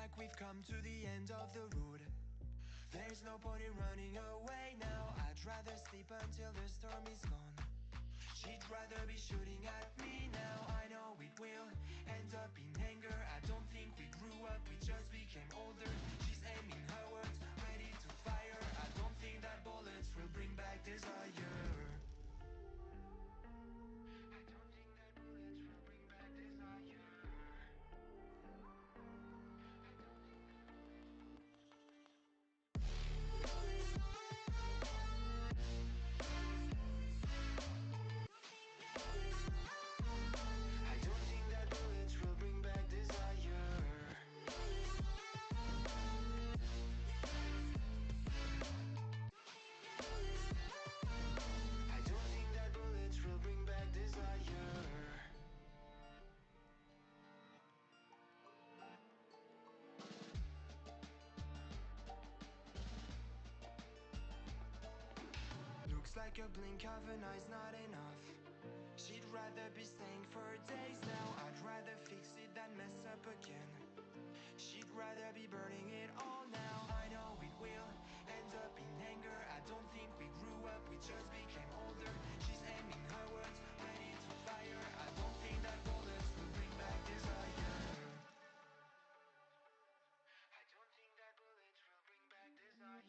like we've come to the end of the road. There's no point in running away now. I'd rather sleep until the storm is gone. She'd rather be shooting at me now. I know it will end up in anger. I don't think we grew up, we just became older. She's aiming her words, ready to fire. I don't think that bullets will bring back desire. I don't think that bullets will bring back desire. Like a blink of an eye's not enough. She'd rather be staying for days now. I'd rather fix it than mess up again. She'd rather be burning it all now. I know it will end up in anger. I don't think we grew up, we just became older. She's aiming her words, ready to fire. I don't think that bullets will bring back desire. I don't think that bullets will bring back desire.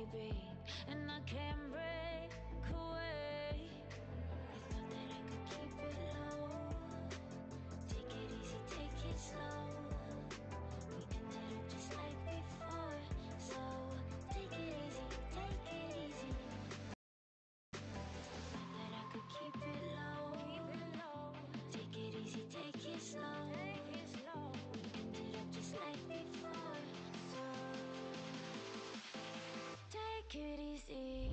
baby, and I can't break away. I thought that I could keep it low. Take it easy, take it slow. We ended up just like before, so take it easy, take it easy. Thought that I could keep it low. Take it easy, take it slow. We ended up just like before, so take it easy.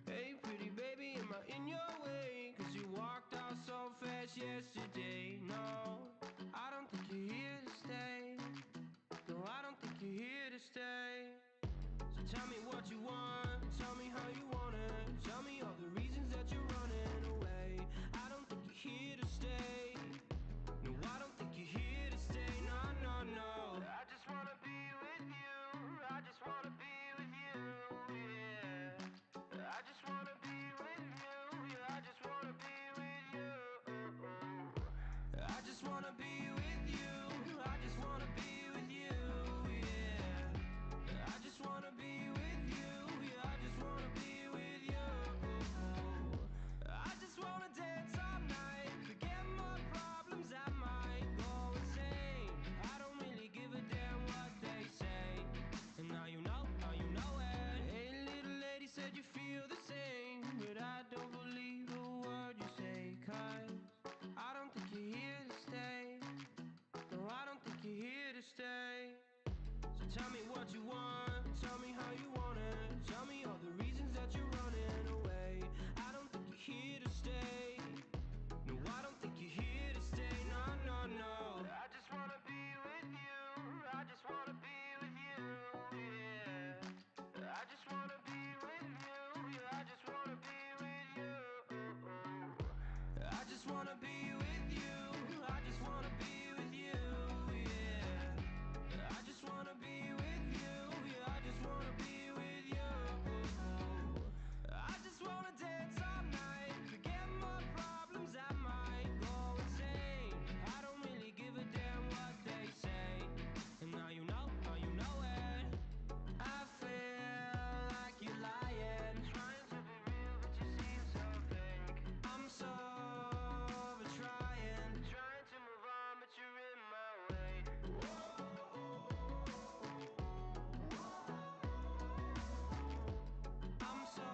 Hey pretty baby, am I in your way? Cause you walked out so fast yesterday. No, I don't think you're here to stay. No, I don't think you're here to stay. So tell me what you want, tell me how you want it. Tell me all the reasons that you're running away. I don't think you're here to stay. No, I don't think you're here to stay. No, no, no. I just wanna be with you. I just wanna be with you. Yeah. I just wanna be with you. Yeah, I just wanna be with you. I just wanna be with you. I just wanna be with you. Yeah. I just wanna be with you. Yeah, I just wanna be with you. I just wanna dance all night. Forget my problems, I might go insane. I don't really give a damn what they say. And now you know it. Hey, little lady said you feel the same, but I don't believe a word you say. Cause I don't think you're here to stay. No, I don't think you're here to stay. So tell me what you want, tell me how you want it. Tell me all the reasons that you're running away. I don't think you're here to stay. No, I don't think you're here to stay. No, no, no. I just wanna be with you. I just wanna be with you. Yeah. I just wanna be with you. Yeah, I just wanna be with you. I just wanna be with you. I just wanna be with you. Yeah. I just wanna be with you. Yeah, I just wanna be with you. I just wanna dance all night. Forget my problems, I might go insane. I don't really give a damn what they say. And now you know it. I feel like you're lying. Trying to be real, but you seem so fake. I'm so over trying to move on, but you're in my way. I'm so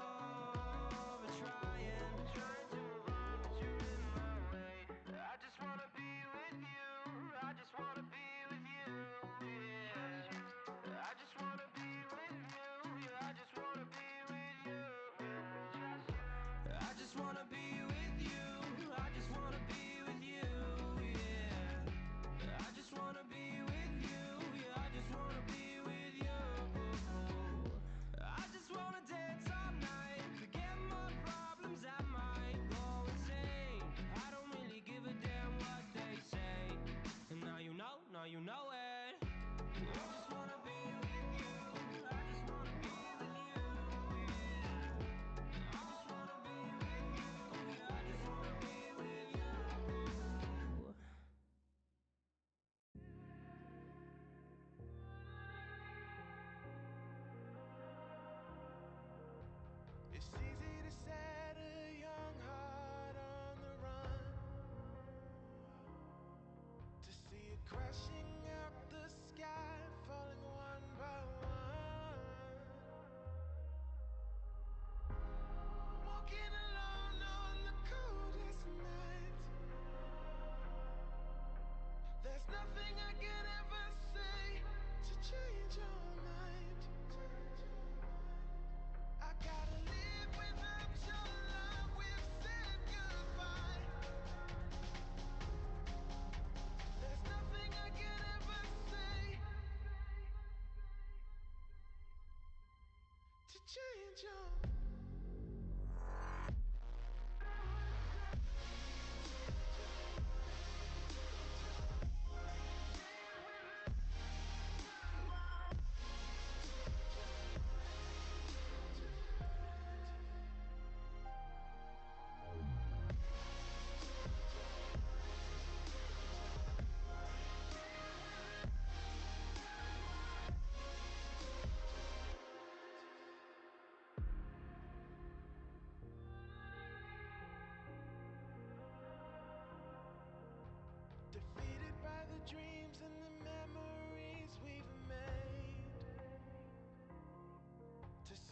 over trying to move on, but you're in my way. I just wanna be with you. I just wanna be with you. Yeah. I just wanna be with you. Yeah, I just wanna be with you. I just wanna be with you. I just wanna be with you. Yeah. I just wanna be with you. Yeah, I just wanna be with you. I just wanna dance all night. Forget my problems, I might go insane. I don't really give a damn what they say. And now you know it. I just wanna be with you. I just wanna be with you. Yeah. I just wanna be with you.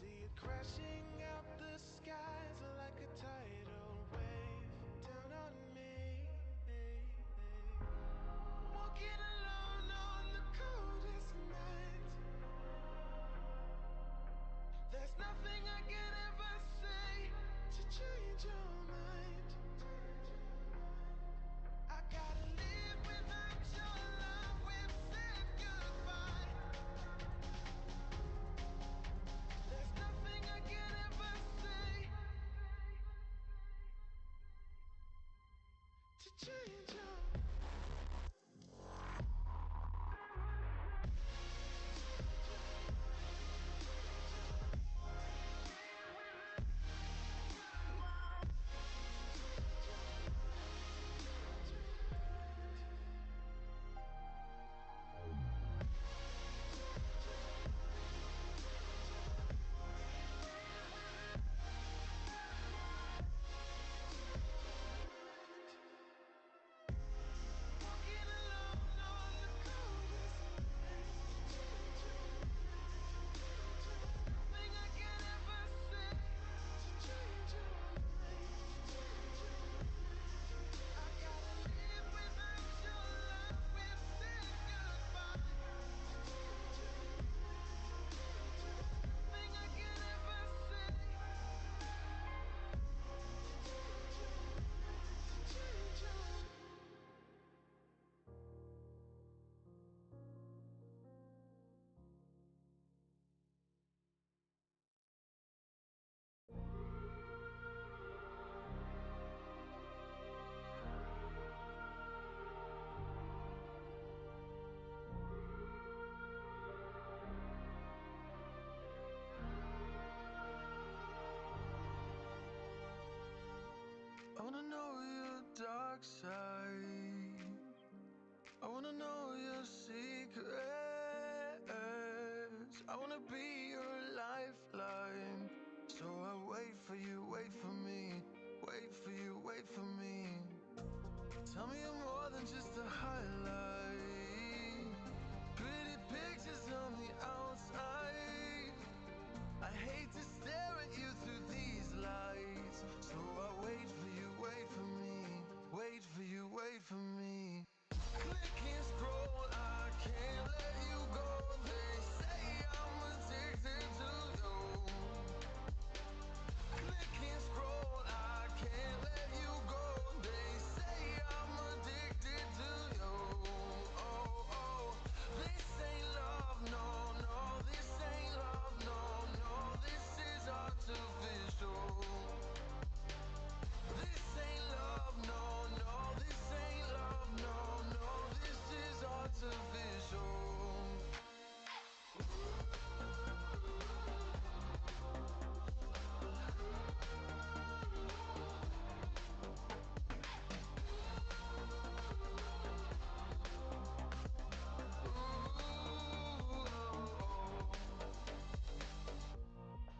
see it crashing out the skies like a tidal wave down on me. Walking alone on the coldest night. There's nothing I can ever say to change your mind. I gotta live without your love. We've said goodbye. There's nothing I can ever say to change your mind. I wanna know your dark side. I wanna know your secrets. I wanna be your lifeline. So I wait for you, wait for me. Wait for you, wait for me. Tell me you're more than just a highlight. Pretty pictures on the outside. I hate to stare at you through these lights. So I wait for you, wait for me. Wait for you, wait for me. Click and scroll, I can't let you go. They say I'm addicted to you. Click and scroll, I can't let you go. They say I'm addicted to you. Oh, oh, this ain't love, no, no. This ain't love, no, no. This is artificial. This ain't love, no, no. This ain't love, no, no. This is artificial.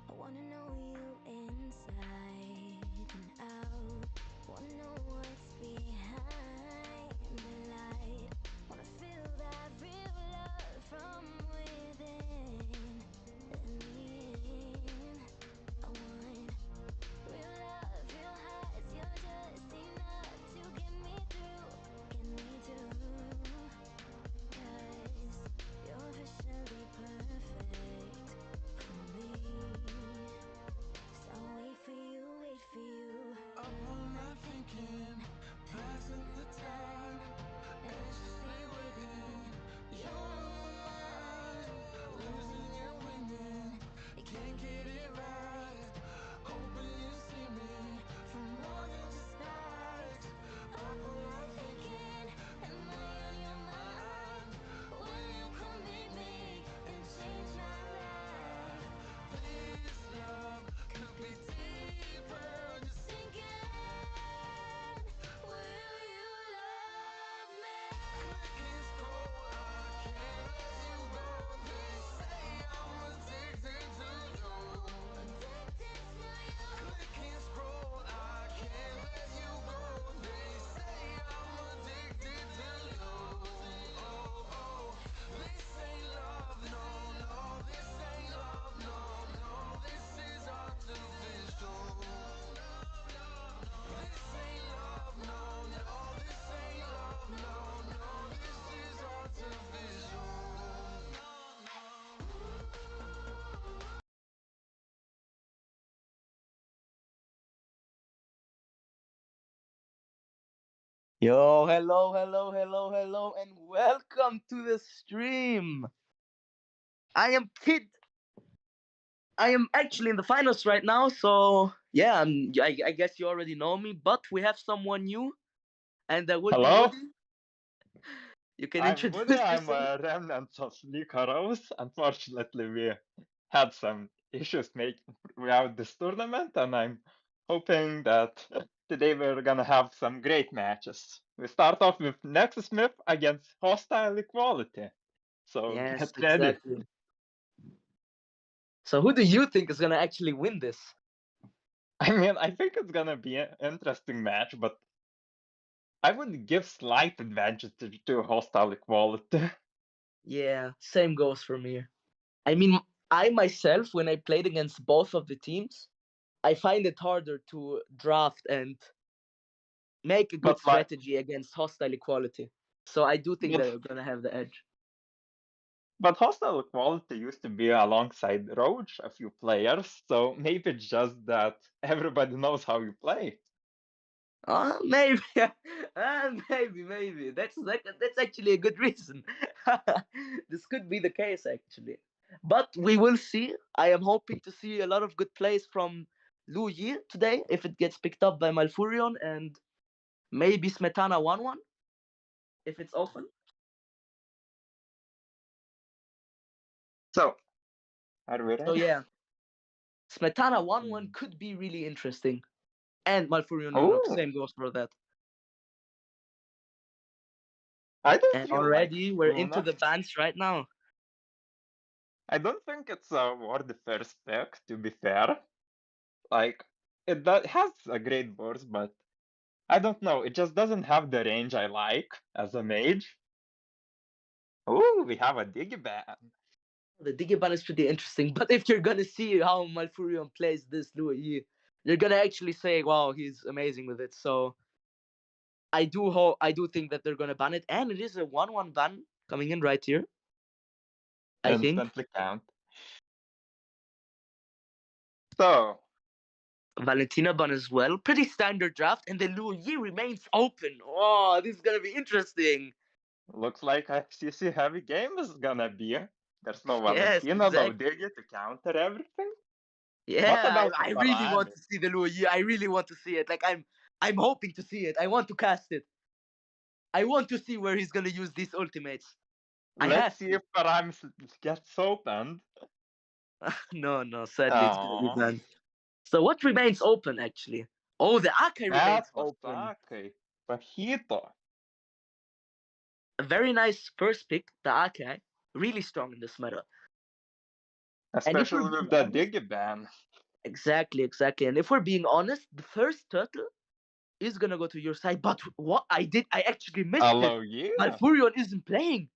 I wanna know you inside and out. Wanna know what's behind the light. Wanna feel that real love from within. Let me in. I want real love, real highs. You're just enough to get me through. Get me through. 'Cause you're officially perfect for me. So wait for you, wait for you. Up all night thinking, passing the time, anxiously waiting. You're on my mind, losing and winning. You can't get it right. Hoping you see me for more than just nights. Up all night thinking, am I on your mind? Will you come meet me and change my life? This love could be deeper, just sinking. Will you love me? Click and scroll, I can't let you go. They say I'm addicted to you. Addicted to you. Click and scroll, I can't let you go. They say I'm addicted to you. Oh, oh, this ain't love, no, no. This ain't love, no, no. This Yo, hello, and welcome to the stream. I am Kid. I am actually in the finals right now, so yeah, I guess you already know me, but we have someone new, and that would be Hello, Woody. You can I'm Woody. introduce I'm yourself. a remnant of League Rose. Unfortunately, we had some issues making throughout this tournament, and I'm hoping that today we're gonna have some great matches. We start off with NeXus Myth against Hostile Equality. So Yes, get ready. exactly. So who do you think is gonna actually win this? I mean, I think it's gonna be an interesting match, but I would give slight advantage to Hostile Equality. Yeah, same goes for me. I mean, I myself, when I played against both of the teams, I find it harder to draft and make a good But like, strategy against hostile equality. So I do think but that we're gonna have the edge. But Hostile Equality used to be alongside Roach, a few players, so maybe it's just that everybody knows how you play. Maybe, maybe. That's actually a good reason. This could be the case actually, but we will see. I am hoping to see a lot of good plays from Lu Yi today if it gets picked up by Malfurion and maybe Smetana 1-1 if it's open. So, are we So ready? yeah, Smetana 1-1 Mm. could be really interesting. And Malfurion Lunox, Oh, same goes for that. I don't And feel like already we're into Luna. the bans right now. I don't think it's a worthy first pick, to be fair. Like, has a great burst, but I don't know, it just doesn't have the range I like as a mage. Oh, we have a Digiban. The Digiban is pretty interesting, but if you're gonna see how Malfurion plays this Louis, you're gonna actually say, "Wow, he's amazing with it." So I do think that they're gonna ban it, and it is a 1-1 ban coming in right here. I think Instantly count. So, Valentina ban as well. Pretty standard draft, and the Louis remains open. Oh, this is gonna be interesting. looks like a CC heavy game is gonna be. There's no Yes, Valentina, no exactly. Digi to counter everything. What Yeah, about I really want Parani? to see the Louis. I really want to see it. Like I'm hoping to see it. I want to cast it. I want to see where he's gonna use these ultimates. I Let's have see to. if Parami gets opened. No, sadly it's gonna be Oh, banned. So what remains open actually? Oh, the Akai remains that was open. Sake. Fajito. A very nice first pick, the Akai. Really strong in this meta. And if we're Especially being with that honest, Digiban. exactly. And if we're being honest, the first turtle is gonna go to your side. But what I actually missed it. Hello, yeah. Malfurion isn't playing.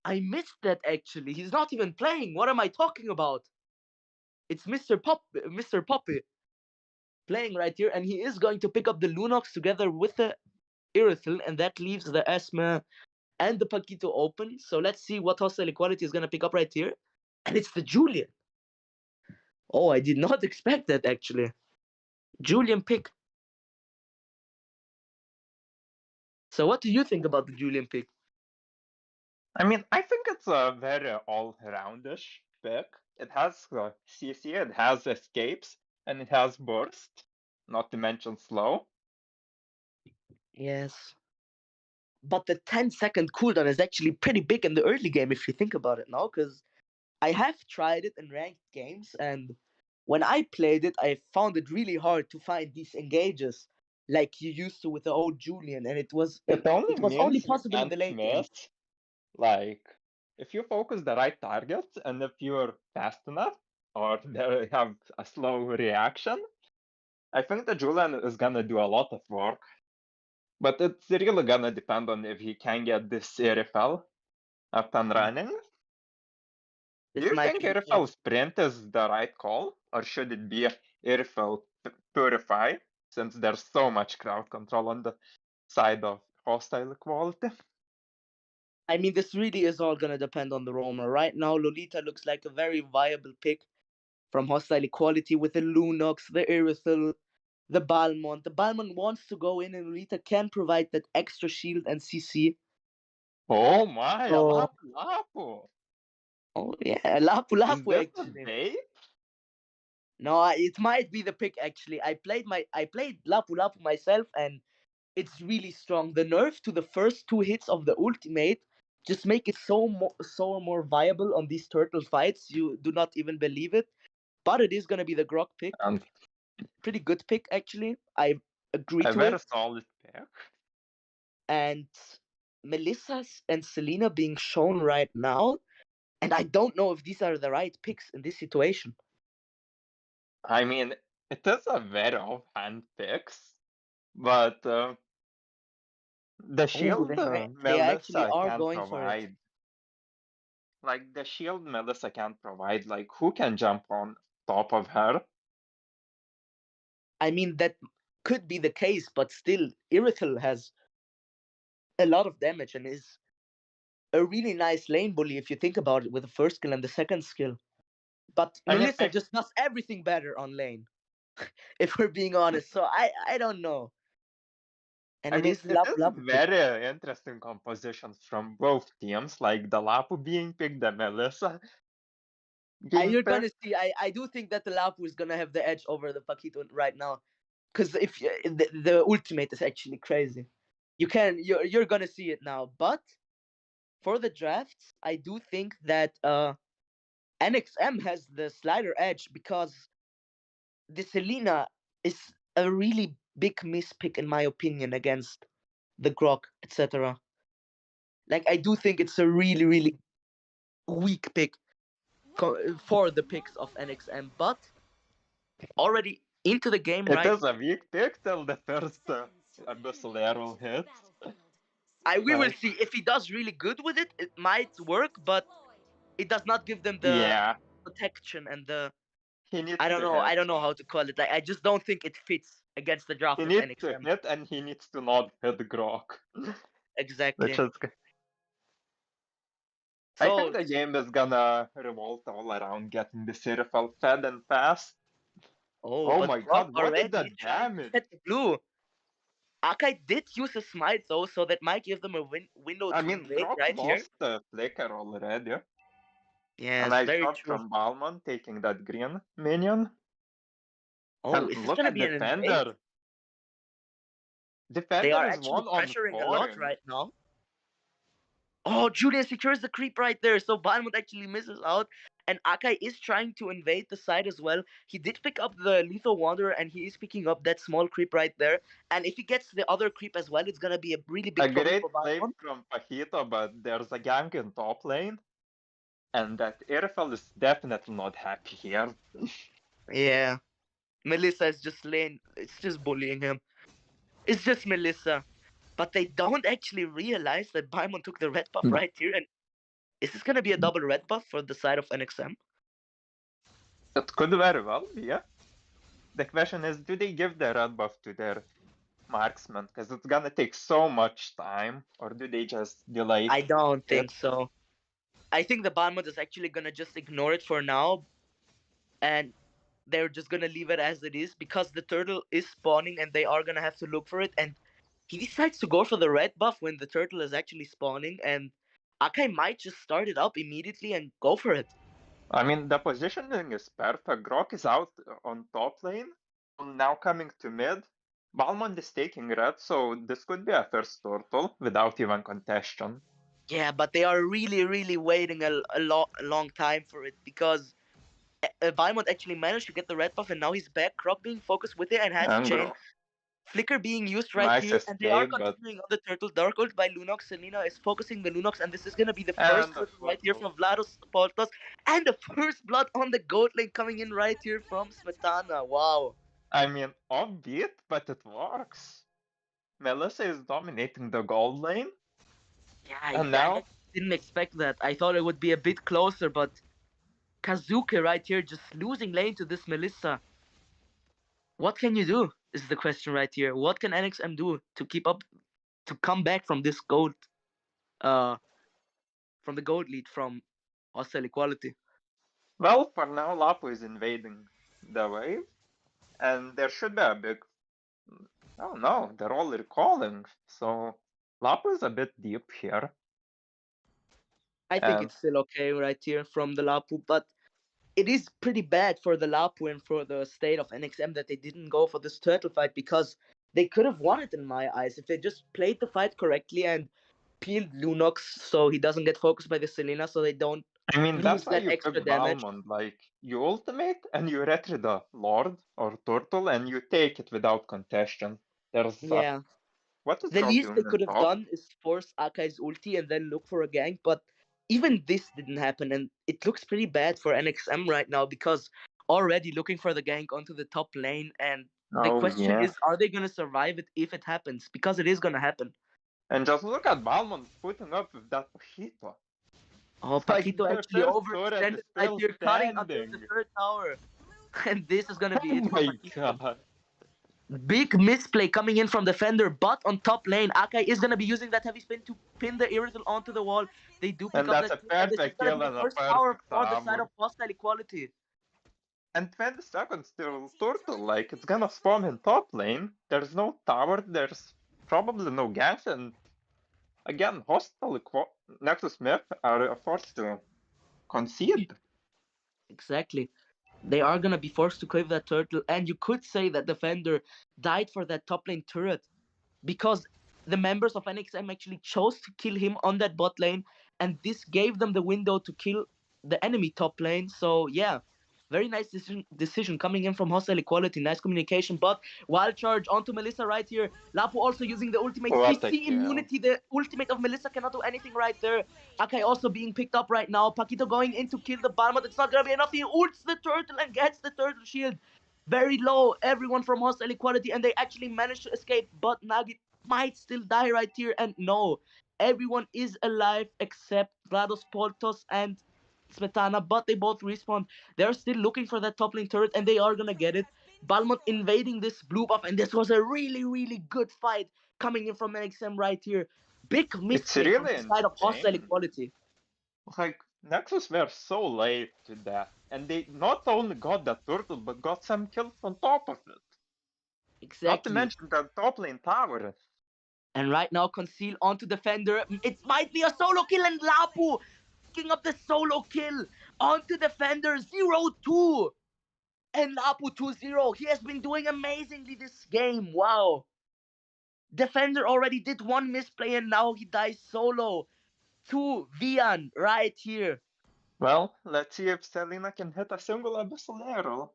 I missed that actually. He's not even playing. What am I talking about? It's Mr. Poppy playing right here, and he is going to pick up the Lunox together with the Irithel, and that leaves the Esma and the Paquito open. So let's see what Hostile Equality is gonna pick up right here. And it's the Julian. Oh, I did not expect that actually. Julian pick. So what do you think about the Julian pick? I mean, I think it's a very all-roundish pick. It has CC, it has escapes, and it has burst. Not to mention slow. Yes. But the 10-second cooldown is actually pretty big in the early game if you think about it now, because I have tried it in ranked games, and when I played it, I found it really hard to find these engages like you used to with the old Julian, and It only it was only means you possible in can't the late game. miss. Like, if you focus the right targets and if you're fast enough or they have a slow reaction, I think the Julian is gonna do a lot of work. But it's really gonna depend on if he can get this Irifel up and running. Do This you might think be the Irifel case. Sprint is the right call? Or should it be Irifel Purify, since there's so much crowd control on the side of hostile equality? I mean, this really is all gonna depend on the roamer. Right now, Lolita looks like a very viable pick from Hostile Equality with the Lunox, the Irithel, The Balmont. The Balmont wants to go in, and Lolita can provide that extra shield and CC. Oh my, a Oh, Lapu. oh yeah, Lapu Is Lapu this a actually. bait? No, it might be the pick actually. I played Lapu Lapu myself, and it's really strong. The nerf to the first 2 hits of the ultimate just make it so more viable on these turtle fights. You do not even believe it. But it is gonna be the Grok pick. And Pretty good pick actually. I agree a to it. very solid pick. And Melissa's and Selena being shown right now, and I don't know if these are the right picks in this situation. I mean, it is a very offhand picks, but the shield They actually Melissa are can going for it. provide. Like the shield Melissa can provide, like who can jump on top of her? I mean, that could be the case, but still, Irithel has a lot of damage and is a really nice lane bully if you think about it with the first skill and the second skill. But I mean, Melissa just does everything better on lane, if we're being honest. So I don't know. And I it mean, is it Lapu is Lapu pick. very interesting compositions from both teams, like the Lapu being picked, the Melissa being You're picked. gonna see. I do think that the Lapu is gonna have the edge over the Paquito right now, because if the ultimate is actually crazy, you're gonna see it now. But for the drafts, I do think that NXM has the slider edge because the Selena is a really big mispick in my opinion against the Grok, etc. Like I do think it's a really weak pick for the picks of NXM, but already into the game It right. is a weak pick till the first Abyssal Arrow hits. We will Like, see if he does really good with it. It might work, but it does not give them the yeah, protection and the he needs I don't to know. hit. I don't know how to call it. Like I just don't think it fits against the draft He of needs to NXM. hit and he needs to not hit Grok. Which Exactly. is. I think So, the game is gonna revolve all around getting the Seraphel fed and fast. oh, Oh but my Grok god, what is already the is trying to damage? get the blue. Akai did use a smite though, so that might give them a window I to mean, invade Grok right here. lost the flicker already. A Yes, nice very shot true. from Balmon taking that green minion. Oh, And is this look gonna at be an invade? Defender. They Defender are is actually 1-on-4 pressuring a lot right now. Oh, Julian secures the creep right there, so Balmont actually misses out. And Akai is trying to invade the side as well. He did pick up the Lethal Wanderer, and he is picking up that small creep right there. And if he gets the other creep as well, it's gonna be a really A big problem great for play Balmont. from Pajito, but there's a gank in top lane. And that Irfel is definitely not happy here. Yeah, Melissa is just laying. It's just bullying him. It's just Melissa. But they don't actually realize that Balmont took the red buff right here. And is this gonna be a double red buff for the side of NXM? It could very well be, yeah. The question is, do they give the red buff to their marksman? Because it's gonna take so much time, or do they just delay I don't it? think so. I think the Balmont is actually gonna just ignore it for now, and they're just gonna leave it as it is because the turtle is spawning and they are gonna have to look for it. And he decides to go for the red buff when the turtle is actually spawning, and Akai might just start it up immediately and go for it. I mean, the positioning is perfect. Grok is out on top lane, now coming to mid. Balmond is taking red, so this could be a first turtle without even contestation. Yeah, but they are really waiting a long time for it because Balmont actually managed to get the red buff and now he's back. Croc being focused with it and has a And chain. Grok, Flicker being used right nice here, and they are escape, but continuing on the turtle. Dark ult by Lunox. Selena is focusing the Lunox, and this is gonna be the first and a turtle right here turtle. from Vlados Portos, and the first blood on the goat lane coming in right here from Smetana. Wow. I mean, offbeat, but it works. Melissa is dominating the gold lane, Yeah, and I now actually didn't expect that. I thought it would be a bit closer, but Kazuki right here just losing lane to this Melissa. What can you do? Is the question right here. What can NXM do to keep up, to come back from this gold, uh, from the gold lead from Hostile Equality? well, for now, Lapu is invading the wave, and there should be a big Oh no, they're all recalling. So Lapu is a bit deep here. I think And it's still okay right here from the Lapu, but it is pretty bad for the Lapu and for the state of NXM that they didn't go for this turtle fight, because they could have won it in my eyes if they just played the fight correctly and peeled Lunox so he doesn't get focused by the Selena, so they don't I mean, lose that's why that you extra pick damage. Balmond. Like, you ultimate and you retry the Lord or Turtle and you take it without contestation. There's Yeah. what is The Rob least they doing in could have top? done is force Akai's ulti and then look for a gank, but even this didn't happen, and it looks pretty bad for NXM right now because already looking for the gank onto the top lane, and the Oh question yeah. is, are they gonna survive it if it happens? Because it is gonna happen. And just look at Balmond putting up with that Mojito. Oh, Like, Paquito their actually first turret is overextended right still here, cutting until the standing. third tower. And this is gonna be Oh it for my Paquito. god. Big misplay coming in from Defender, but on top lane, Akai is gonna be using that heavy spin to pin the Irrital onto the wall. They do pick And up that's that a kill, and this is perfect gonna kill be the and a first tower perfect for the side armor. of hostile equality. And 20 seconds till Turtle, like, it's gonna spawn in top lane. There's no tower, there's probably no ganks, and again, hostile NeXus Myth are forced to concede. Exactly. They are gonna be forced to clip that turtle, and you could say that Defender died for that top lane turret because the members of NXM actually chose to kill him on that bot lane, and this gave them the window to kill the enemy top lane. So yeah, very nice decision coming in from hostile equality. Nice communication, but wild charge onto Melissa right here. Lapu also using the ultimate What a CC kill. immunity. The ultimate of Melissa cannot do anything right there. Akai also being picked up right now. Paquito going in to kill the Balmot. It's not gonna be enough. He ults the turtle and gets the turtle shield. Very low, everyone from hostile equality, and they actually managed to escape, but Nagi might still die right here. And no, everyone is alive except Vlados Portos and Smetana, but they both respawn. They're still looking for that top lane turret, and they are gonna get it. Balmont invading this blue buff, and this was a really, really good fight coming in from NXM right here. Big It's misplay from really the side of hostile insane. equality. Like, Nexus were so late to that, and they not only got that turtle, but got some kills on top of it. Not to Exactly. mention that top lane tower. And right now, Conceal onto Defender. It might be a solo kill, and Lapu picking up the solo kill onto Defender 0-2. And Lapu 2-0. He has been doing amazingly this game. Wow. Defender already did one misplay, and now he dies solo to Vian right here. Well, let's see if Selena can hit a single abyssal arrow.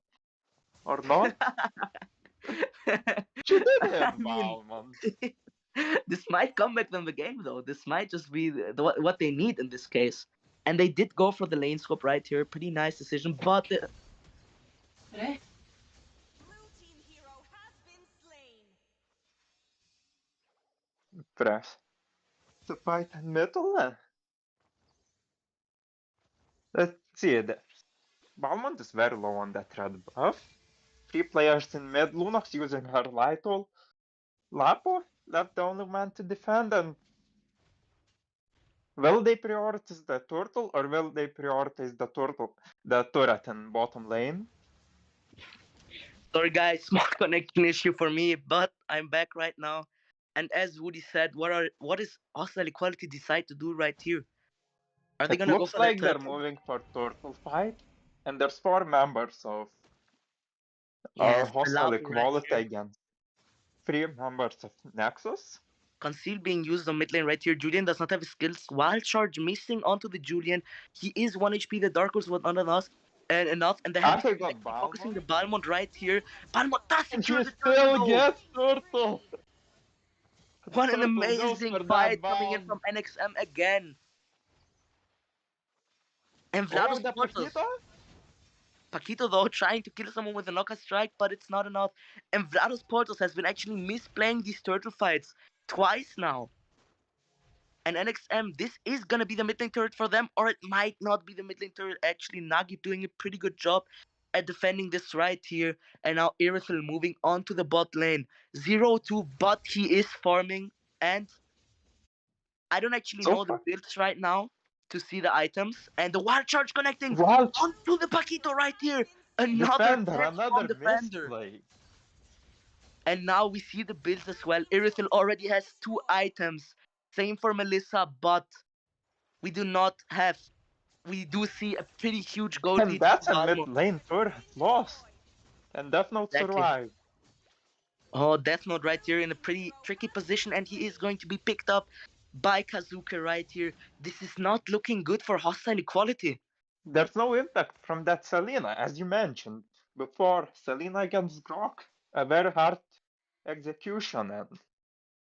Or not. She did hit I mean, Balmond. this might come back from the game, though. This might just be what they need in this case. And they did go for the lane scope right here. Pretty nice decision, but Press to fight in middle. Let's see it. Balmond is very low on that red buff. 3 players in mid. Lunox using her light ult. Lapo left the only man to defend, and will they prioritize the turtle or will they prioritize the turret in bottom lane? sorry guys, small connection issue for me, but I'm back right now. And as Woody said, what is hostile equality decide to do right here? Are they It gonna go looks for that like they're turtle? moving for turtle fight, and there's 4 members of our Yes, the hostile Lapu right equality here. against 3 members of Nexus. Conceal being used on mid lane right here. Julian does not have his skills. Wild Charge missing onto the Julian. He is 1 HP. The Dark Horse was not enough. And the heavy After spin got actually focusing Balmond, the Balmond right here. Balmond does and secure he the turtle still though. gets turtle. What an Turtle goes amazing for that fight coming in bomb. from NXM again. And Oh, Vlados the Portos. Paquito? Paquito though trying to kill someone with a knockout strike, but it's not enough. And Vlados Portos has been actually misplaying these turtle fights twice now. And NXM, this is gonna be the mid lane turret for them, or it might not be the mid lane turret. Actually, Nagi doing a pretty good job at defending this right here. And now Irithel moving on to the bot lane. 0-2, but he is farming. And I don't actually So know the far, builds right now to see the items. And the wild charge connecting Wild onto the Paquito right here. Another Defender, catch from another Defender. misplay. And now we see the builds as well. Irithel already has 2 items. Same for Melissa, but we do not have. We do see a pretty huge gold And lead for that's a mid Balmont. lane turret lost. And Death Note Exactly. survived. Oh, Death Note right here in a pretty tricky position, and he is going to be picked up by Kazuka right here. This is not looking good for hostile equality. There's no impact from that Selena, as you mentioned before. Selena against Grok, a very hard execution, and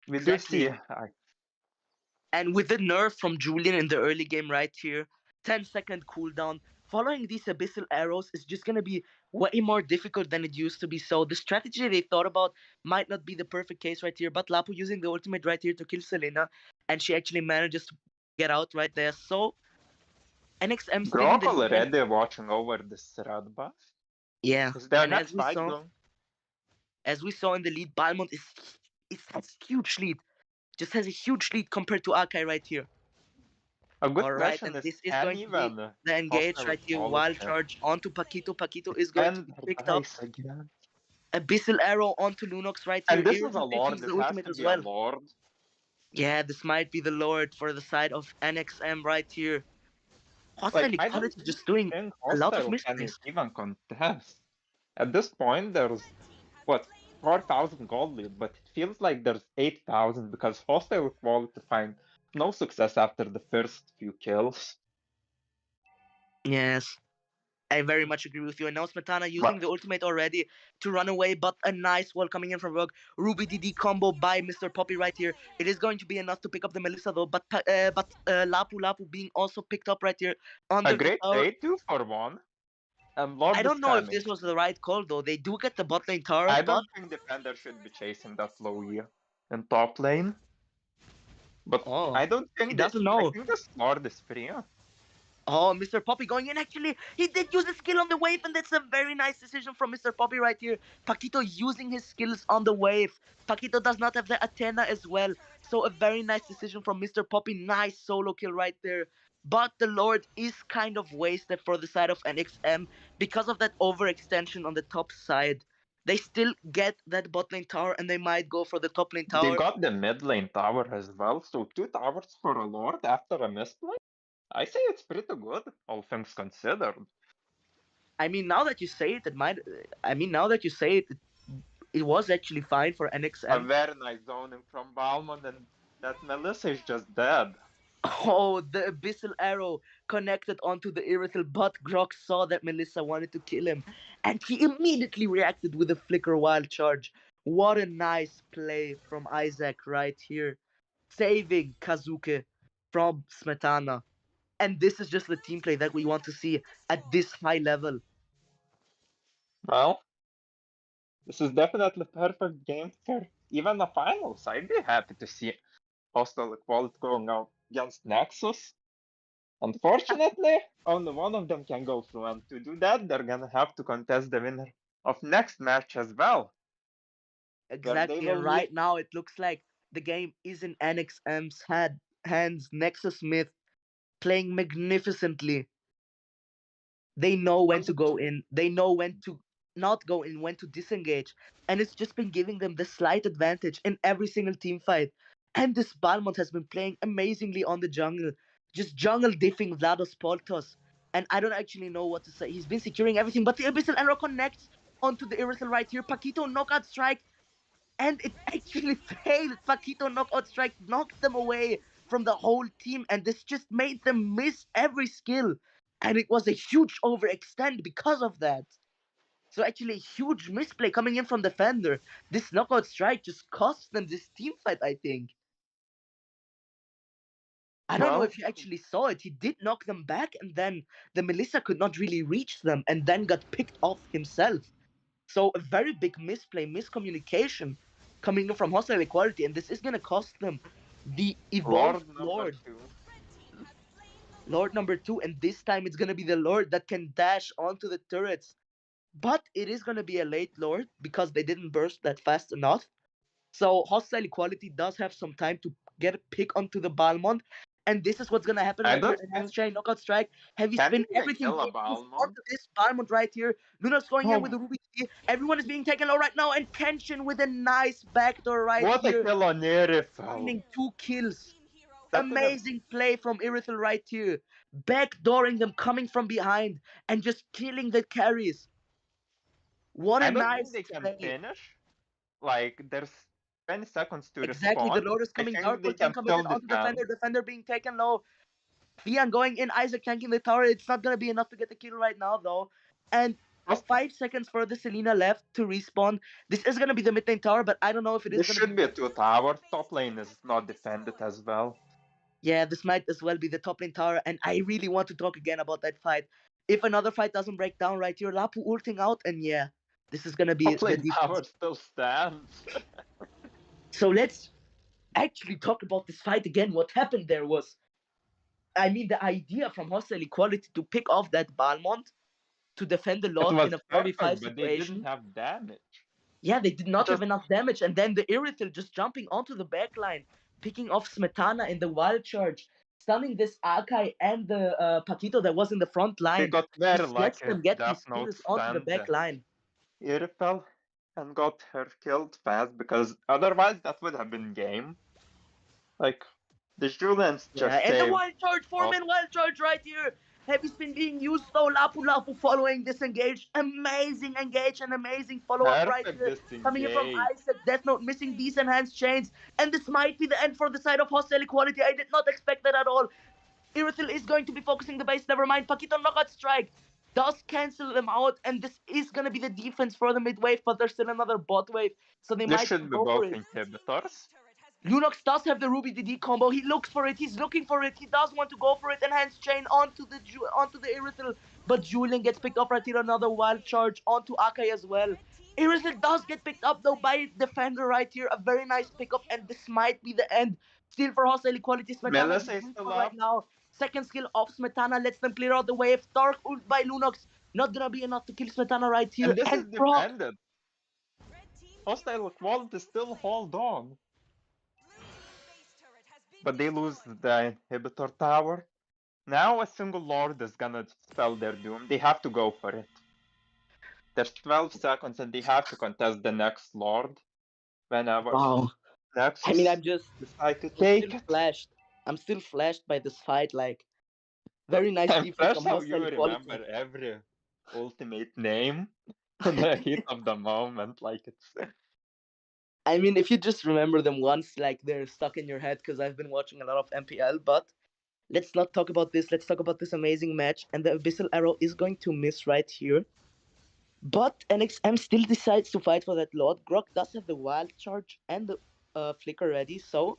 we do Exactly. see And with the nerf from Julian in the early game right here, 10-second cooldown, following these abyssal arrows is just going to be way more difficult than it used to be. So the strategy they thought about might not be the perfect case right here, but Lapu using the ultimate right here to kill Selena, and she actually manages to get out right there. So NXM still in Grok the lead, and already watching over this red buff. yeah, Is their and next fight going? as we saw in the lead, Balmont is has huge lead, just has a huge lead compared to Akai right here. A good All right, question and is, this is can going to be even the engage hostile right here. Wild equality charge onto Paquito. Paquito is going to and be their picked up. dice again? Abyssal arrow onto Lunox right here. And this is a Irithel picking lord. the It has ultimate to as be a well. lord. Yeah, this might be the Lord for the side of NXM right here. Hostile Like, I don't equality just doing think a lot of hostile can misplays. even contest. At this point, there's what 4,000 gold lead, but it feels like there's 8,000 because hostile equality find no success after the first few kills. Yes. I very much agree with you. And now Smetana using But the ultimate already to run away, but a nice wall coming in from Rogue. Ruby DD combo by Mr. Poppy right here. It is going to be enough to pick up the Melissa though, but Lapu Lapu being also picked up right here a under the great tower. trade 2-for-1, and I Lord is don't know if coming. this was the right call though. They do get the bot lane tower, I but don't think defender should be chasing that low E in top lane. But oh, I don't he think that. doesn't I know. think this Lord is free. Oh, Mr. Poppy going in. Actually, he did use a skill on the wave, and that's a very nice decision from Mr. Poppy right here. Paquito using his skills on the wave. Paquito does not have the Athena as well. So a very nice decision from Mr. Poppy. Nice solo kill right there. But the Lord is kind of wasted for the side of NXM because of that overextension on the top side. They still get that bot lane tower, and they might go for the top lane They tower. got the mid lane tower as well, so 2 towers for a Lord after a misplay. I say it's pretty good, all things considered. I mean, now that you say it, it might. I mean, now that you say it, it was actually fine for A NXM. very nice zoning from Balmond, and that Melissa is just dead. Oh, the abyssal arrow connected onto the Irithel, but Grok saw that Melissa wanted to kill him, and he immediately reacted with a flicker wild charge. What a nice play from Isaac right here, saving Kazuke from Smetana. And this is just the team play that we want to see at this high level. Well, this is definitely perfect game for even the finals. I'd be happy to see hostile equality going out against Nexus. Unfortunately, only one of them can go through, and to do that, they're gonna have to contest the winner of next match as well, where they Exactly, will and meet. right now it looks like the game is in NXM's hands. NeXus Myth playing magnificently. They know when to go in. They know when to not go in, when to disengage. And it's just been giving them the slight advantage in every single team fight. And this Balmont has been playing amazingly on the jungle. Just jungle diffing Vlados Poltos. And I don't actually know what to say. He's been securing everything, but the Abyssal Arrow connects onto the Irithel right here. Paquito knockout strike. And it actually failed. Paquito knockout strike knocked them away from the whole team, and this just made them miss every skill. And it was a huge overextend because of that. So actually, a huge misplay coming in from defender. This knockout strike just cost them this team fight, I think. I don't know Well, if you actually saw it. He did knock them back, and then the Melissa could not really reach them, and then got picked off himself. So a very big misplay, miscommunication coming in from hostile equality, and this is gonna cost them the evolved Lord number Lord, 2. Lord number 2, and this time it's gonna be the Lord that can dash onto the turrets. But it is gonna be a late Lord because they didn't burst that fast enough. So hostile equality does have some time to get a pick onto the Balmont, And this is what's gonna happen I right here. don't Enhanced think chain, knockout strike, heavy can spin, they even everything kill a being used Balmond? onto this Balmond right here. Luna's going in with Oh, the Ruby D. Everyone is being taken low right now, and Kenshin with a nice backdoor right what a here, kill on Irithel. finding 2 kills. That would have Amazing play from Irithel right here, backdooring them, coming from behind, and just killing the carries. What a I don't think nice they can play. finish. Like there's 20 seconds to Exactly, the respawn. load is I coming. think Dark they Horse being can still committed onto defend. Defender being taken low. Bian going in, Isaac tanking the tower. It's not gonna be enough to get the kill right now though. And Plus, 5 seconds for the Selena left to respawn. This is gonna be the mid lane tower, but I don't know if it is this gonna should be. be a 2 tower. Top lane is not defended as well. Yeah, this might as well be the top lane tower, and I really want to talk again about that fight. If another fight doesn't break down right here, Lapu ulting out, and yeah, this is gonna be Top the lane defense. tower still stands. So let's actually talk about this fight again. What happened there was, I mean, the idea from Hostile Equality to pick off that Balmont to defend the It Lord in was a 4v5 perfect, but they didn't situation. have damage. Yeah, they did not have Just enough damage, and then the Irithel just jumping onto the backline, picking off Smetana in the wild charge, stunning this Akai and the Paquito that was in the front they line. got very Just lets lucky. them get Death these Note kills onto the stunned back line. Irithel and got her killed fast because otherwise that would have been game. Like the Julians Yeah, just and the saved wild charge, us. 4-man wild charge right here. Heavy spin being used though. Lapu Lapu following this engage. Amazing engage and amazing follow up right Perfect here. Coming in from disengage. Isaac, Death Note missing these enhanced chains. And this might be the end for the side of Hostile Equality. I did not expect that at all. Irithel is going to be focusing the base. Never mind. Paquito knockout strike does cancel them out. And this is going to be the defense for the mid wave. But there's still another bot wave. So they This might should be go for both it. inhibitors. Lunox does have the Ruby DD combo. He looks for it. He's looking for it. He does want to go for it. Enhanced chain onto the Irithel, but Julian gets picked up right here. Another wild charge onto Akai as well. Irithel does get picked up though by Defender right here. A very nice pickup, and this might be the end. Still for Hostile Equality. Smetana Melissa is is still right up. now. Second skill of Smetana lets them clear out the wave. Dark ult by Lunox. Not gonna be enough to kill Smetana right here. And this is Brock. defended. Hostile Equality still hold on. But they lose the inhibitor tower. Now a single lord is gonna spell their doom. They have to go for it. There's 12 seconds and they have to contest the next lord. Whenever Wow. Nexus I mean, I'm just decide to I'm take still it. flashed. I'm still flashed by this fight. Like, very nice I'm defense impressed from how you Hostile Equality. remember every ultimate name in the heat of the moment. Like it's I mean, if you just remember them once, like they're stuck in your head because I've been watching a lot of MPL. But let's not talk about this. Let's talk about this amazing match. And the Abyssal Arrow is going to miss right here. But NXM still decides to fight for that Lord. Grok does have the Wild Charge and the Flicker ready. So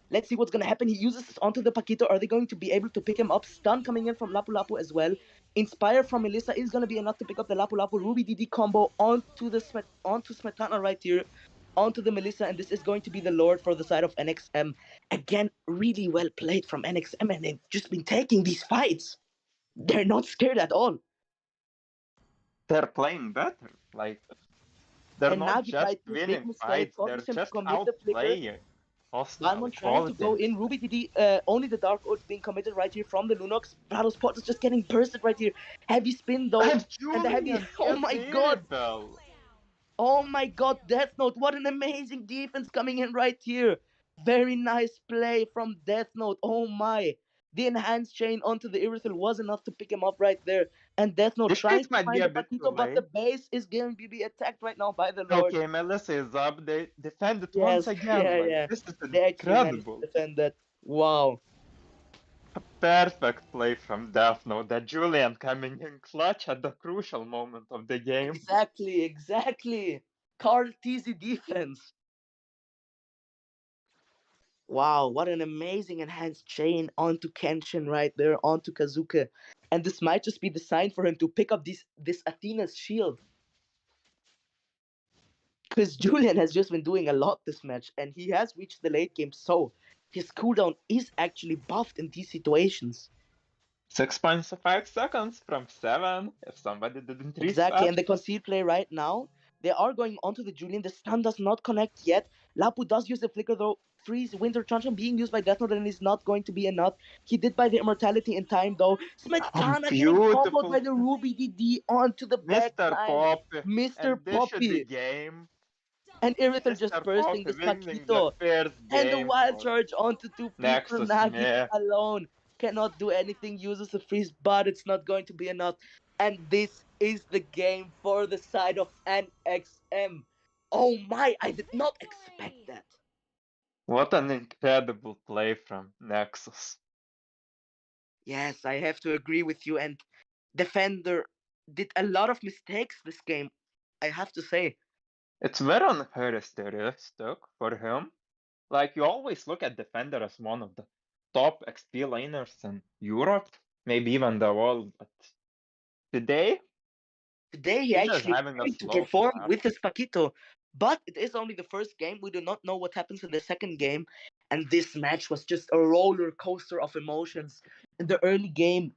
let's see what's going to happen. He uses this onto the Paquito. Are they going to be able to pick him up? Stun coming in from Lapu Lapu as well. Inspire from Melissa is going to be enough to pick up the Lapu Lapu Ruby DD combo onto Smetana right here. Onto the Melissa, and this is going to be the Lord for the side of NXM. Again, really well played from NXM, and they've just been taking these fights. They're not scared at all. they're playing better. Like they're And not Nagi just tried to big winning mistake, fights, they're forces him to just commit the flicker. outplaying Hostile Balmond trying to go Equality. in. Ruby DD, only the Dark Ult being committed right here from the Lunox. Battle Spot is just getting bursted right here. Heavy spin though. And And the heavy. Julian Oh my god. Irithel. Oh my god, Death Note. What an amazing defense coming in right here. Very nice play from Death Note. Oh my. The enhanced chain onto the Irithel was enough to pick him up right there. And Death Note This trying fight to might be find a the bit too Paquito, but the late. base is going to be attacked right now by the Lord. Okay, Melissa is up. They defend it Yes, once again. Like yeah. this is They actually managed to incredible. defend that. Wow. A perfect play from Death Note. That Julian coming in clutch at the crucial moment of the game. Exactly. Carl Tizzy defense. Wow, what an amazing enhanced chain onto Kenshin right there, onto Kazuka. And this might just be the sign for him to pick up this Athena's shield. Because Julian has just been doing a lot this match, and he has reached the late game, so his cooldown is actually buffed in these situations. 6.5 seconds from 7. If somebody didn't reach Exactly, that. and the concealed play right now, they are going onto the Julian. The stun does not connect yet. Lapu does use the flicker though. freeze Winter Truncheon being used by Death Note and is not going to be enough. He did buy the immortality in time though. Smetana getting comboed by Beautiful. the Ruby DD onto the back Mr. line. Poppy. Mr. And this should be Poppy. game. And Irithel just Mr. bursting Poppy this winning the Paquito. first And the game wild for charge onto two people. NeXus Nagi Myth. alone cannot do anything, uses a freeze, but it's not going to be enough. And this is the game for the side of NXM. Oh my, I did not expect that. What an incredible play from NeXus. Yes, I have to agree with you. And Defender did a lot of mistakes this game, I have to say. It's very uncharacteristic for him. Like, you always look at Defender as one of the top XP laners in Europe, maybe even the world, but today, Today he he's just actually having a tried to slow perform start. with his Paquito, but it is only the first game. We do not know what happens in the second game, and this match was just a roller coaster of emotions. In the early game,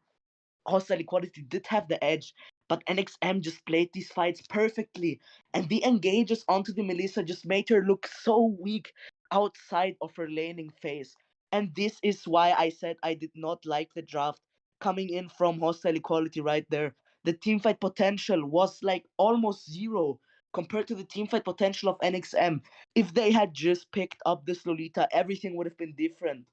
Hostile Equality did have the edge, but NXM just played these fights perfectly, and the engages onto the Melissa just made her look so weak outside of her laning phase. And this is why I said I did not like the draft coming in from Hostile Equality right there. The teamfight potential was like almost zero compared to the teamfight potential of NXM. If they had just picked up this Lolita, everything would have been different.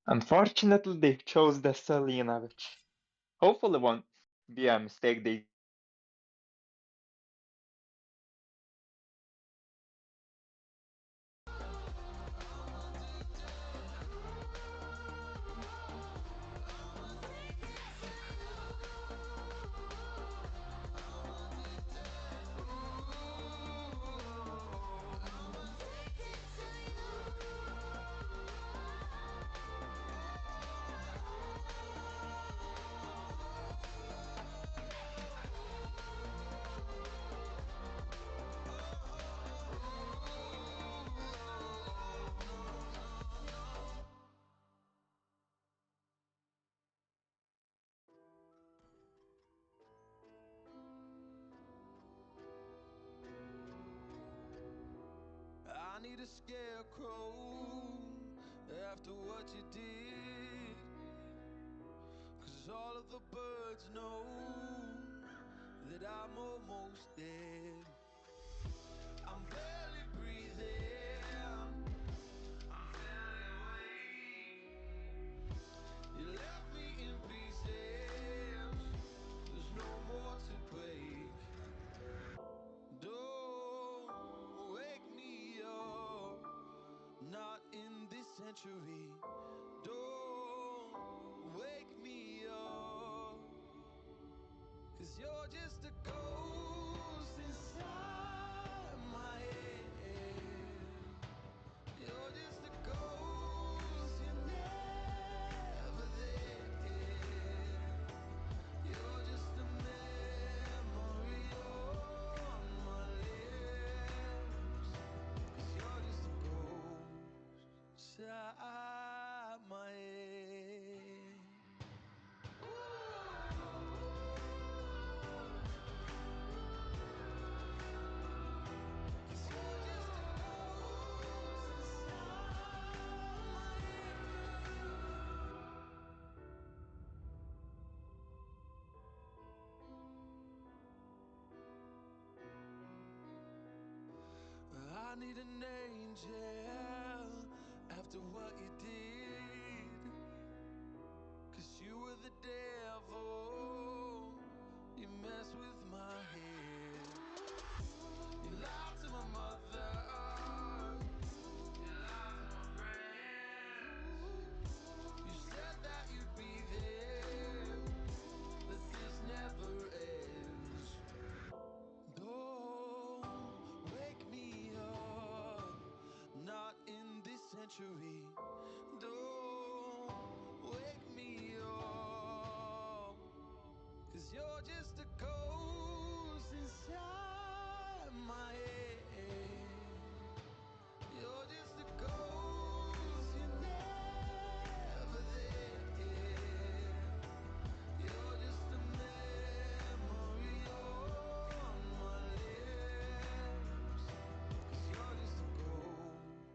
Unfortunately, they chose the Selena, which hopefully won't be a mistake they I need a scarecrow after what you did. Cause all of the birds know that I'm almost dead. I'm barely breathing. I'm feeling weak. You left me in pieces. There's no more to break. Don't wake me up. Not in this century. Don't wake me up. Cause you're just a ghost inside my head. You're just a ghost, you're never there. You're just a memory on my lips. Cause you're just a ghost inside my head. I need an angel after what you did. Cause you were the devil. You messed with my head. You lied to my mother. You lied to my friends. You said that you'd be there, but this never ends. Don't wake me up, not in this century. Don't wake me up, cause you're just a ghost inside my head. You're just a ghost, you're never there. You're just a memory on my lips. 'Cause you're just a ghost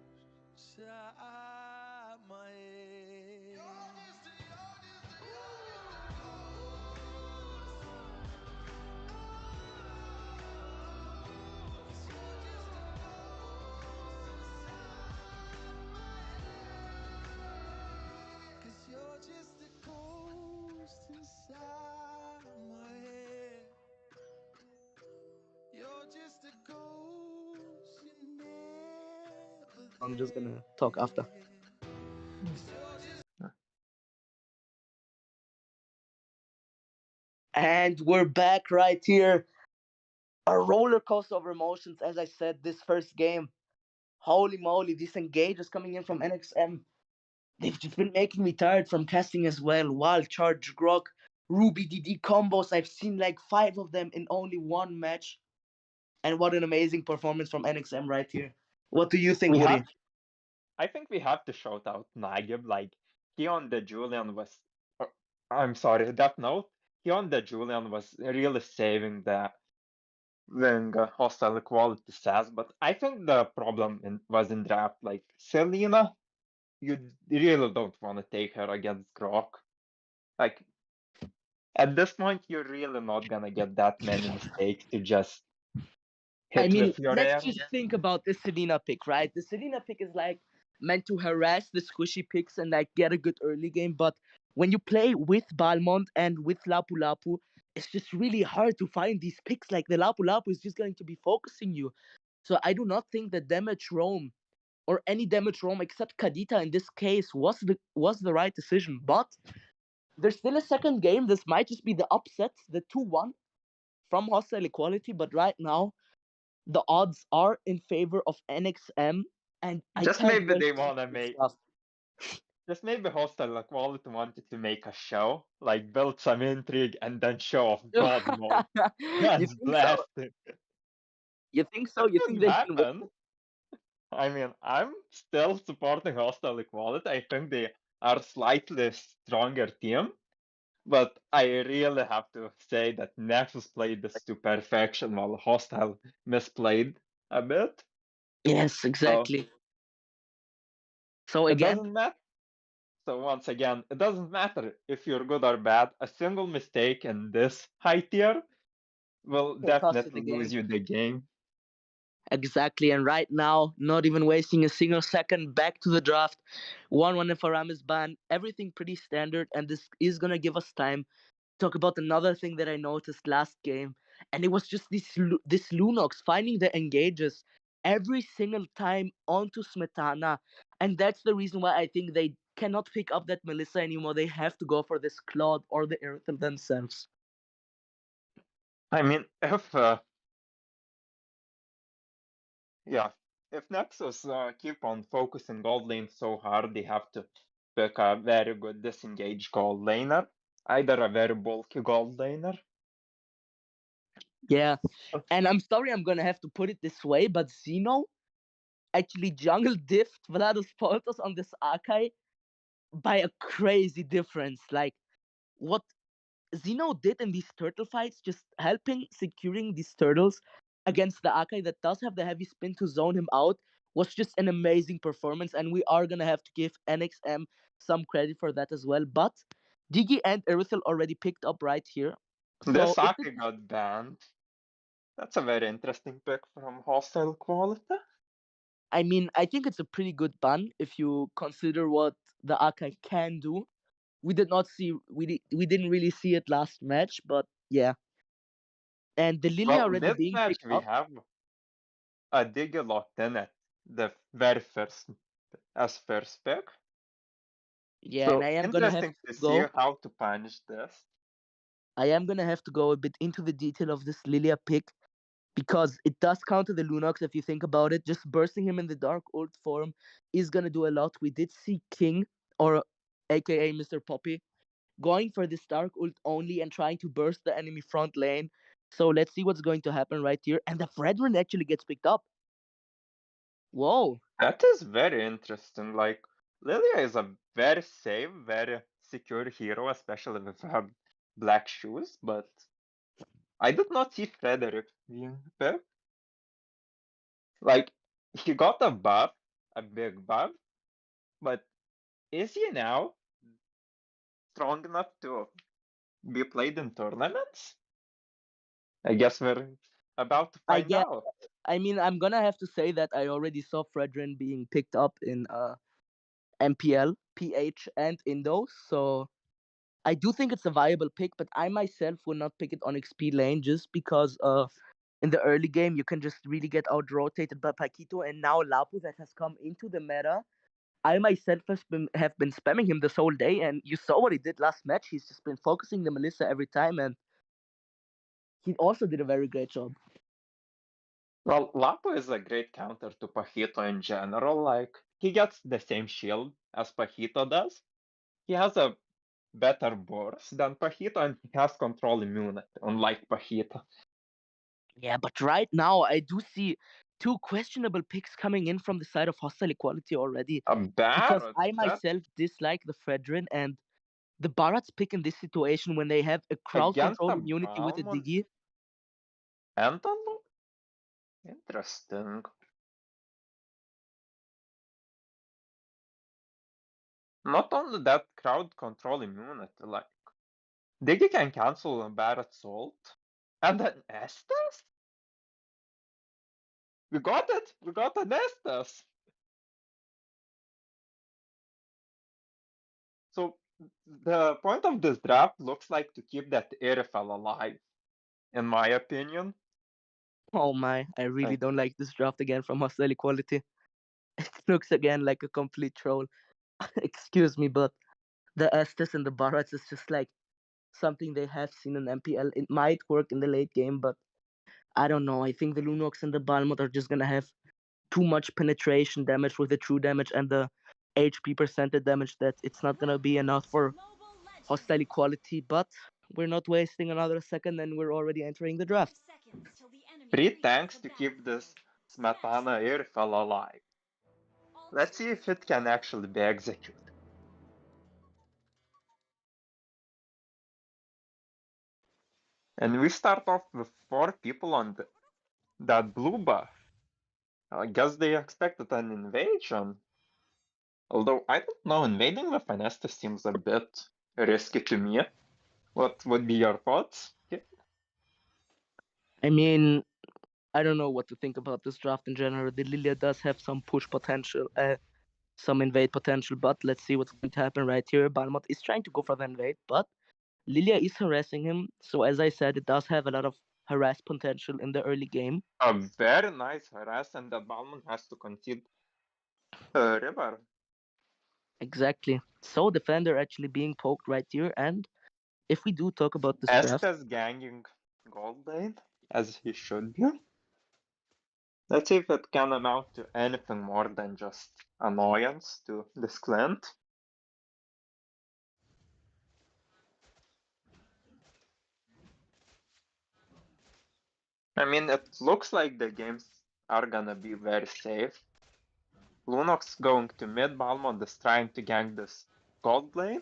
I'm just gonna talk after. And we're back right here. A roller coaster of emotions, as I said, this first game. Holy moly, these engages coming in from NXM. They've just been making me tired from casting as well. Wild Charge, Grok, Ruby DD combos. I've seen like 5 of them in only one match. And what an amazing performance from NXM right here. What do you think, We Woody? have, I think we have to shout out Nagib. Like, he on the Julian was, I'm sorry, that note, he on the Julian was really saving the when hostile equality says. But I think the problem was in draft. Like, Selena, you really don't want to take her against Grok. Like, at this point, you're really not gonna get that many mistakes to just I hit mean, with your let's air. just think about the Selena pick, right? The Selena pick is like meant to harass the squishy picks and like get a good early game. But when you play with Balmont and with Lapu Lapu, it's just really hard to find these picks. Like the Lapu Lapu is just going to be focusing you. So I do not think that damage roam or any damage roam except Kadita in this case was the right decision. But there's still a second game. This might just be the upset, the 2-1 from hostile equality. But right now, the odds are in favor of NXM, and I Just can't maybe wait they to see wanna this make, stuff. just maybe hostile equality wanted to make a show, like build some intrigue and then show off God mode. You That's think so? blasted. You think so? That You think could they can win? happen. I mean, I'm still supporting hostile equality. I think they are slightly stronger team, but I really have to say that Nexus played this to perfection while hostile misplayed a bit. Yes, So exactly. So it again, doesn't matter. So once again, it doesn't matter if you're good or bad. A single mistake in this high tier will can cost you definitely the lose game. you the game. Exactly, and right now, not even wasting a single second, back to the draft. 1-1 for Ramis ban, everything pretty standard, and this is gonna give us time talk about another thing that I noticed last game, and it was just this Lunox finding the engages every single time onto Smetana, and that's the reason why I think they cannot pick up that Melissa anymore. They have to go for this Claude or the Earthel themselves. I mean, yeah, if Nexus keep on focusing gold lane so hard, they have to pick a very good disengaged gold laner, either a very bulky gold laner. Yeah, and I'm sorry I'm gonna have to put it this way, but Zeno actually jungle diffed Vlados Poltos on this Archive by a crazy difference. Like what Zeno did in these turtle fights, just helping securing these turtles against the Akai that does have the heavy spin to zone him out, was just an amazing performance, and we are gonna have to give NXM some credit for that as well. But Digi and Erythel already picked up right here. This So if it, Saki got banned. That's a very interesting pick from hostile quality. I mean, I think it's a pretty good ban if you consider what the Akai can do. We did not see we didn't really see it last match, but yeah. And the Lilia Well, already this being match picked we up. have a Digger locked in at the very first as first pick. Yeah, and So I am gonna have interesting to to see go. how to punish this. I am gonna have to go a bit into the detail of this Lilia pick because it does counter the Lunox if you think about it. Just bursting him in the Dark Ult form is gonna do a lot. We did see King, or aka Mr. Poppy, going for this Dark Ult only and trying to burst the enemy front lane. So let's see what's going to happen right here. And the Fredrin actually gets picked up. Whoa. That is very interesting. Like, Lilia is a very safe, very secure hero, especially with her black shoes, but I did not see Frederick being picked. Like, he got a buff, a big buff, but is he now strong enough to be played in tournaments? I guess we're about to I find guess. out. I mean, I'm gonna have to say that I already saw Fredrin being picked up in MPL, PH, and Indo. So I do think it's a viable pick, but I myself will not pick it on XP lane just because in the early game you can just really get out rotated by Paquito, and now Lapu that has come into the meta. I myself have been spamming him this whole day, and you saw what he did last match. He's just been focusing the Melissa every time, and he also did a very great job. Well, Lapo is a great counter to Pajito in general. Like, he gets the same shield as Pajito does. He has a better burst than Pajito, and he has control immunity, unlike Pajito. Yeah, but right now I do see two questionable picks coming in from the side of Hostile Equality already. A Because Barrett, I that myself dislike the Fredrin, and the Barats pick in this situation when they have a crowd against control a immunity with a Balmond Diggy. Anton? Interesting. Not only that, crowd control immunity, like, Diggy can cancel a Barrett's ult, and then Estes? We got it! We got an Estes! So, the point of this draft looks like to keep that Irifel alive, in my opinion. Oh my, I really Like, don't like this draft again from Hostile Equality. It looks again like a complete troll. Excuse me, but the Estes and the Barats is just like something they have seen in MPL. It might work in the late game, but I don't know. I think the Lunox and the Balmot are just gonna have too much penetration damage with the true damage and the HP percentage damage that it's not gonna be enough for Hostile Equality. But we're not wasting another second, and we're already entering the draft. 3 tanks to keep this Smetana Irifel alive. Let's see if it can actually be executed. And we start off with 4 people on that blue buff. I guess they expected an invasion. Although, I don't know, invading with an Estes seems a bit risky to me. What would be your thoughts? I mean, I don't know what to think about this draft in general. The Lilia does have some push potential, some invade potential, but let's see what's going to happen right here. Balmot is trying to go for the invade, but Lilia is harassing him. So as I said, it does have a lot of harass potential in the early game. A very nice harass, and that Balmond has to concede a river. Exactly. So defender actually being poked right here, and if we do talk about this draft, Estes ganging Goldblade, as he should be. Let's see if it can amount to anything more than just annoyance to this client. I mean, it looks like the games are gonna be very safe. Lunox going to mid, Balmond is trying to gang this Goldblade.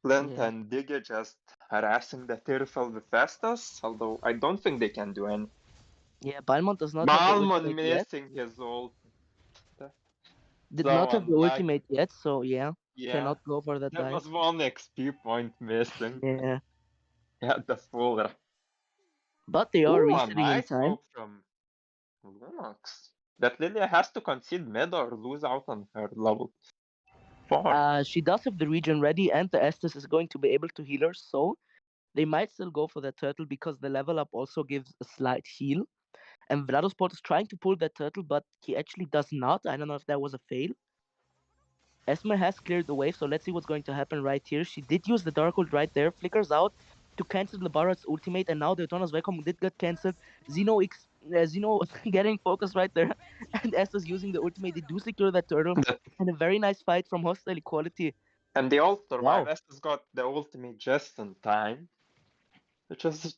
Clint yeah, and Diggy just harassing the Tirfel with Festus, although I don't think they can do any. yeah, Balmont does not have the Balmond ultimate yet. missing his ult. Did So not have the unlucky. ultimate yet, so yeah, Yeah, cannot go for that there dive. was one XP point missing. Yeah, Yeah, the full. but they are Ooh, a resetting in nice time. poke from Lunox. That Lilia has to concede mid or lose out on her level 4. She does have the region ready, and the Estes is going to be able to heal her, so they might still go for the turtle because the level up also gives a slight heal. And Vladosport is trying to pull that turtle, but he actually does not. I don't know if that was a fail. Esme has cleared the wave, so let's see what's going to happen right here. She did use the Darkhold right there, flickers out to cancel Labarat's ultimate, and now the Detona's Vacom did get cancelled. Zeno getting focused right there, and Estes using the ultimate. They do secure that turtle, and a very nice fight from Hostile Equality. And they all survive. Wow. Estes got the ultimate just in time. Which was.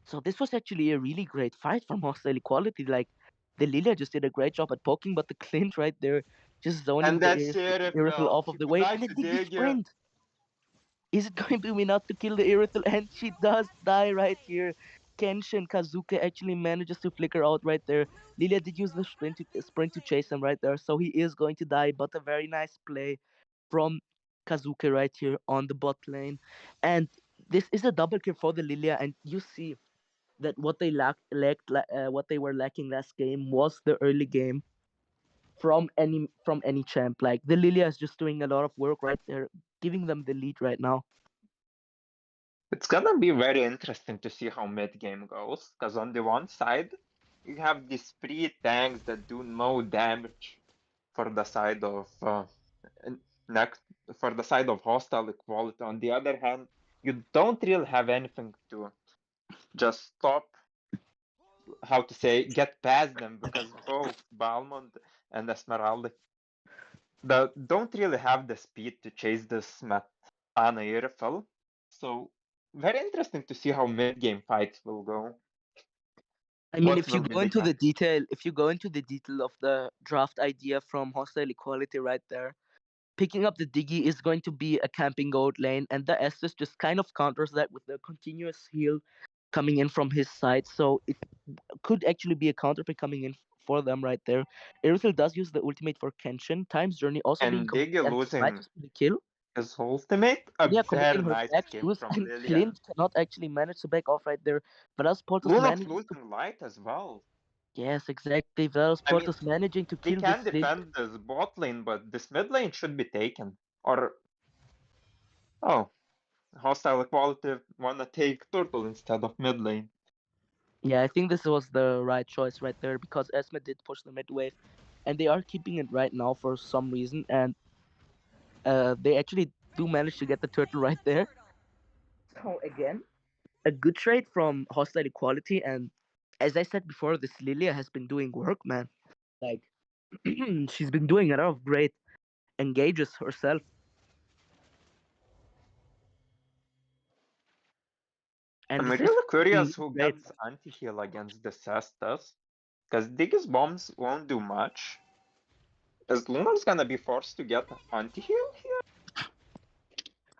So this was actually a really great fight from Hostile Equality. Like, the Lilia just did a great job at poking, but the Clint right there just zoning And the that Irithel Serifel, off she of the would wave, like and a to Diggy dig you. sprint. Is it going to be enough to kill the Irithel? And she does die right here. Kenshin Kazuke actually manages to flicker out right there. Lilia did use the sprint to chase him right there, so he is going to die. But a very nice play from Kazuke right here on the bot lane, and this is a double kill for the Lilia. And you see that what they what they were lacking last game was the early game from any champ. Like the Lilia is just doing a lot of work right there, giving them the lead right now. It's gonna be very interesting to see how mid game goes, because on the one side, you have these three tanks that do no damage for the side of next for the side of hostile equality. On the other hand, you don't really have anything to just stop, how to say, get past them, because both Balmond and Esmeralda don't really have the speed to chase this Ana Irifel. So very interesting to see how mid game fights will go. I mean, What if you will be go the into the detail, if you go into the detail of the draft idea from hostile equality right there, picking up the Diggy is going to be a camping gold lane, and the Estus just kind of counters that with the continuous heal coming in from his side. So it could actually be a counter pick coming in for them right there. Irithel does use the ultimate for Kenshin. Time's Journey also being and Diggy completed, and this might losing just be the kill. his ultimate? A Lilia very committing her nice black game shoes, from and Lilia. Clint cannot actually manage to back off right there. But Portos Lunox managing to. losing light as well. Yes, exactly. Velas I mean, Portos managing to they kill can this Link. defend this bot lane, but this mid lane should be taken. Or oh, hostile equality wanna take turtle instead of mid lane. Yeah, I think this was the right choice right there because Esme did push the mid wave, and they are keeping it right now for some reason, and they actually do manage to get the turtle right there. So again, a good trade from hostile equality, and as I said before, this Lilia has been doing work, man. Like she's been doing a lot of great engages herself. And I'm this is really really curious who great. gets anti-heal against the Cestus, because Diggy's bombs won't do much. Is Lunar's gonna be forced to get anti-heal here?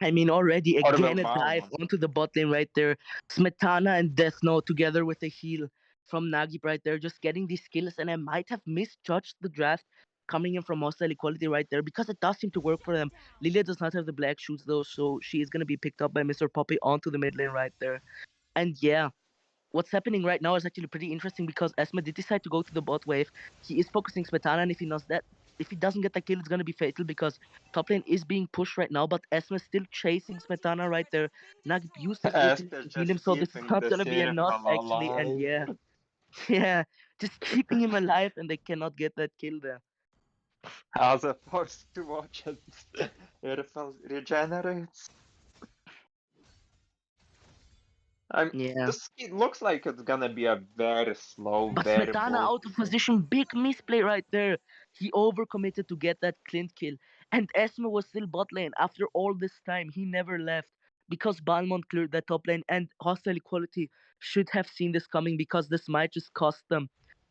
I mean, already Or will again a dive Balmond? onto the bot lane right there. Smetana and Death Note together with a heal from Nagib right there, just getting these kills. And I might have misjudged the draft coming in from hostile equality right there because it does seem to work for them. Lilia does not have the black shoes though, so she is gonna be picked up by Mr. Poppy onto the mid lane right there. And yeah, what's happening right now is actually pretty interesting because Esme did decide to go to the bot wave. He is focusing Smetana, and if he doesn't get the kill, it's gonna be fatal because top lane is being pushed right now. But Esme still chasing Smetana right there. Nagib used his ultimate Esther to heal him, just so this is keeping not the gonna be enough Sirifal actually. And alive. yeah, yeah, just keeping him alive, and they cannot get that kill there. As opposed to watch as Sirifal regenerates. Yeah. It looks like it's gonna be a very slow, But very Smetana out of bulky game. position, big misplay right there. He overcommitted to get that Clint kill. And Esme was still bot lane after all this time. He never left because Balmont cleared that top lane. And hostile equality should have seen this coming because this might just cost them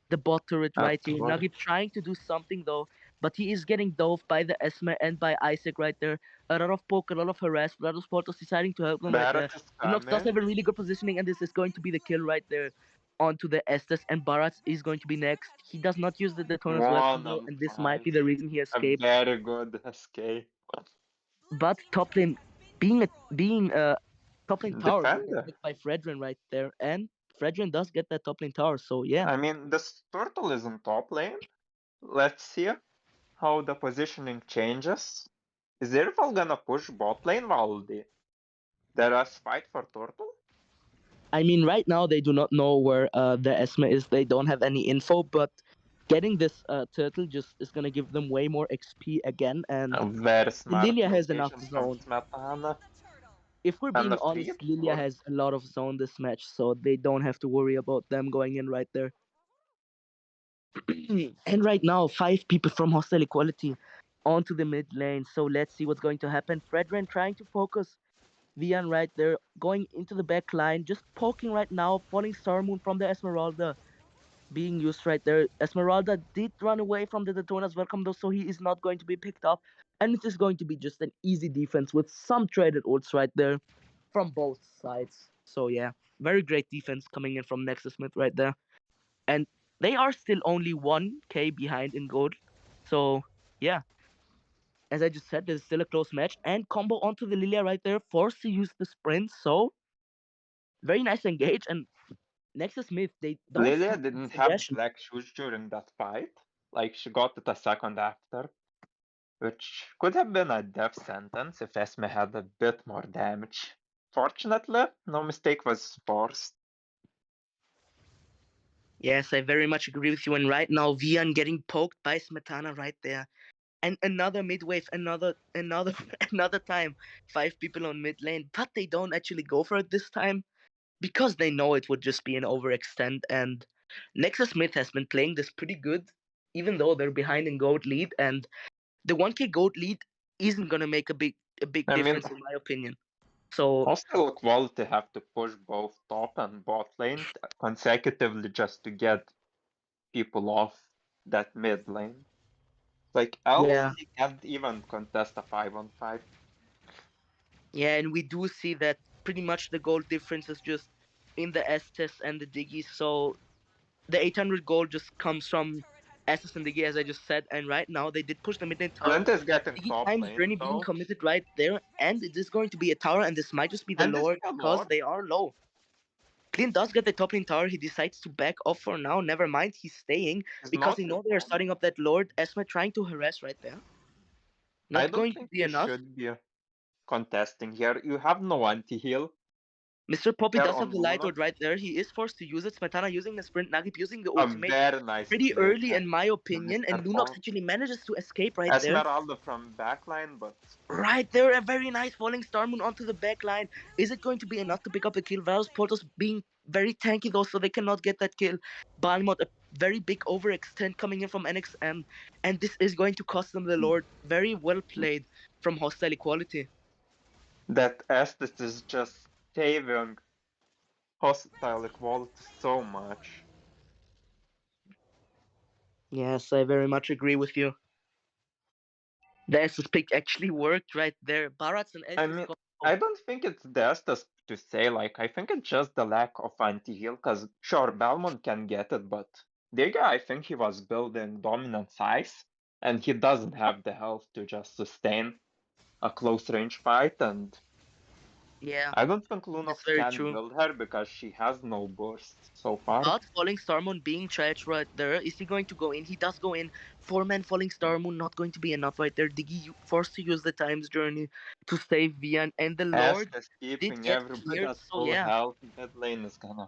the bot turret right here. Absolutely. Nagib trying to do something though, but he is getting dove by the Esme and by Isaac right there. A lot of poke, a lot of harass. A lot of Portos deciding to help them right there. Barrett is Lunox does have coming. a really good positioning, and this is going to be the kill right there onto the Estes, and Barat is going to be next. He does not use the Detona's weapon One though, on and this might five. be the reason he A escaped. very good escape. But top lane being a top lane tower being Defender. attacked by Fredrin right there, and Fredrin does get that top lane tower. So yeah, I mean, this turtle is in top lane. Let's see how the positioning changes. Is Irfal gonna push bot lane while the rest fight for turtle? I mean right now they do not know where the Esma is. They don't have any info, but getting this turtle just is gonna give them way more XP again, and A very smart Lilia has enough rotation from zone. Smetana. If we're And being a honest, feed? Lilia Good. has a lot of zone this match, so they don't have to worry about them going in right there. And right now, 5 people from Hostile Equality onto the mid lane. So let's see what's going to happen. Fredren trying to focus Vian right there, going into the back line, just poking right now, falling Star Moon from the Esmeralda being used right there. Esmeralda did run away from the Detona's welcome though, so he is not going to be picked up. And it is going to be just an easy defense with some traded ults right there from both sides. So yeah. very great defense coming in from NeXus Myth right there. And they are still only 1k behind in gold. So yeah, as I just said, there's still a close match. And combo onto the Lilia right there, forced to use the sprint. So very nice engage. And NeXus Myth, they don't Lilia have didn't have aggression. black shoes during that fight. Like, she got it a second after, which could have been a death sentence if Esme had a bit more damage. Fortunately, no mistake was forced. Yes, I very much agree with you. And right now, Vian getting poked by Smetana right there. And another mid wave, another another time. 5 people on mid lane, but they don't actually go for it this time because they know it would just be an overextend. And NeXus Myth has been playing this pretty good, even though they're behind in gold lead. And the 1k gold lead isn't gonna make a big I mean, difference in my opinion. So Hostile Quality have to push both top and bot lane consecutively just to get people off that mid lane. Like, else yeah, he can't even contest a 5-on-5. yeah, and we do see that pretty much the gold difference is just in the Estes and the Diggy. So the 800 gold just comes from Estes and Diggy, as I just said. And right now they did push the mid lane tower. Clint is getting Diggy top times lane journey being though. committed right there, and it is going to be a tower, and this might just be the And this is Lord a because Lord. they are low. Clint does get the top lane tower. He decides to back off for now. Never mind, he's staying He's because not he know they are responding. starting up that Lord. Esme trying to harass right there. I Not don't going to think be you enough. should be contesting here. You have no anti-heal Mr. Poppy here does have on the light Lunox. word right there. He is forced to use it. Smetana using the sprint. Nagip using the A ultimate. very nice Pretty play early, here. in my opinion. And Mr. Lunox Pop. actually manages to escape right there. Esmeralda from backline, but Right there, a very nice falling star moon onto the back line. Is it going to be enough to pick up the kill? Val's portals being very tanky though, so they cannot get that kill. Balmont, a very big overextend coming in from NXM, and this is going to cost them the Lord. Very well played from Hostile Equality. that Estes is just saving Hostile Equality so much. Yes, I very much agree with you. The SS pick actually worked right there. Barats and I SS mean, got I don't think it's the Estes to say, like, I think it's just the lack of anti-heal, because sure, Belmont can get it, but Diga, I think he was building dominant size, and he doesn't have the health to just sustain a close range fight, and yeah, I don't think that's Lunox very can true. build her because she has no burst so far. But Falling Star Moon being trash right there, is he going to go in? He does go in. 4-man Falling Star Moon not going to be enough right there. Diggy forced to use the Times Journey to save Vian, and the Lord Estes did keeping get everybody cleared. at So full yeah. health, mid lane is gonna.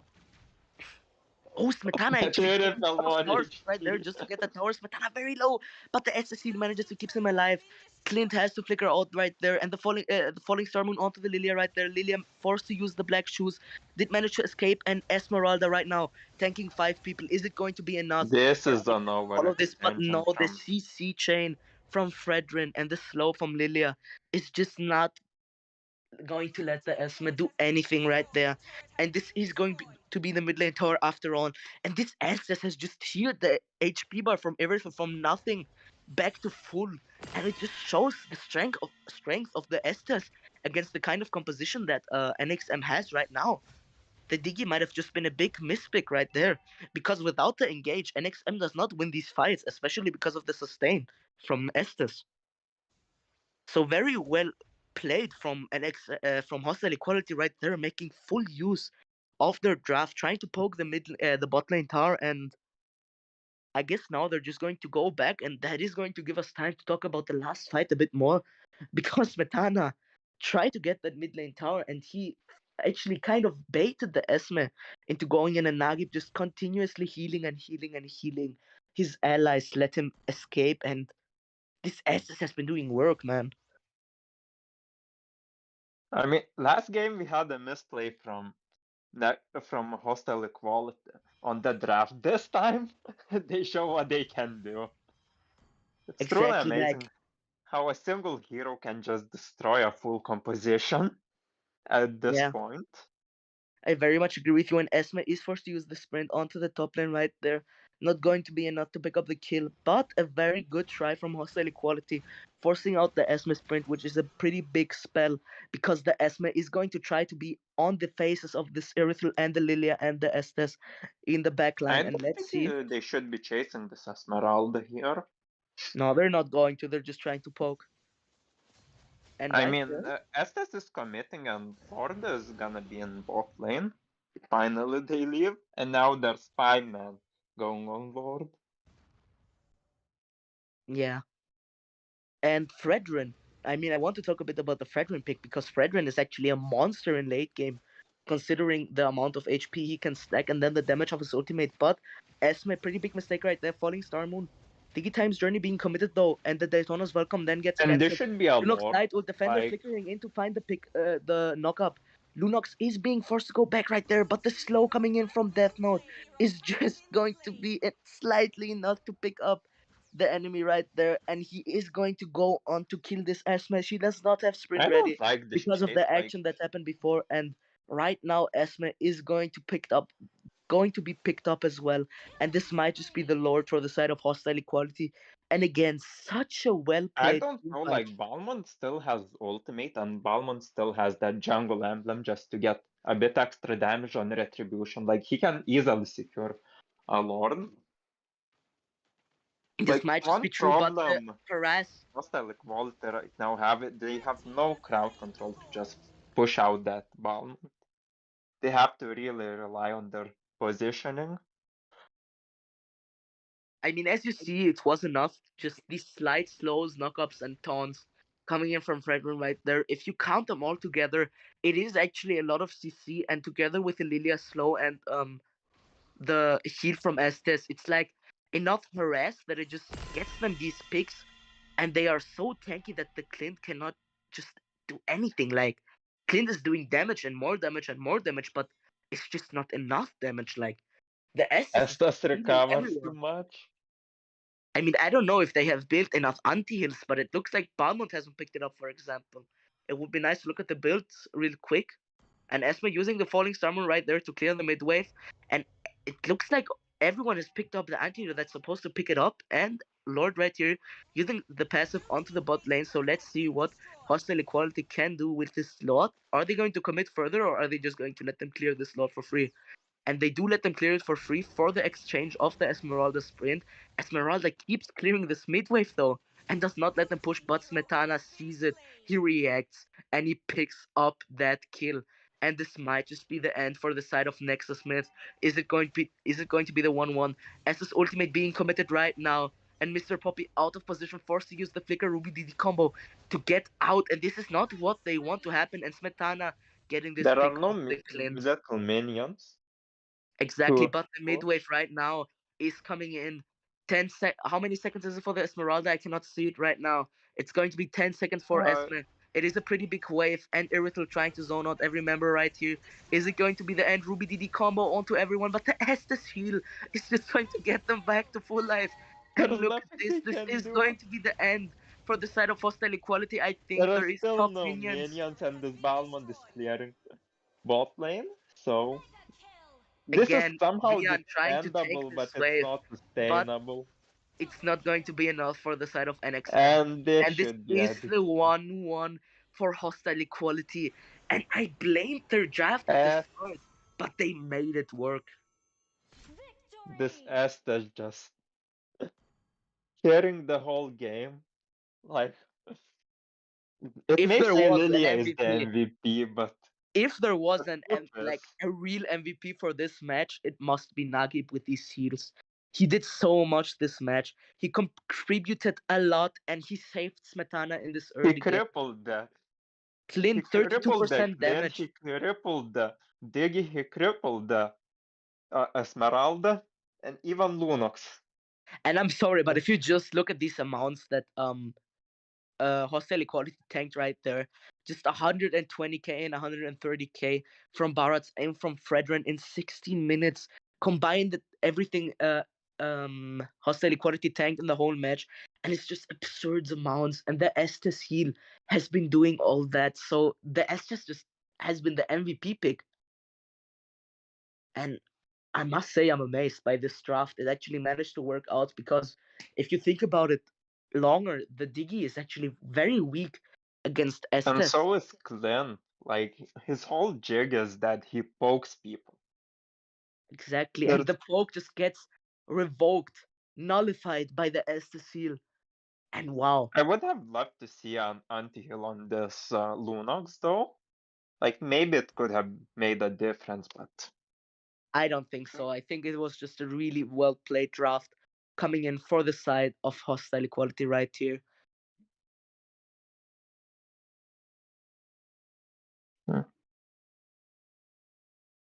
Oh, Smetana actually taking Beautiful a lot of one towers right there HP. just to get the tower. Smetana very low, but the SSC manages to keep him alive. Clint has to flicker out right there, and the falling star moon onto the Lilia right there. Lilia forced to use the black shoes, did manage to escape, and Esmeralda right now tanking 5 people. Is it going to be enough This for is NX an to follow this? But no, overextension the from. CC chain from Fredrin and the slow from Lilia is just not going to let the Esme do anything right there. And this is going to be the mid lane tower after all. And this Estes has just healed the HP bar from everything from nothing back to full. And it just shows the strength of the Estes against the kind of composition that NXM has right now. The Digi might have just been a big mispick right there. Because without the engage, NXM does not win these fights, especially because of the sustain from Estes. So very well played from from Hostile Equality right there, making full use of their draft, trying to poke the bot lane tower, and I guess now they're just going to go back, and that is going to give us time to talk about the last fight a bit more, because Metana tried to get that mid lane tower, and he actually kind of baited the Esme into going in, and Nagib just continuously healing and healing and healing. His allies let him escape, and this SS has been doing work, man. I mean, last game we had a misplay from from Hostile Equality on the draft. This time they show what they can do. It's truly Exactly, like amazing how a single hero can just destroy a full composition at this yeah. point. I very much agree with you. And Esme is forced to use the sprint onto the top lane right there. not going to be enough to pick up the kill, but a very good try from Hostile Equality, forcing out the Esme sprint, which is a pretty big spell because the Esme is going to try to be on the faces of this Erythral and the Lilia and the Estes in the back I line. And don't let's think see. they should be chasing this Esmeralda here. No, they're not going to. They're just trying to poke. And I right mean, there, Estes is committing and Lord is gonna be in bot lane. Finally they leave, and now there's Spyman going on Lord. yeah. And Fredrin. I mean, I want to talk a bit about the Fredrin pick because Fredrin is actually a monster in late game, considering the amount of HP he can stack and then the damage of his ultimate. But Esme, pretty big mistake right there, falling Star Moon. Digitime's journey being committed though, and the Daytona's welcome then gets And this cancelled. should be a Lunox Lord. died with Defender Like, flickering in to find the pick, the knock-up. Lunox is being forced to go back right there, but the slow coming in from Death Note is just going to be slightly enough to pick up the enemy right there, and he is going to go on to kill this Esme. She does not have sprint I ready don't like this because of chase. the Like, action that happened before, and right now Esme is going to be picked up as well, and this might just be the Lord for the side of Hostile Equality. And again, such a well I played don't know, fight. like Balmond still has ultimate and Balmond still has that jungle emblem just to get a bit extra damage on retribution. Like he can easily secure a Lord. This Like might just one be true, but the problem harass. Hostile Equality right now have it, they have no crowd control to just push out that Balmond. They have to really rely on their positioning. I mean, as you see, it was enough. Just these slight slows, knockups, and taunts coming in from Fredrin right there. If you count them all together, it is actually a lot of CC, and together with the Lilia slow and the heal from Estes, it's like enough harass that it just gets them these picks, and they are so tanky that the Clint cannot just do anything. Like Clint is doing damage and more damage and more damage, but it's just not enough damage. Like the Estes is Estus healing recovers too everywhere. much. I mean, I don't know if they have built enough anti-heals, but it looks like Balmont hasn't picked it up, for example. It would be nice to look at the builds real quick. And Esme using the Falling Summer right there to clear the mid wave. And it looks like everyone has picked up the anti-hero that's supposed to pick it up. And Lord right here using the passive onto the bot lane. So let's see what Hostile Equality can do with this slot. Are they going to commit further, or are they just going to let them clear the slot for free? And they do let them clear it for free for the exchange of the Esmeralda sprint. Esmeralda keeps clearing this mid wave though, and does not let them push, but Smetana sees it, he reacts, and he picks up that kill. And this might just be the end for the side of NeXus Myth. Is it going to be the 1-1? Estes ultimate being committed right now, and Mr. Poppy out of position, forced to use the Flicker Ruby DD combo to get out, and this is not what they want to happen, and Smetana getting this There are pick no off the Clint. little minions Exactly, to but the push. midwave right now is coming in 10 sec. How many seconds is it for the Esmeralda? I cannot see it right now. It's going to be 10 seconds for Uh, Esme. It is a pretty big wave, and Irithel trying to zone out every member right here. Is it going to be the end Ruby DD combo onto everyone? But the Estes heal is just going to get them back to full life. And there's look at nothing this. he This can is do. going to be the end for the side of Hostile Equality. I There think are there is still top no minions. minions, and this Balmond is clearing bot lane. So this is Again, somehow Vian trying to take defendable, but this it's wave, not but sustainable. it's not going to be enough for the side of NXM. And this And this should be is a the defeat. 1-1 for Hostile Equality. And I blamed their draft at the As start, but they made it work. this Estes just carrying the whole game. Like it If may there say was an Lilia is the MVP, MVP, but if there was the an truth is, like a real MVP for this match, it must be Nagib with these heals. He did so much this match. He contributed a lot, and he saved Smetana in this he early game. crippled the Clint, crippled the 32% Clean, damage. he crippled the Diggy, he crippled the Esmeralda, and even Lunox. And I'm sorry, but if you just look at these amounts that Hostile Equality tanked right there, just 120k and 130k from Baratz and from Fredrin in 16 minutes, combined everything Hostile Equality tanked in the whole match, and it's just absurd amounts. And the Estes heal has been doing all that, so the Estes just has been the MVP pick. And I must say I'm amazed by this draft. It actually managed to work out because if you think about it longer, the Diggy is actually very weak against And Estes. so is Glenn. Like his whole jig is that he pokes people. Exactly. And There's the poke just gets revoked, nullified by the Estes seal. And wow, I would have loved to see an anti-heal on this Lunox though. Like maybe it could have made a difference, but I don't think so. I think it was just a really well played draft coming in for the side of hostile equality right here. hmm.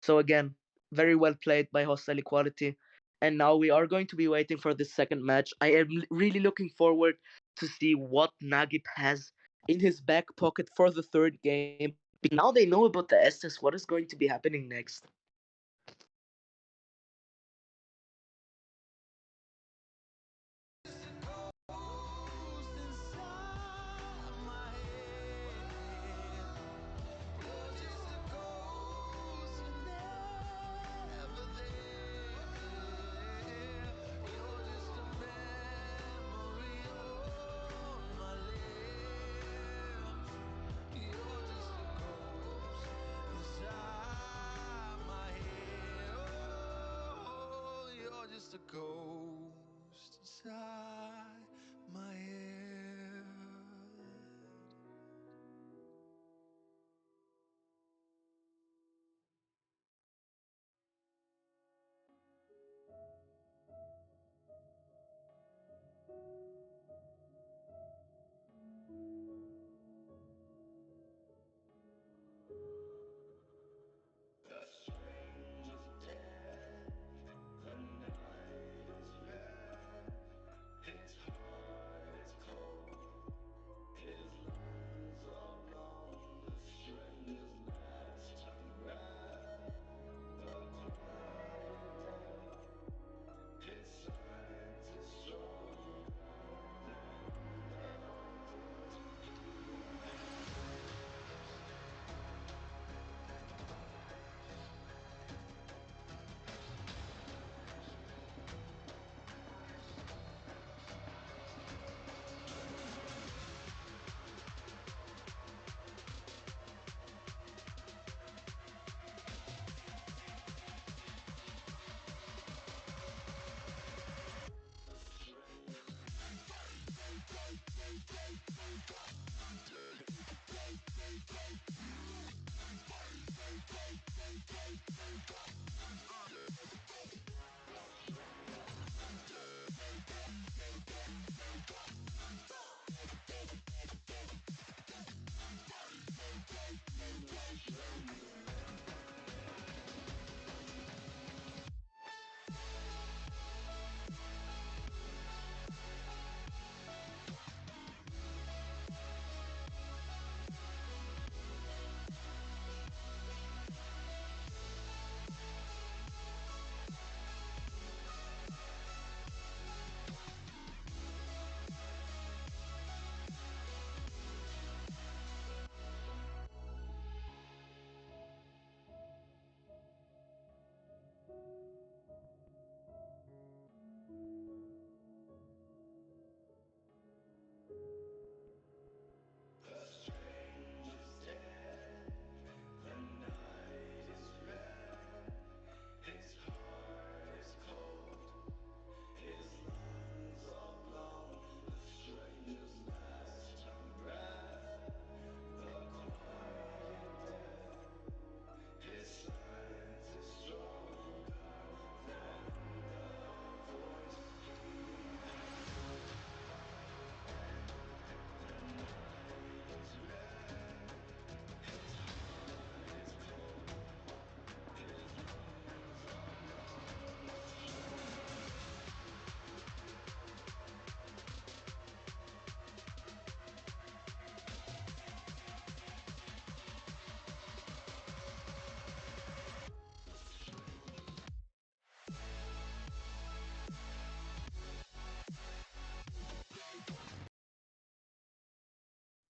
So again, very well played by hostile equality. And now we are going to be waiting for the second match. I am really looking forward to see what Nagip has in his back pocket for the third game because now they know about the Estes. What is going to be happening next? Just a ghost inside my head.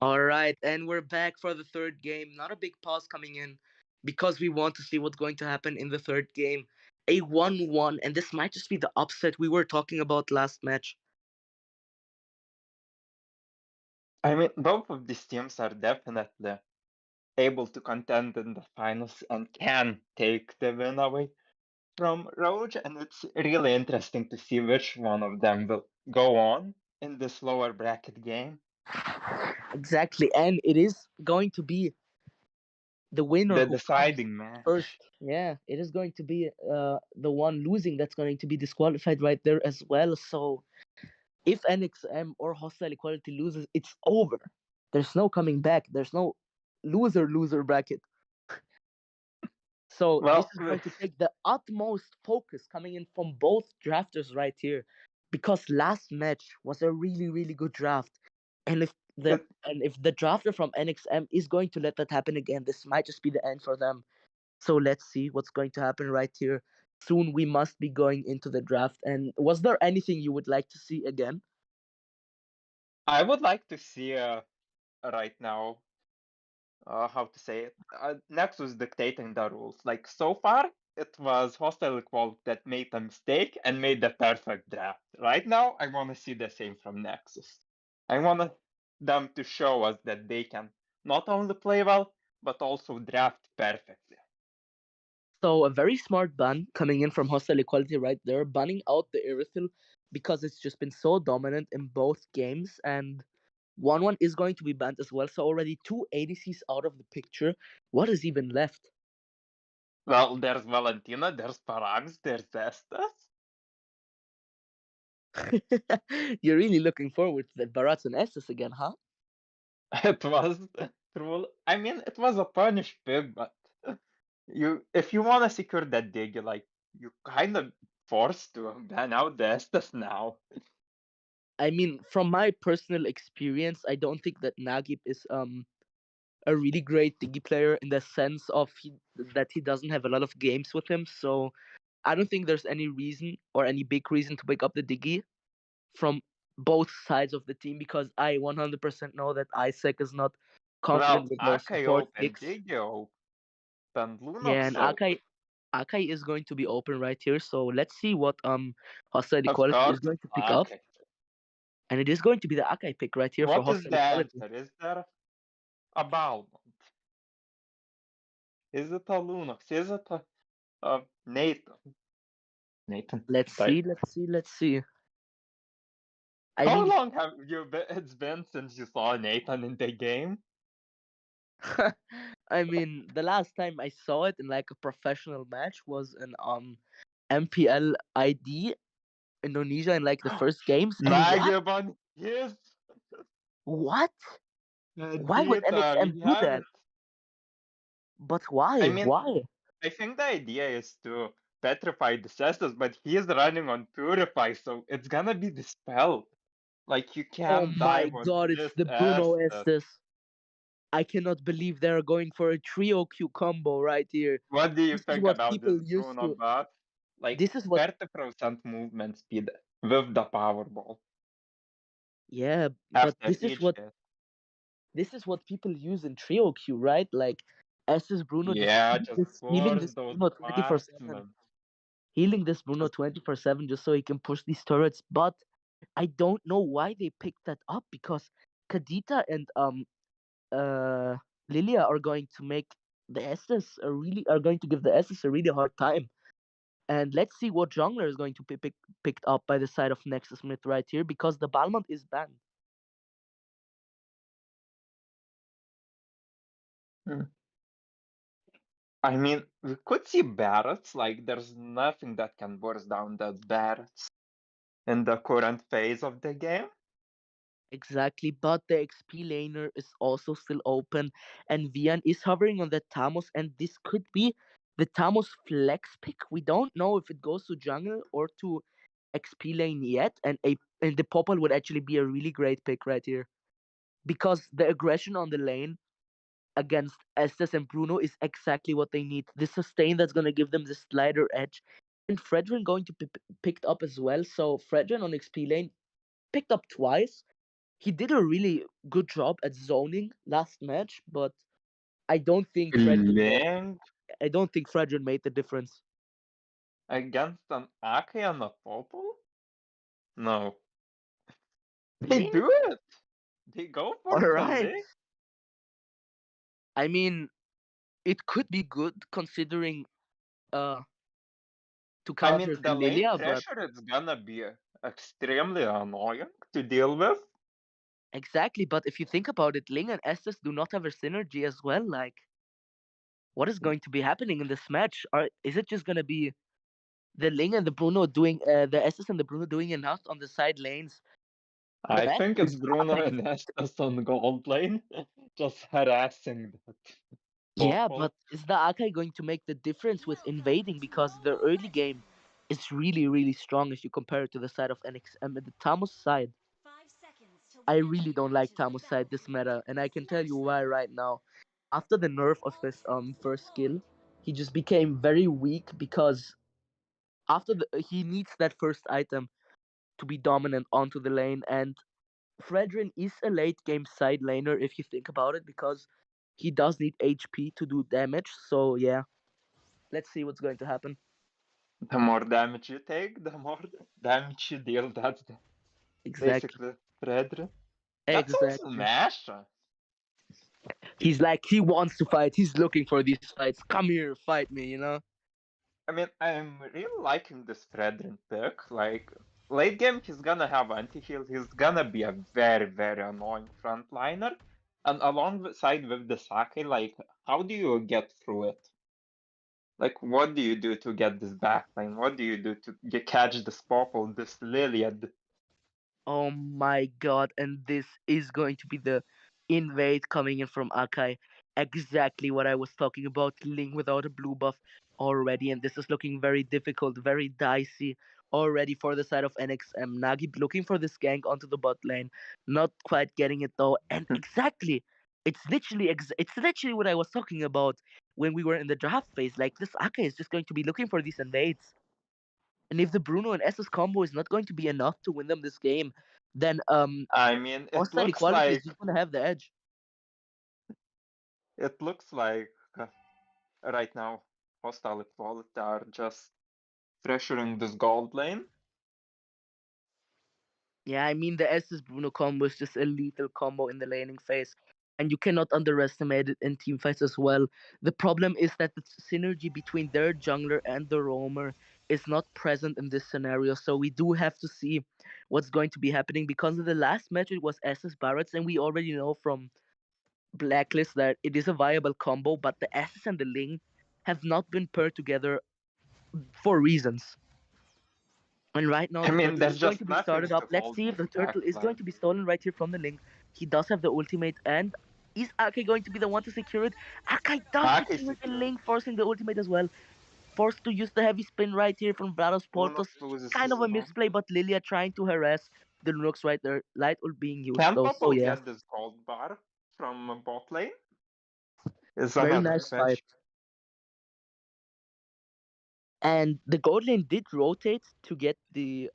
All right, and we're back for the third game. Not a big pause coming in because we want to see what's going to happen in the third game. a 1-1, and this might just be the upset we were talking about last match. I mean, both of these teams are definitely able to contend in the finals and can take the win away from Roach, and it's really interesting to see which one of them will go on in this lower bracket game. Exactly, and it is going to be the winner The who comes deciding match. first. Yeah, it is going to be the one losing that's going to be disqualified right there as well. So if NXM or Hostile Equality loses, it's over. There's no coming back. There's no loser bracket. So this Well, is going to take the utmost focus coming in from both drafters right here, because last match was a really good draft, and it, if the drafter from NXM is going to let that happen again, this might just be the end for them. So let's see what's going to happen right here. Soon we must be going into the draft. And was there anything you would like to see again? I would like to see right now how to say it. Nexus dictating the rules. Like so far, it was Hostile Equality that made a mistake and made the perfect draft. Right now, I want to see the same from Nexus. I want them to show us that they can not only play well, but also draft perfectly. So a very smart ban coming in from Hostile Equality right there, banning out the Irithil because it's just been so dominant in both games, and 1-1 is going to be banned as well. So already two ADCs out of the picture. What is even left? Well, there's Valentina, there's Parags, there's Estes. You're really looking forward to that Barats and Estes again, huh? It was true. I mean, it was a punish pick, but if you want to secure that dig, you kind of forced to ban out the Estes now. I mean, from my personal experience, I don't think that Nagib is a really great Digi player in the sense of that he doesn't have a lot of games with him. So I don't think there's any reason or any big reason to pick up the Digi from both sides of the team, because I 100% know that Isaac is not Well, confident with their Akai support open, picks. Digio open, Yeah, Lunox and open. Akai is going to be open right here. So let's see what Hostile Of Equality is course, going to pick up. Akai. And it is going to be the Akai pick right here for What is Hostile the Equality. answer? Is there a Balmont? Is it a Lunox? Is it a Nathan? Nathan, Let's right? see, let's see, let's see. I How mean, long have you been? It's been since you saw Nathan in the game. I mean, the last time I saw it in like a professional match was in MPL ID Indonesia in like the first games. And Nagaban, yes, what? Why would Dita, NXM we do have that? it. But I why? mean, Why? I think the idea is to petrify the cestus, but he is running on purify, so it's gonna be dispelled. Like you Oh can't die my with god, it's this the Bruno Estus. Estes. I cannot believe they're going for a trio Q combo right here. What do you This is think what about this people used Bruno to. buff? Like This is what. 30% movement speed with the Powerball Yeah, but after each hit. this is what people use in trio Q, right? Like Estes Bruno just Yeah, just healing force this those Bruno 24/7. marksmen. Healing this Bruno Just 24/7 just so he can push these turrets. But I don't know why they picked that up, because Kadita and uh Lilia are going to make the Estes are going to give the Estes a really hard time. And let's see what jungler is going to be picked up by the side of NeXus Myth right here, because the Balmont is banned. hmm. I mean, we could see Barretts. Like, there's nothing that can burst down the Barretts in the current phase of the game. Exactly, but the XP laner is also still open, and Vian is hovering on the Tamos, and this could be the Tamos flex pick. We don't know if it goes to jungle or to XP lane yet, and the Popple would actually be a really great pick right here, because the aggression on the lane against Estes and Bruno is exactly what they need. The sustain that's gonna give them the slider edge, and Fredrin going to be picked up as well. So Fredrin on XP lane picked up twice. He did a really good job at zoning last match, but I don't think Fredrin made, Link? I don't think Fredrin made the difference. against an Ake and a Popol? No. They Yeah, do it! They go for the alright. lane. I mean, it could be good considering uh to I counter mean, the the lane Lilia, but pressure is gonna be extremely annoying to deal with. exactly. But if you think about it, Ling and Estes do not have a synergy as well. Like, what is going to be happening in this match? Is it just gonna be the Ling and the Bruno doing the Estes and the Bruno doing enough on the side lanes? The I match think it's is Bruno Akai. and Estes on gold lane, just harassing that Yeah, Popol. but is the Akai going to make the difference with invading? Because the early game is really, really strong if you compare it to the side of NXM. The Tamus side, I really don't like Tamus side this meta, and I can tell you why right now. After the nerf of his first skill, he just became very weak because he needs that first item to be dominant onto the lane, and Fredrin is a late game side laner if you think about it, because he does need HP to do damage. So yeah, let's see what's going to happen. The more damage you take, the more damage you deal. That's Exactly. basically Fredrin. That's also Exactly. Masha. He's like, he wants to fight. He's looking for these fights. Come here, fight me, you know? I mean, I'm really liking this Fredrin pick. Like, late game, he's gonna have anti-heal. He's gonna be a very, very annoying frontliner. And alongside with the Sake, like, how do you get through it? Like, what do you do to get this backline? What do you do to catch this Popple, this Liliad? Oh my god, and this is going to be the invade coming in from Akai. Exactly what I was talking about, Ling without a blue buff already, and this is looking very difficult, very dicey already for the side of NXM. Nagi looking for this gank onto the bot lane, not quite getting it though, and exactly, it's literally what I was talking about when we were in the draft phase. Like, this Akai is just going to be looking for these invades. And if the Bruno and SS combo is not going to be enough to win them this game, then I mean, hostile equality is just gonna have the edge. it looks like right now, hostile equality are just pressuring this gold lane. Yeah, I mean the SS Bruno combo is just a lethal combo in the laning phase. And you cannot underestimate it in team fights as well. The problem is that the synergy between their jungler and the roamer is not present in this scenario. So we do have to see what's going to be happening, because in the last match it was SS Barretts, and we already know from Blacklist that it is a viable combo, but the SS and the Ling have not been paired together for reasons. And right now I the mean, turtle there's is going just to be nothing started up. to Let's hold see if this the turtle is going backline. to be stolen right here from the Ling. He does have the ultimate, and is Akai going to be the one to secure it? Akai does Haki secure it, and secure. Ling forcing the ultimate as well. Forced to use the heavy spin right here from Brados Unox Portos. loses Kind his of a stone. misplay, but Lilia trying to harass the Lunox right there. Light ult being used Can though, so Popple yeah. get this gold bar from bot lane? Is Very another nice fight. question. And the gold lane did rotate to get the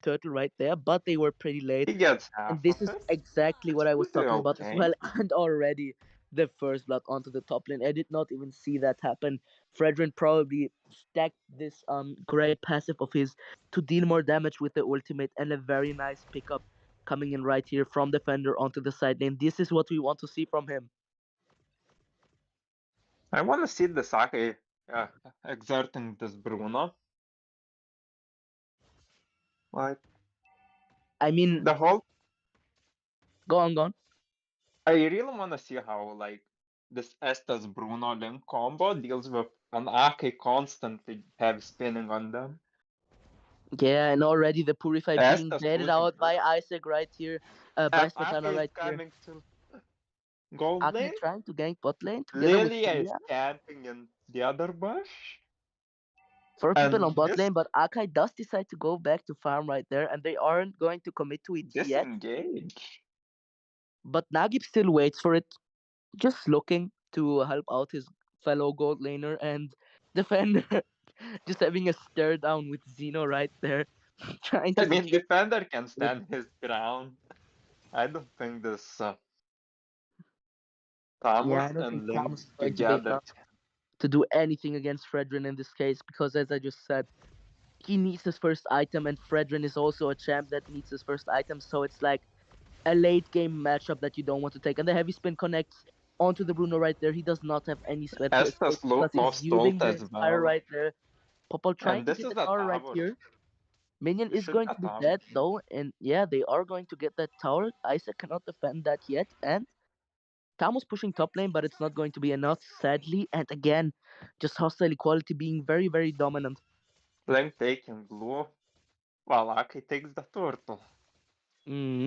turtle right there, but they were pretty late. He gets And half of this is it. exactly It's what I was pretty talking about as okay. well. And already the first blood onto the top lane. I did not even see that happen. Fredrin probably stacked this great passive of his to deal more damage with the ultimate, and a very nice pickup coming in right here from defender onto the side lane. This is what we want to see from him. I want to see the Sake exerting this Bruno. Like, I mean, the whole. go on, go on. I really want to see how, like, this Estes Bruno link combo deals with an Ake constantly heavy spinning on them. Yeah, and already the Purify being Estes baited losing out first. by Isaac right here, by Ake Smetana is right here. coming to gold Akai lane. trying to gank bot lane together with Lilia is Lilia camping in the other bush. for people on And bot lane, but Akai does decide to go back to farm right there, and they aren't going to commit to it yet. disengage. But Nagib still waits for it, just looking to help out his fellow gold laner and defender, just having a stare down with Zeno right there, trying I to mean, secure defender can it. stand his ground. I don't think this Thomas Yeah, I don't think and Link Thomas is going to be together. enough. to do anything against Fredrin in this case because, as I just said, he needs his first item, and Fredrin is also a champ that needs his first item. So it's like a late game matchup that you don't want to take. And the heavy spin connects onto the Bruno right there. He does not have any sweat to escape Estes because he's lost using ult the as Inspire well. right there. Popol trying And to this get is the a tower right tower. here. Minion You is should going to get be out. dead though, and yeah, they are going to get that tower. Isaac cannot defend that yet, and Tam was pushing top lane, but it's not going to be enough, sadly. And again, just hostile equality being very, very dominant. Lane taking blue, while Aki takes the turtle.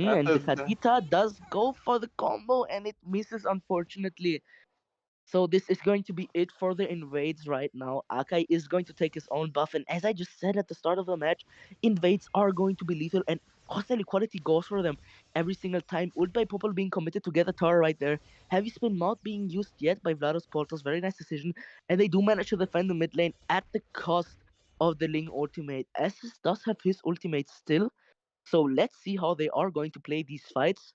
That And the is the Kadita does go for the combo, and it misses, unfortunately. So this is going to be it for the invades right now. Akai is going to take his own buff, and as I just said at the start of the match, invades are going to be lethal, and hostile equality goes for them every single time. Ult by Popol being committed to get the tower right there. Heavy spin not being used yet by Vlados Portos. Very nice decision, and they do manage to defend the mid lane at the cost of the Ling ultimate. Essus does have his ultimate still, so let's see how they are going to play these fights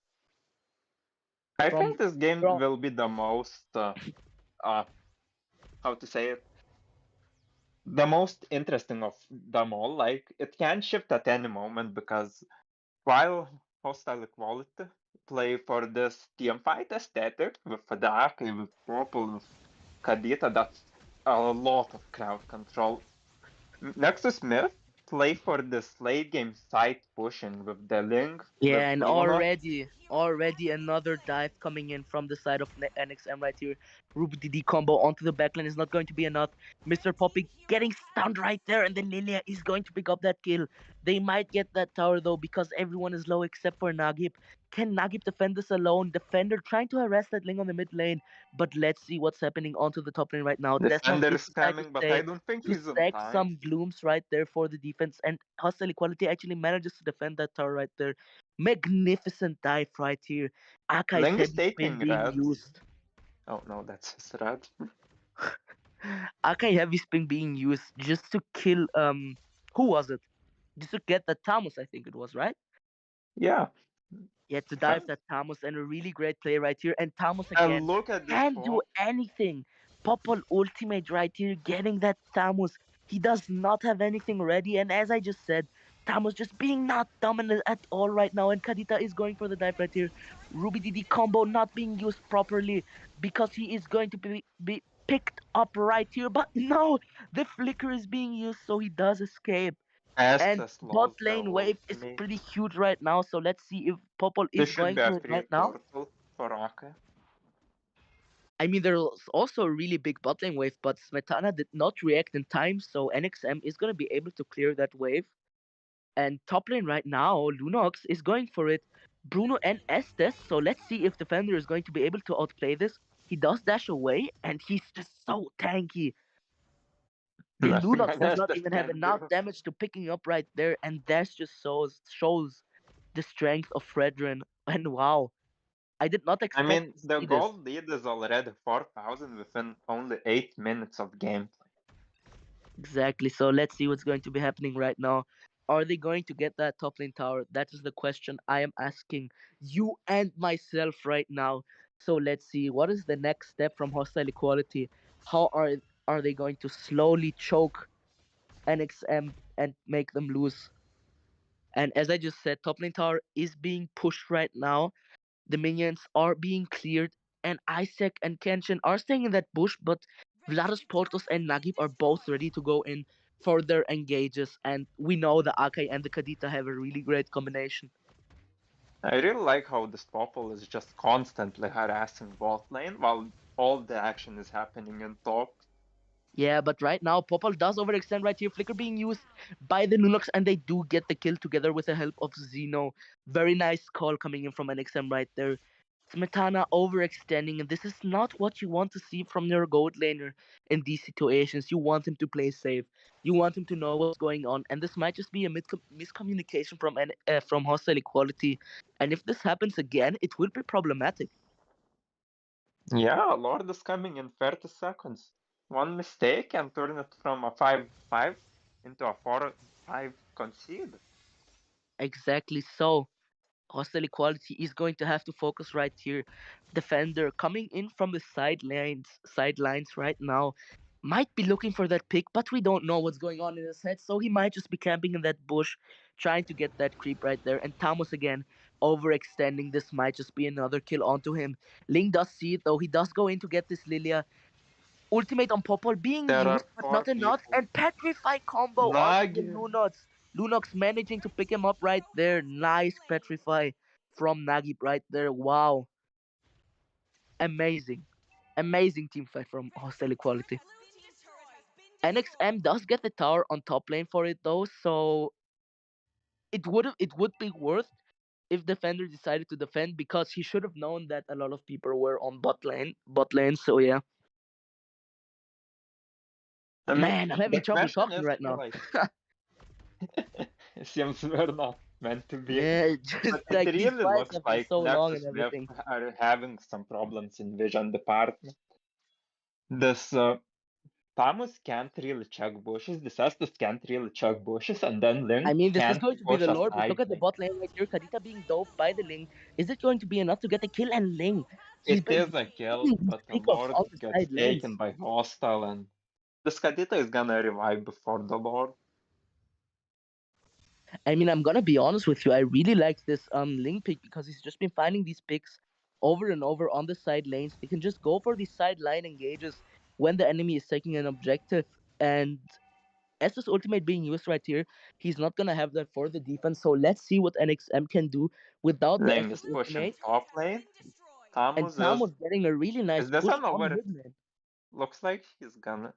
I from think this game from will be the most uh how to say it, the most interesting of them all. Like it can shift at any moment because while hostile equality play for this team fight aesthetic with Fadaki, with Purple, with Kadita, that's a lot of crowd control. NeXus Myth play for this late game side pushing with the Ling, with Yeah, and Bruno. already another dive coming in from the side of NXM right here. Ruby DD combo onto the backline is not going to be enough. Mr. Poppy getting stunned right there, and then Lilia is going to pick up that kill. They might get that tower though because everyone is low except for Nagib. Can Nagib defend this alone? Defender trying to harass that Ling on the mid lane, but let's see what's happening onto the top lane right now. Desmos Defender did is decide to coming, but I stay don't think to he's on stack time. some glooms right there for the defense, and hostile equality actually manages to defend that tower right there. Magnificent dive right here. Akai's Ling is heavy spin taking being reds. used. Oh no, that's his red. Akai heavy spin being used just to kill who was it? Just to get the Thomas, I think it was, right? Yeah. Yeah, to dive that Thomas, and a really great play right here. And Thomas And again look at this can't do pop. anything. Popol ultimate right here, getting that Thomas. He does not have anything ready. And as I just said, Thomas just being not dominant at all right now. And Kadita is going for the dive right here. Ruby DD combo not being used properly because he is going to be picked up right here. But no, the flicker is being used, so he does escape. And Estes bot lost the lane wave is ultimate. pretty huge right now, so let's see if Popol This is should going be a for it free right now. turtle for Ake. I mean, there's also a really big bot lane wave, but Smetana did not react in time, so NXM is going to be able to clear that wave. And top lane right now, Lunox is going for it. Bruno and Estes, so let's see if Defender is going to be able to outplay this. He does dash away, and he's just so tanky. The Nothing Lunox an does not Estes even have can enough do. damage to picking up right there, and that just shows the strength of Fredrin. And wow, I did not I expect mean, to the see this. gold lead is already 4,000 within only 8 minutes of gameplay. Exactly. So let's see what's going to be happening right now. Are they going to get that top lane tower? That is the question I am asking you and myself right now. So let's see what is the next step from hostile equality. How are they going to slowly choke NXM and make them lose? And as I just said, top lane tower is being pushed right now. The minions are being cleared, and Isaac and Kenshin are staying in that bush, but Vlados Portos and Nagib are both ready to go in for their engages, and we know the Akai and the Kadita have a really great combination. I really like how this Popple is just constantly harassing bot lane while all the action is happening in top. Yeah, but right now, Popol does overextend right here. Flicker being used by the Nunox, and they do get the kill together with the help of Zeno. Very nice call coming in from NXM right there. Smetana overextending, and this is not what you want to see from your gold laner in these situations. You want him to play safe. You want him to know what's going on, and this might just be a miscommunication from hostile equality. And if this happens again, it will be problematic. Yeah, Lord is coming in 30 seconds. One mistake and turn it from a 5-5 into a 4-5 concede. Exactly so. Hostile equality is going to have to focus right here. Defender coming in from the sidelines right now. might be looking for that pick, but we don't know what's going on in his head, so he might just be camping in that bush, trying to get that creep right there. And Thomas again overextending. This might just be another kill onto him. Ling does see it though. He does go in to get this Lilia. Ultimate on Popol being There used, are but four not enough. people. And Petrify combo onto the Nagi. Lunox. Lunox managing to pick him up right there. Nice Petrify from Nagib right there. Wow. Amazing. Amazing team fight from Hostile Equality. NXM does get the tower on top lane for it though, so it would be worth if Defender decided to defend because he should have known that a lot of people were on bot lane. So yeah, I mean, man, I'm having the trouble question talking is right now. like, it seems we're not meant to be. Yeah, it's just But it like these really fights looks have been like so long and NeXus Myth everything. are having some problems in vision department. This Thomas can't really check bushes, the Estes can't really check bushes, and then I Link mean, this is can't going to be push the Lord, but aside look at the Link. bot lane right here. Kadita being doped by the Ling. Is it going to be enough to get the kill? And Ling, he's It been is a kill, getting these but the pickoffs Lord on the gets side lanes. taken by Hostile, and the Skadita is gonna revive before the Lord. I mean, I'm gonna be honest with you. I really like this Ling pick because he's just been finding these picks over and over on the side lanes. They can just go for these sideline engages when the enemy is taking an objective. And Estes ultimate being used right here, he's not gonna have that for the defense. So let's see what NXM can do without the Ling Estes is pushing ultimate. top lane. And Thomas Tam was getting a really nice is this push an on over? Woodman. Looks like he's gonna.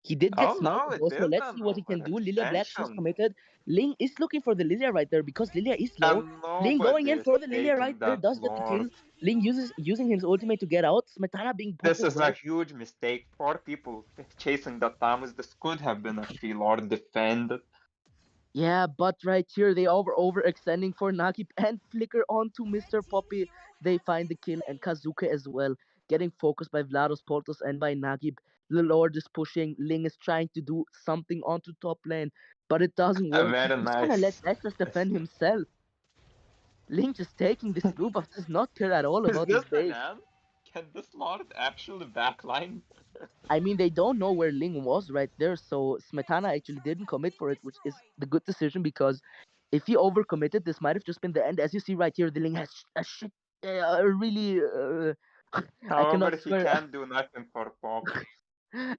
He did get Oh no, smited it though, so is let's an see what he can do. Lilia Black's just overextension. committed. Ling is looking for the Lilia right there because Lilia is low. And Ling going nobody in is for the Lilia right taking there, that does get the kill. Lord. Ling using his ultimate to get out. Smetana being poked This as is a well. huge mistake. Four people chasing that Thomas. This could have been a free Lord defended. Yeah, but right here they overextending for Nagib and flicker onto Mr. Poppy. They find the kill and Kazuka as well. Getting focused by Vlados Portos and by Nagib. The Lord is pushing. Ling is trying to do something onto top lane, but it doesn't A work. He very just gonna let nice. Exos defend himself. Ling just taking this blue buff does not care at all Is about his this an base. end? Can this Lord actually backline? I mean, they don't know where Ling was right there, so Smetana actually didn't commit for it, which is the good decision because if he overcommitted, this might have just been the end. As you see right here, the Ling has a shit, really. I cannot However, he swear. can't do nothing for Poppy.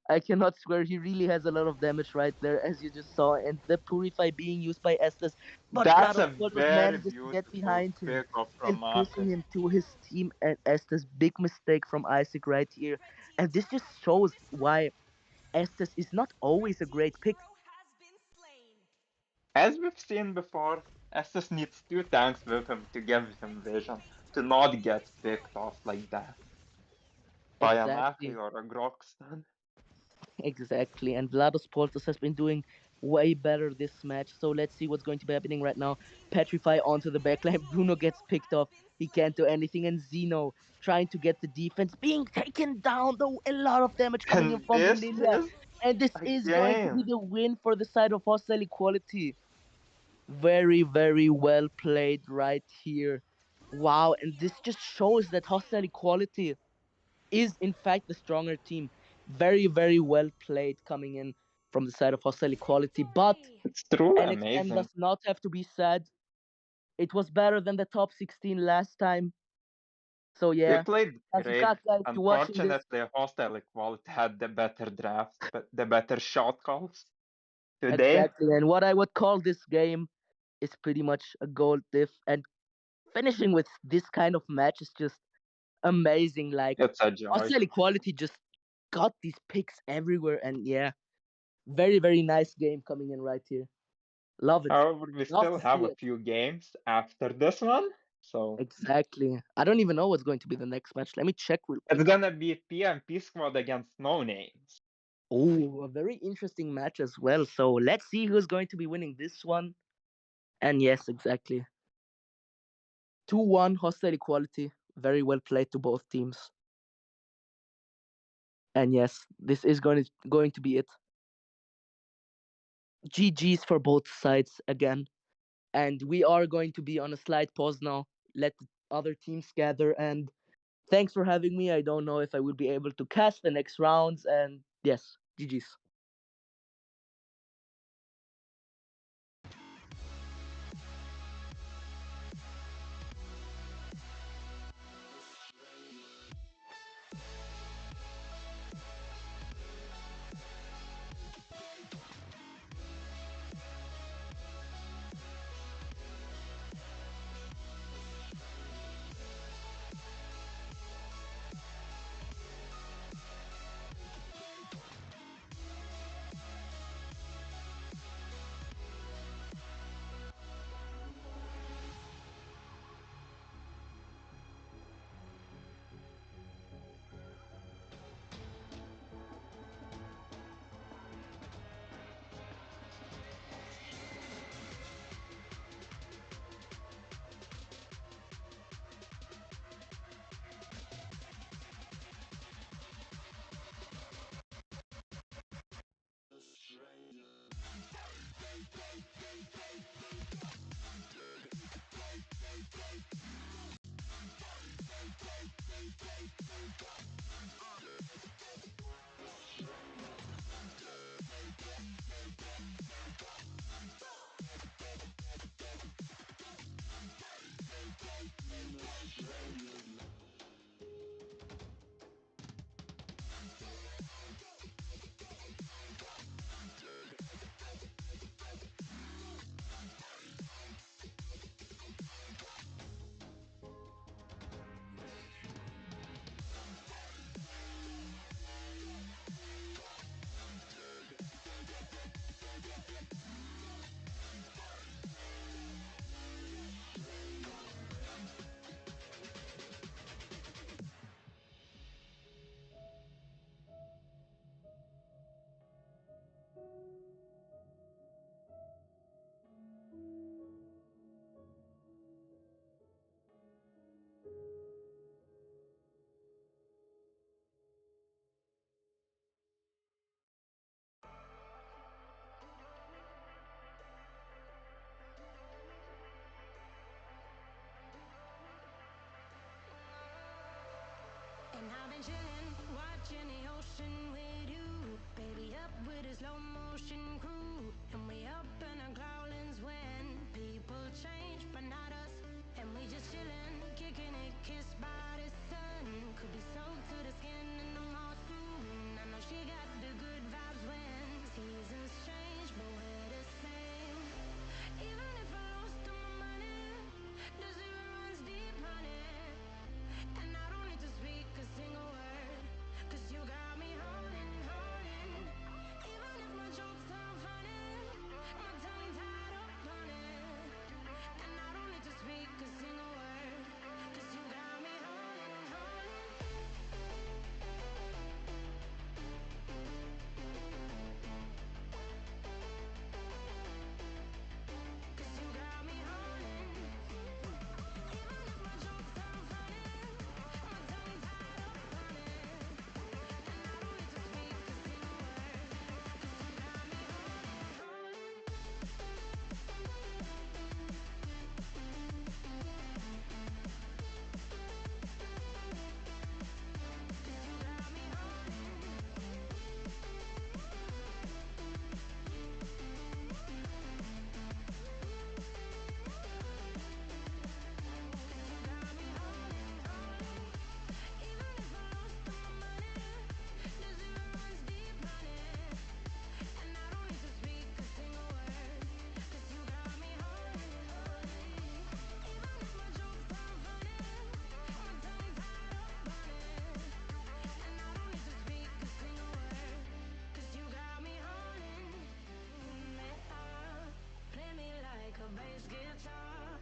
I cannot swear. He really has a lot of damage right there, as you just saw, and the Purify being used by Estes, but That's Vlados a Portos very manages to get beautiful behind him, pick off still from pushing Mate. him to his team, and Estes big mistake from Isaac right here, and this just shows why Estes is not always a great pick. As we've seen before, Estes needs two tanks with him to give him vision, to not get picked off like that by a Maki Exactly, or a Groxton. exactly. And Vlados Portos has been doing way better this match. So let's see what's going to be happening right now. Petrify onto the backline. Bruno gets picked off. He can't do anything. And Zeno trying to get the defense being taken down. Though a lot of damage coming in And from the this Lilia. is And this a is going to be game. the win for the side of Hostile Equality. Very, very well played right here. Wow. And this just shows that Hostile Equality is in fact the stronger team. Very, very well played coming in from the side of Hostile Equality. But It's truly NXM amazing. does not have to be sad. It was better than the top 16 last time. So They yeah. played great. Kazuka, if you're watching this. Unfortunately, Hostile Equality had the better drafts, but the better shot calls. Today, Exactly. And what I would call this game is pretty much a gold diff. And finishing with this kind of match is just amazing. Like it's a joy. Hostile Equality just got these picks everywhere. And yeah, very, very nice game coming in right here. Love it. However, we Love still to have see a it. few games after this one, so Exactly. I don't even know what's going to be the next match. Let me check real it's quick. gonna be P&P-Squad against No Names. Oh, a very interesting match as well. So let's see who's going to be winning this one. And yes, exactly. 2-1 Hostile Equality. Very well played to both teams. And yes, this is going to be it. GG's for both sides again. And we are going to be on a slight pause now. Let the other teams gather. And thanks for having me. I don't know if I will be able to cast the next rounds. And Yes, GG's. And I've been chillin', watching the ocean with you. Baby, up with a slow motion crew. And we up in our growlings when people change, but not us. And we just chillin', kicking it, kissed by the sun. Could be soaked to the skin in the mall soon. I know she got the good vibes when seasons change, but we're the same. Even if I lost all my money, the zero runs deep, honey. And I don't need to speak a single word, 'cause you got me holding, holding. Even if my jokes sound funny, my tongue tied up on it. And I don't need to speak a single word, 'cause you got me holding, holding. 'Cause you got me holding. Even if my jokes sound funny, my tongue tied up on it. And I don't need to speak a single word, 'cause you got me holding, holding. 'Cause you got me holding. Got me holding, holding. Even if I lost all my money, the zero runs deep, honey. And I don't need to speak a single word, 'cause you got me holding, holding. Even if my jokes sound funny, my tongue tied up on it. And I don't need to speak a single word, 'cause you got me holding me up. Play me like a bass guitar,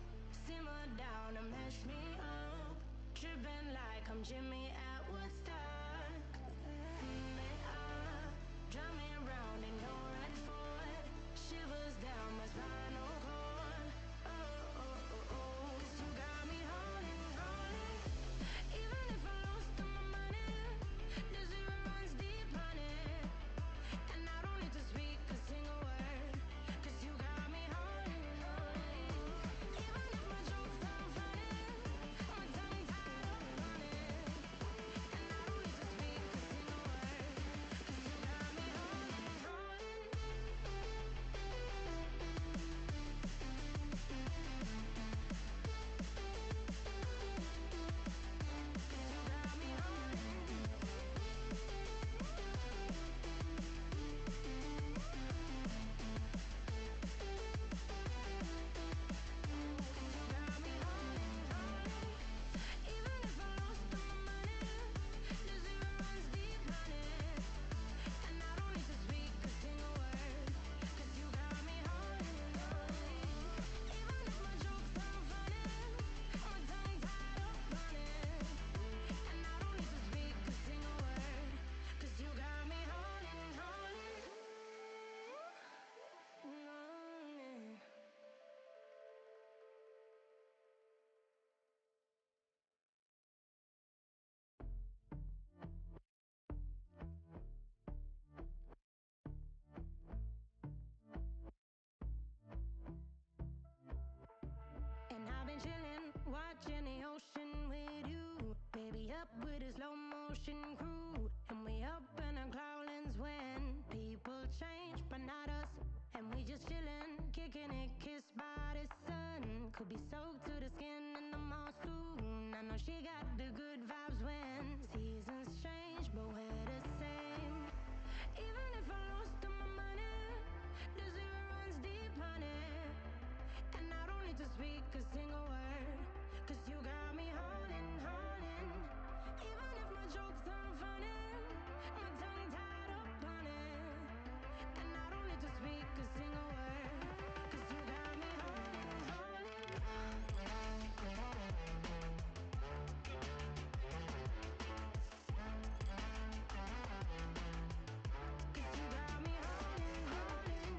simmer down and mash me up. Tripping like I'm Jimmy at Woodstock. Me up, drum me round in your red Ford. Shivers down my spinal cord. Oh, oh, oh, oh. 'Cause you got me holding, holding. Even if I lost all my money, the zero runs deep, honey. And I don't need to speak a single word, 'cause you got me holding, holding. Even if my jokes sound funny, my tongue tied up on it. motion with you. Baby up with a slow motion crew. And we up in our cloudlands when people change, but not us. And we just chillin', kicking it, kissed by the sun. Could be soaked to the skin in the mall soon. I know she got the good vibes when seasons change, but we're the same. Even if I lost all my money, the zero runs deep, honey. And I don't need to speak a single word, 'cause you got me holding, holding. Even if my jokes aren't funny, my tongue tied up on it. And I don't need to speak a single word, 'cause you got me holding, holding. 'Cause you got me holding, holding.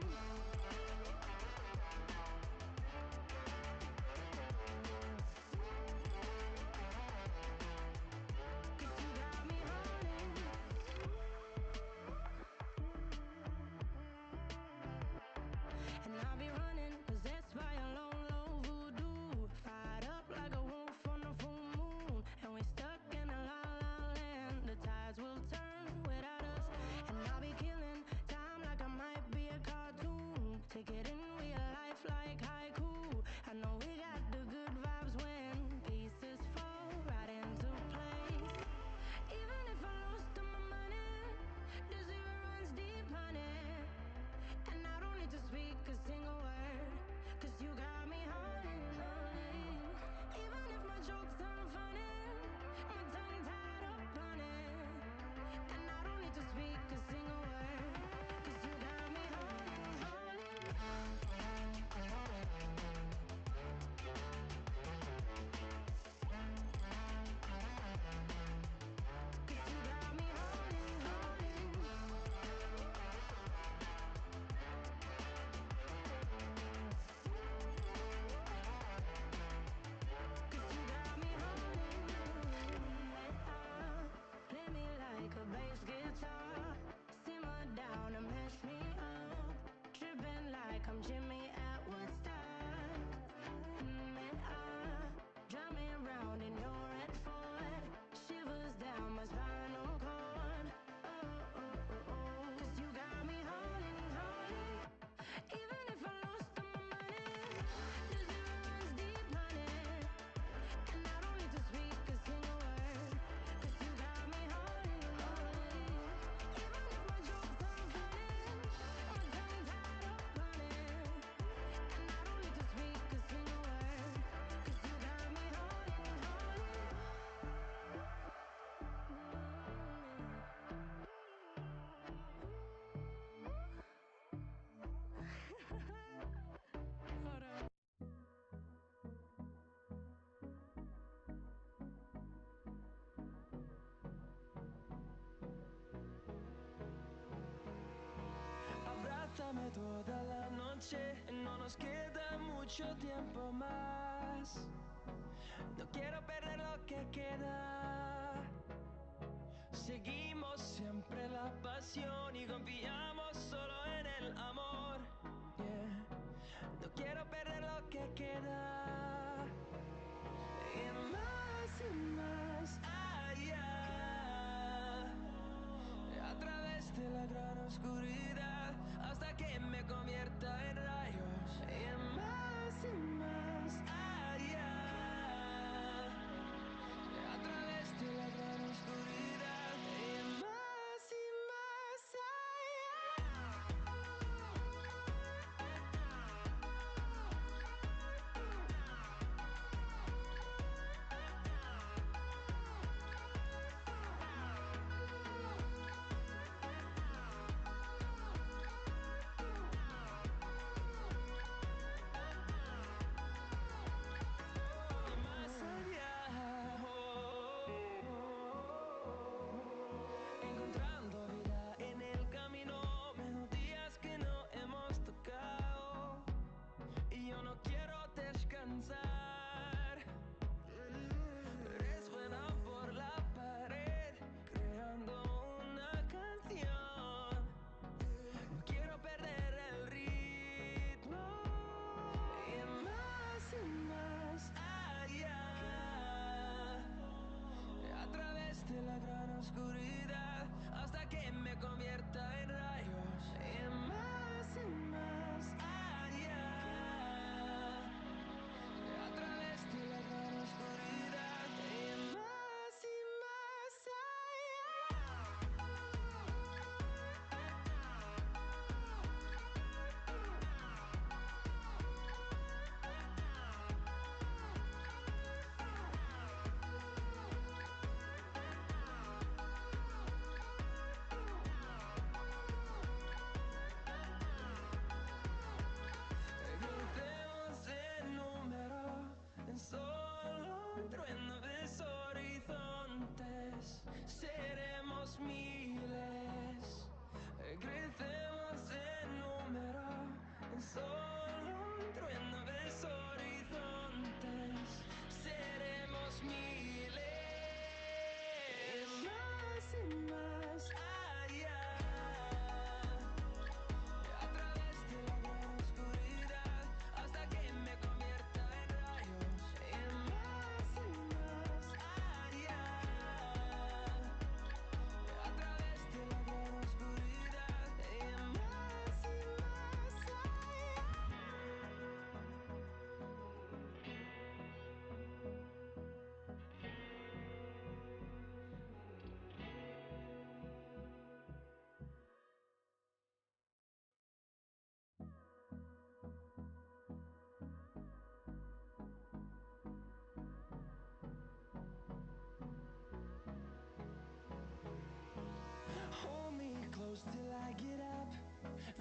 And I'll be running, possessed by a low, low voodoo. Fired up like a wolf on a full moon. And we're stuck in a la la land. The tides will turn without us. And I'll be killing time like I might be a cartoon. Take it in real life like haiku. I know we got the good vibes when pieces fall right into place. Even if I lost all my money, the zero runs deep, honey. And I don't need to speak a single word, 'cause you got me holding, holding. Even if my jokes aren't funny, my tongue tied up on it. And I don't need to speak a single word, 'cause you got me holding, holding. 'Cause you got me holding, holding. Play me like a bass guitar. Simmer down and mash me up. Tripping like I'm Jimmy at Woodstock. Drive me around in your red Ford. Shivers down my spinal cord. Oh, oh, oh, oh. 'Cause you got me holding, holding. Even if I lost all my money, the zero runs deep, honey. And I don't need to speak a single word, 'cause you got me holding, holding. Even if my jokes aren't funny, my tongue tied up on it. And I don't need to speak a single word, 'cause you got me holding, holding. Hold on. Abrázame toda la noche, no nos queda mucho tiempo más. No quiero perder lo que queda. Seguimos siempre la pasión y confiamos solo en el amor. Yeah. No quiero perder lo que queda. Y más allá. A través de la gran oscuridad, hasta que me convierta en rayos. Y más allá. A través de la gran oscuridad. Y más allá. seremos miles, crecemos en número, solo un trueno de horizontes, seremos miles, más y más allá, a través de la gran oscuridad, hasta que me convierta en rayos, y más allá, a través de la gran oscuridad, y más allá. Hold me close till I get up.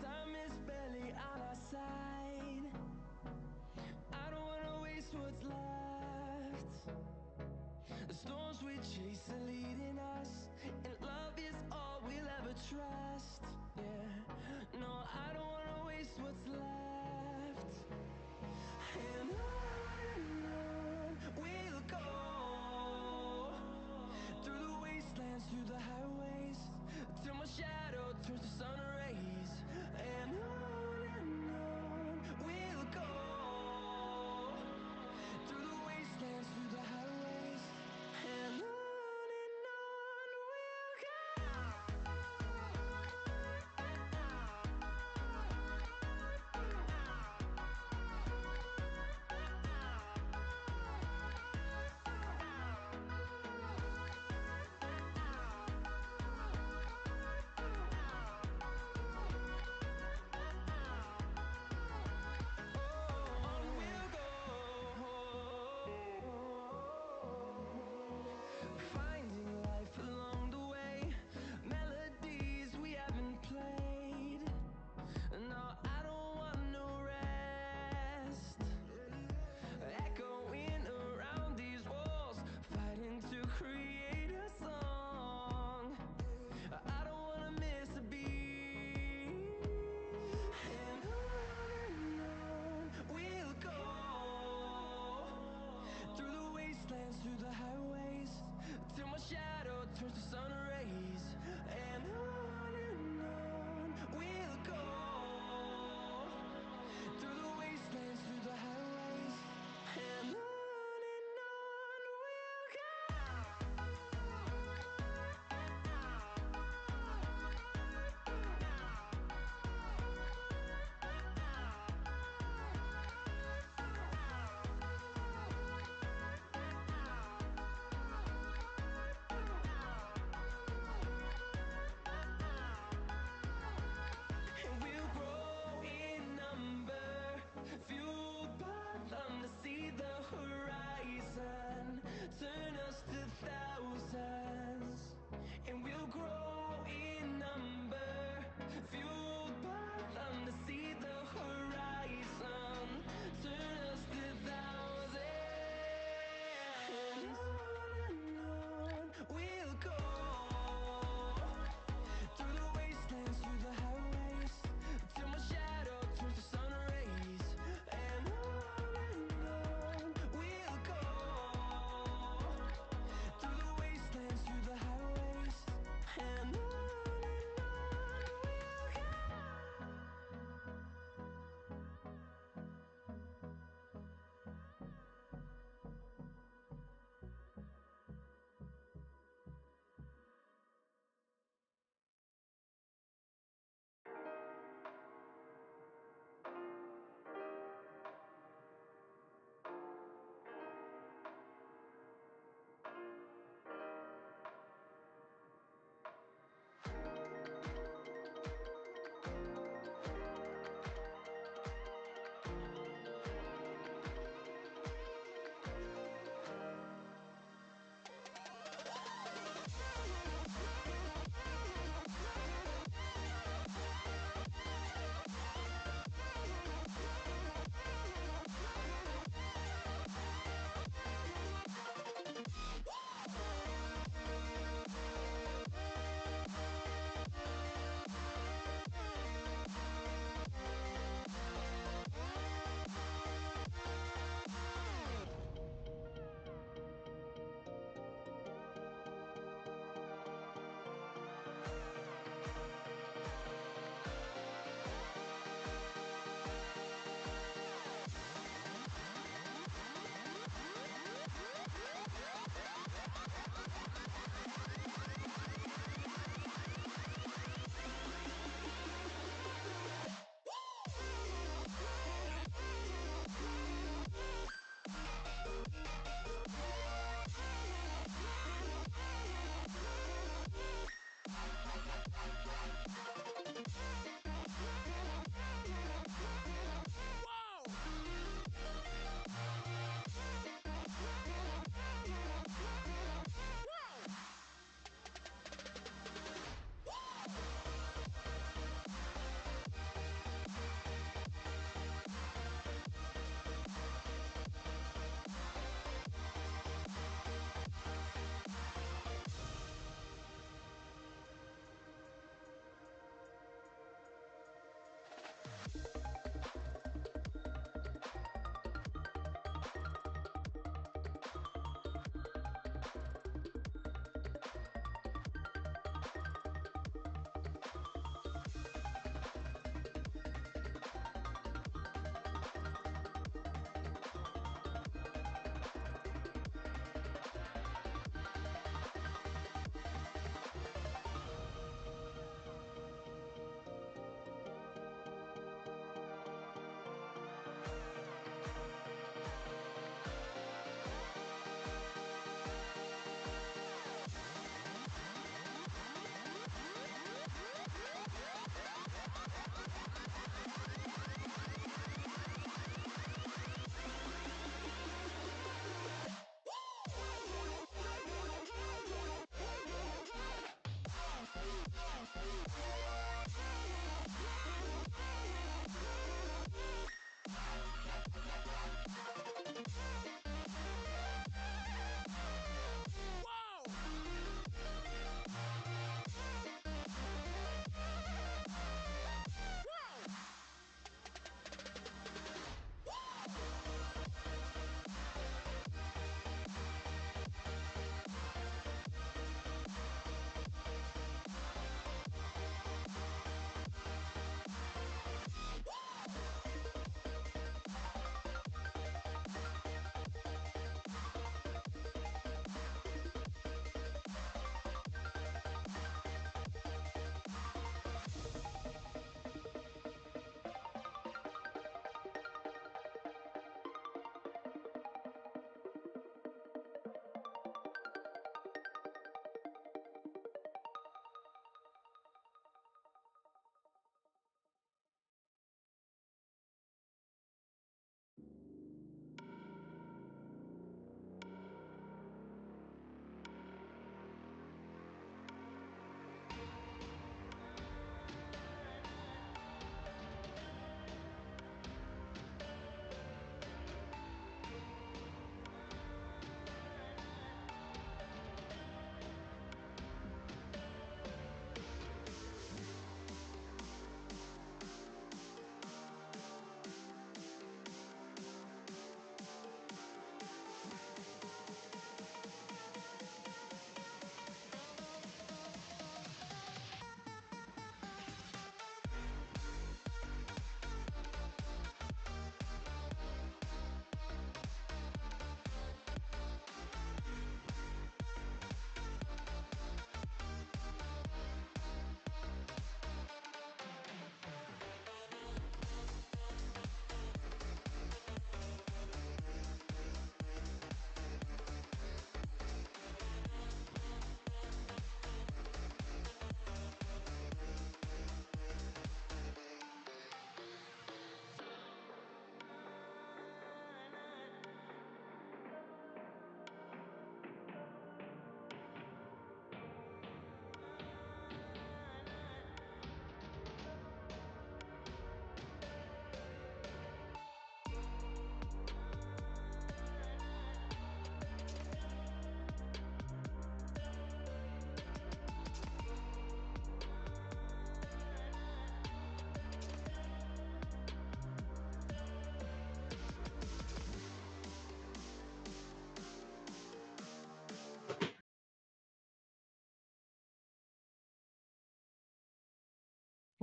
Time is barely on our side. I don't wanna waste what's left. The storms we chase are leading us, and love is all we'll ever trust. Yeah, no, I don't wanna waste what's left. And on we'll go, through the wastelands, through the highways, till my shadow turns to sun rays. And on we'll go, through the wastelands, through the highways, and on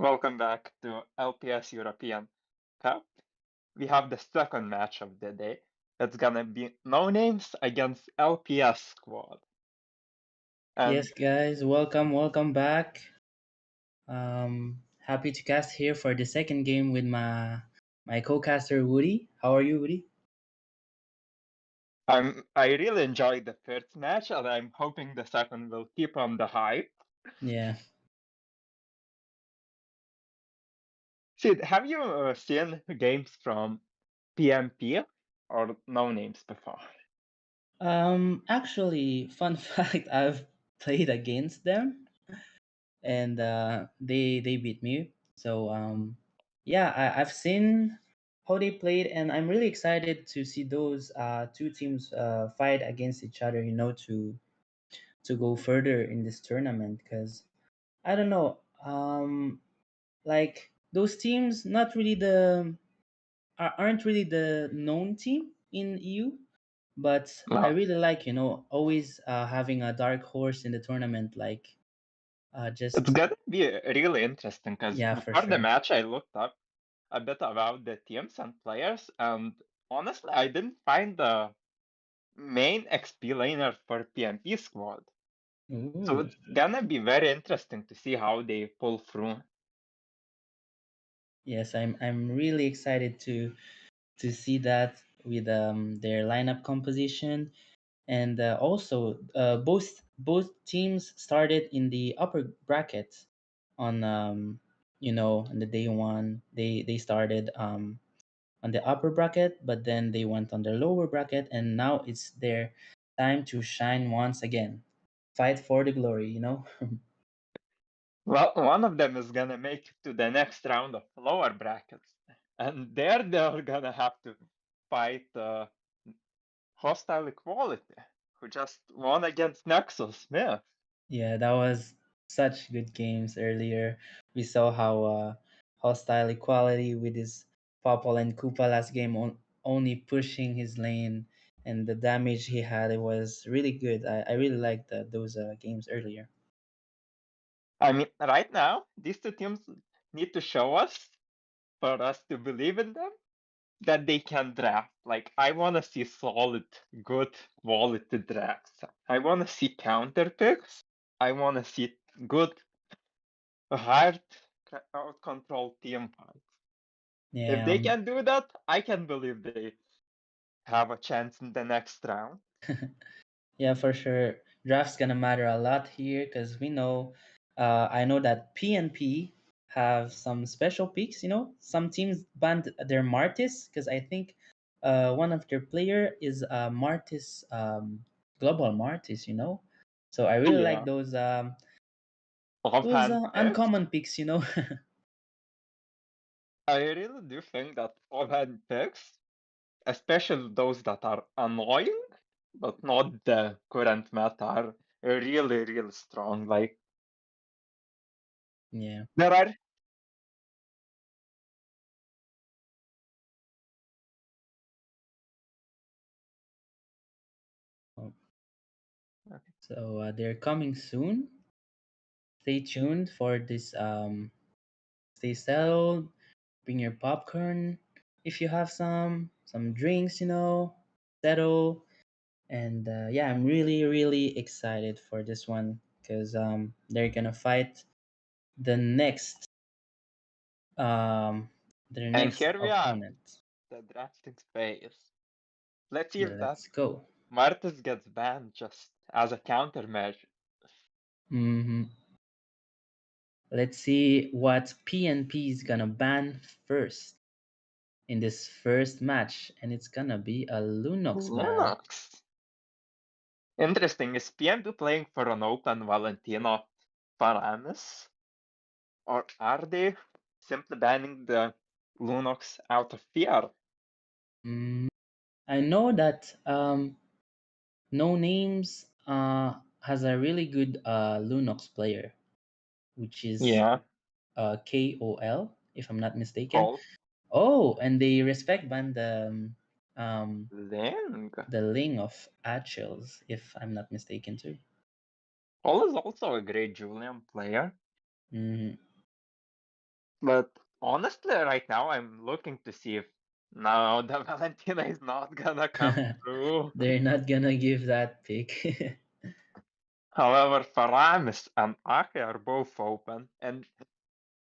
Welcome back to LPS European Cup. We have the second match of the day. It's gonna be No Names against LPS Squad. And Yes, guys, welcome back. Happy to cast here for the second game with my co-caster Woody. How are you, Woody? I really enjoyed the first match, and I'm hoping the second will keep on the hype. Yeah. Sid, have you seen games from P&P or No Names before? Actually, fun fact, I've played against them, and they beat me. So yeah, I've seen how they played, and I'm really excited to see those two teams fight against each other. To go further in this tournament, because I don't know. Like those teams aren't really the known team in EU, but I Well, really like always having a dark horse in the tournament, like it's just gonna be really interesting because yeah, for before the sure. match, I looked up a bit about the teams and players, and honestly, I didn't find the main XP laner for P&P squad. So Ooh. it's gonna be very interesting to see how they pull through. Yes, I'm really excited to see that with their lineup composition. And also both teams started in the upper bracket on on the day one. They started on the upper bracket, but then they went on the lower bracket, and now it's their time to shine once again. Fight for the glory. Well, one of them is gonna make it to the next round of lower brackets, and there they're gonna have to fight Hostile Equality, who just won against NeXus Myth. Yeah, that was such good games earlier. We saw how hostile equality with his Popol and Koopa last game only pushing his lane, and the damage he had, it was really good. I really liked those games earlier. I mean, right now, these two teams need to show us, for us to believe in them, that they can draft. Like, I want to see solid, good quality drafts. I want to see counter picks. I want to see good, hard, out control team fights. If Yeah, they can do that, I can believe they have a chance in the next round. yeah, for sure. Draft's gonna matter a lot here because we know, I know that P&P have some special picks. Some teams banned their Martis because I think one of their player is Martis, global Martis. So I really like Yeah, those offhand picks. uncommon picks. I really do think that offhand picks, especially those that are annoying, but not the current meta, are really, really strong. Like, Yeah. there are. Oh, so they're coming soon. Stay tuned for this. Stay settled. Bring your popcorn if you have some drinks. Settle. And yeah, I'm really really excited for this one because they're gonna fight the next um their And next here we are, opponent. the drafting phase. Let's see if that Let's go. Martis gets banned just as a countermeasure. hmm Let's see what PNP is gonna ban first in this first match, and it's gonna be a Lunox ban. Linux. Interesting. Is PMP playing for an open Valentino Paramus? Or are they simply banning the Lunox out of fear? Mm, I know that No Names has a really good Lunox player, which is Yeah, KOL, if I'm not mistaken. Cole. Oh, and they respect ban Ling. the Ling of Achilles, if I'm not mistaken too. Cole is also a great Julian player. Mhm. But honestly, right now I'm looking to see if no, the Valentina is not gonna come through. They're not gonna give that pick. However, Faramis and Ake are both open, and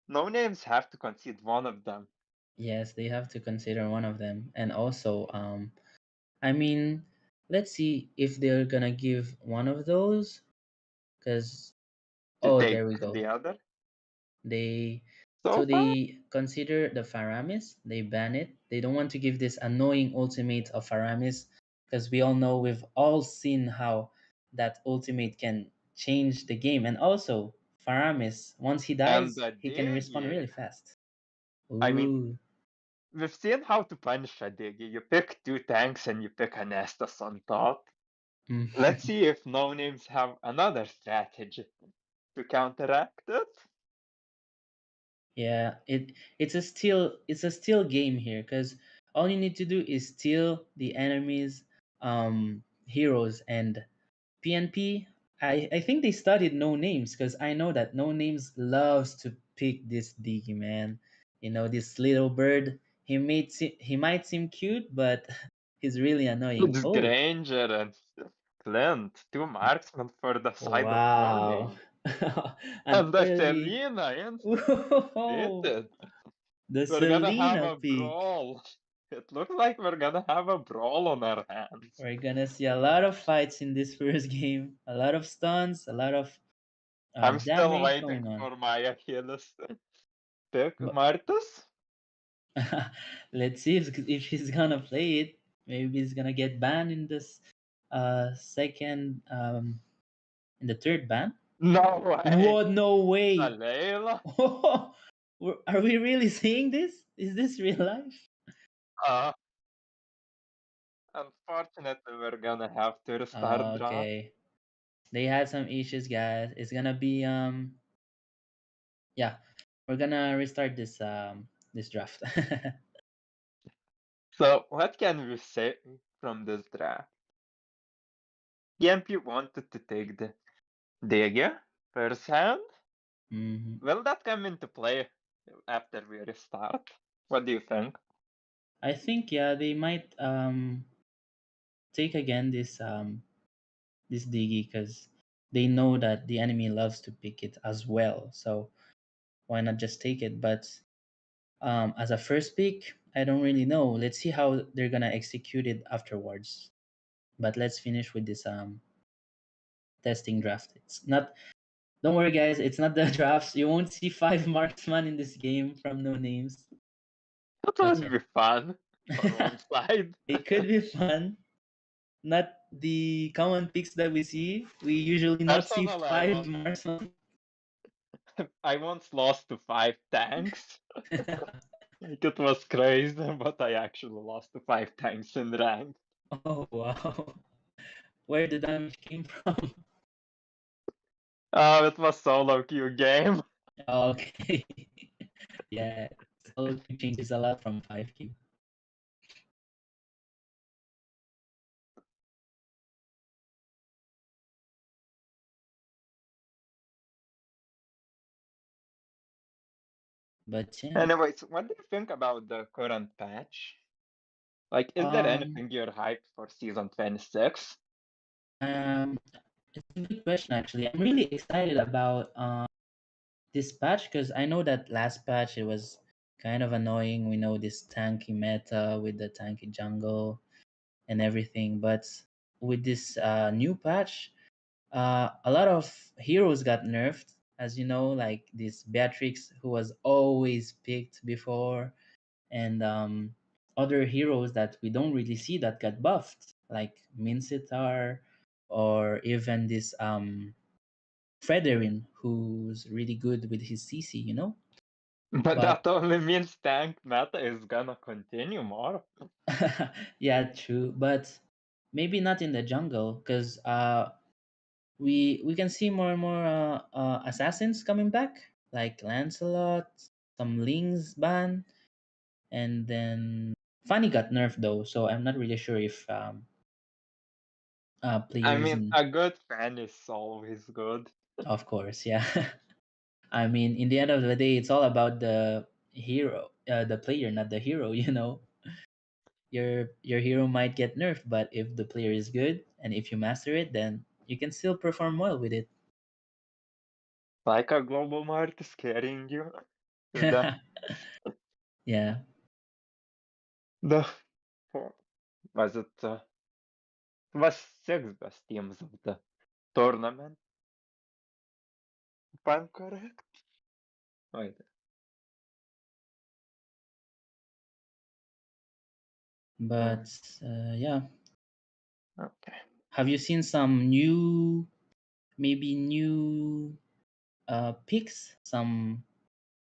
no names have to concede one of them. Yes, they have to consider one of them. And also, I mean, let's see if they're gonna give one of those. Because, To oh, take there we the go. other. They So so far, they consider the Faramis. They ban it. They don't want to give this annoying ultimate of Faramis because we all know we've all seen how that ultimate can change the game. And also, Faramis, once he and dies, the he can respawn Digi. really fast. I mean, Ooh. we've seen how to punish a Digi. You pick two tanks and you pick a Nestus on top. Mm. Let's see if no names have another strategy to counteract it. Yeah, it's a still game here because all you need to do is steal the enemy's heroes. And PNP, I think they studied No Names because I know that No Names loves to pick this Diggy, man. This little bird. He might seem cute, but he's really annoying. It's Oh, Granger and Clint, two marksmen for the side of no wow. name. An And the early. Selena instant Whoa, defeated. the We're gonna have Selena a pick. brawl. It looks like we're gonna have a brawl on our hands. We're gonna see a lot of fights in this first game, a lot of stuns, a lot of I'm still damage waiting going on. for my Achilles pick, But Martus. let's see if he's gonna play it. Maybe he's gonna get banned in this second in the third ban. No way. What? No way! Alayla. Are we really seeing this? Is this real life? Uh, Unfortunately, we're gonna have to restart draft. Okay. They had some issues, guys. It's gonna be yeah. We're gonna restart this draft. So, what can we say from this draft? EMP wanted to take the Dege first hand. Mhm. Will that come into play after we restart? What do you think? I think, yeah, they might take again this Digi because they know that the enemy loves to pick it as well. So why not just take it? But as a first pick, I don't really know. Let's see how they're gonna execute it afterwards. But let's finish with this testing draft. It's not. Don't worry, guys. It's not the drafts. You won't see 5 marksman in this game from No Names. That But would yeah, be fun for one side. it could be fun. Not the common picks that we see. We usually not see Personally, five marksman. I once lost to 5 tanks. It was crazy, but I actually lost to 5 tanks in rank. Oh wow. Where the damage came from? It was solo queue game. Okay. Yeah. Solo queue changes a lot from 5Q. But yeah. Anyways, what do you think about the current patch? Like, is there Um anything you're hyped for season 26? um it's a good question actually. I'm really excited about this patch because I know that last patch it was kind of annoying. We know this tanky meta with the tanky jungle and everything, but with this new patch, a lot of heroes got nerfed, as you know, like this Beatrix, who was always picked before, and other heroes that we don't really see that got buffed, like Mincetar, or even this Frederian, who's really good with his CC. But But that only means tank meta is gonna continue more. yeah, true. But maybe not in the jungle, because we can see more and more assassins coming back, like Lancelot, some Lings ban, and then Fanny got nerfed though, so I'm not really sure if I players mean, in, a good fan is always good. of course, yeah. I mean, in the end of the day, it's all about the hero, the player, not the hero. You know, your hero might get nerfed, but if the player is good and if you master it, then you can still perform well with it. Like a global mart is carrying you to the Yeah, the four, was it was six best teams of the tournament, if I'm correct. Wait, uh, but yeah, okay. have you seen some new, maybe new picks? Some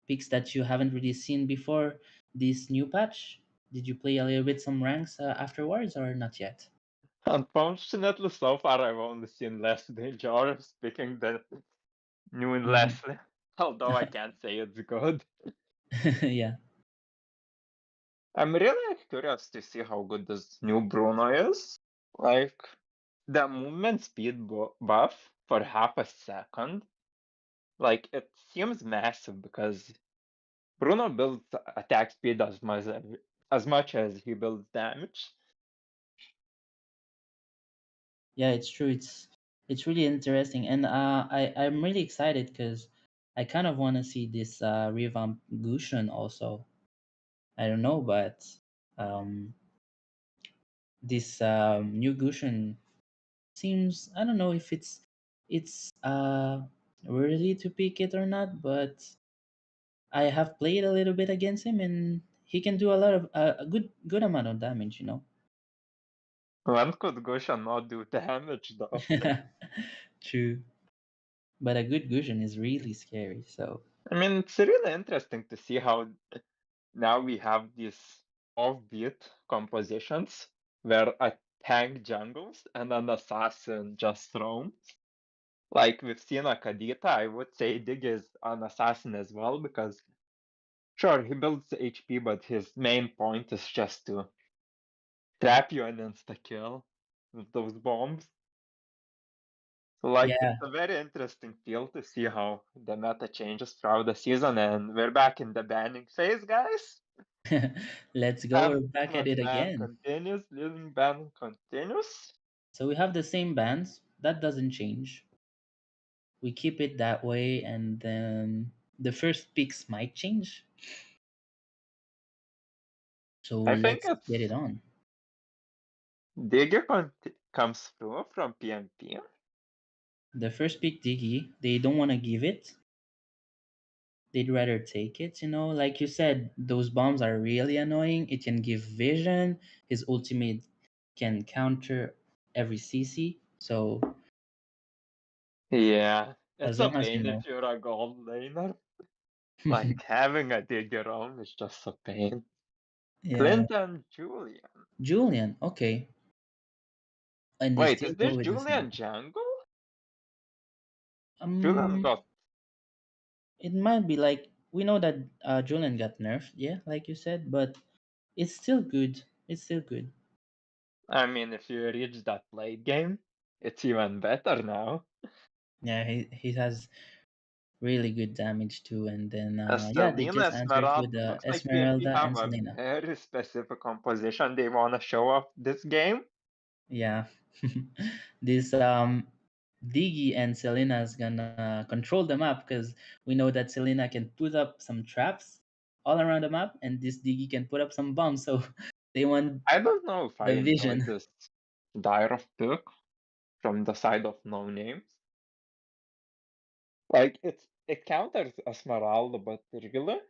picks that you haven't really seen before this new patch? Did you play a little bit some ranks afterwards or not yet? Unfortunately, so far I've only seen Leslie Jarvis picking the new in Mhm. Leslie, although I can't say it's good. Yeah, I'm really curious to see how good this new Bruno is. Like, the movement speed buff for half a second, like, it seems massive because Bruno builds attack speed as much as he builds damage. yeah, it's true. It's really interesting, and I'm really excited because I kind of want to see this revamp Gushin also. I don't know, but um, this new Gushin seems, I don't know if it's worthy to pick it or not, but I have played a little bit against him, and he can do a lot of a good amount of damage. You know. When could Goshan not do damage though? True, but a good Gushin is really scary. So I mean, it's really interesting to see how now we have these offbeat compositions where a tank jungles and an assassin just roams. Like we've seen a Kadita, I would say Dig is an assassin as well because sure he builds HP, but his main point is just to trap you and insta kill with those bombs. So like it's yeah, a very interesting field to see how the meta changes throughout the season, and we're back in the banning phase, guys. let's go. We're back at Anonymous it ban again. continues, living ban continues. So we have the same bands. That doesn't change. We keep it that way, and then the first picks might change. So I think let's get it it's on. Digger comes through from P&P. The first pick, Diggy, they don't want to give it. They'd rather take it, you know. Like you said, those bombs are really annoying. It can give vision. His ultimate can counter every CC. So Yeah, as it's a long as you pain if know. you're a gold laner. Like having a Digger on is just a pain. Yeah. Clint and Julian. Julian, okay. And they Wait, still is go this with the same. Julian jungle? Julian Um got. it might be like, we know that Julian got nerfed, yeah, like you said, but it's still good. It's still good. I mean, if you reach that late game, it's even better now. Yeah, he has really good damage too, and then yeah, they Selena just answered with Esmeralda. the Looks like P&P Esmeralda have and a Selena. very specific composition they want to show off this game. Yeah. This Diggy and Selena is gonna control the map because we know that Selena can put up some traps all around the map, and this Diggy can put up some bombs. So they want I don't know if I the enjoyed vision. this Dire pick from the side of no names. Like it counters Esmeralda, but regular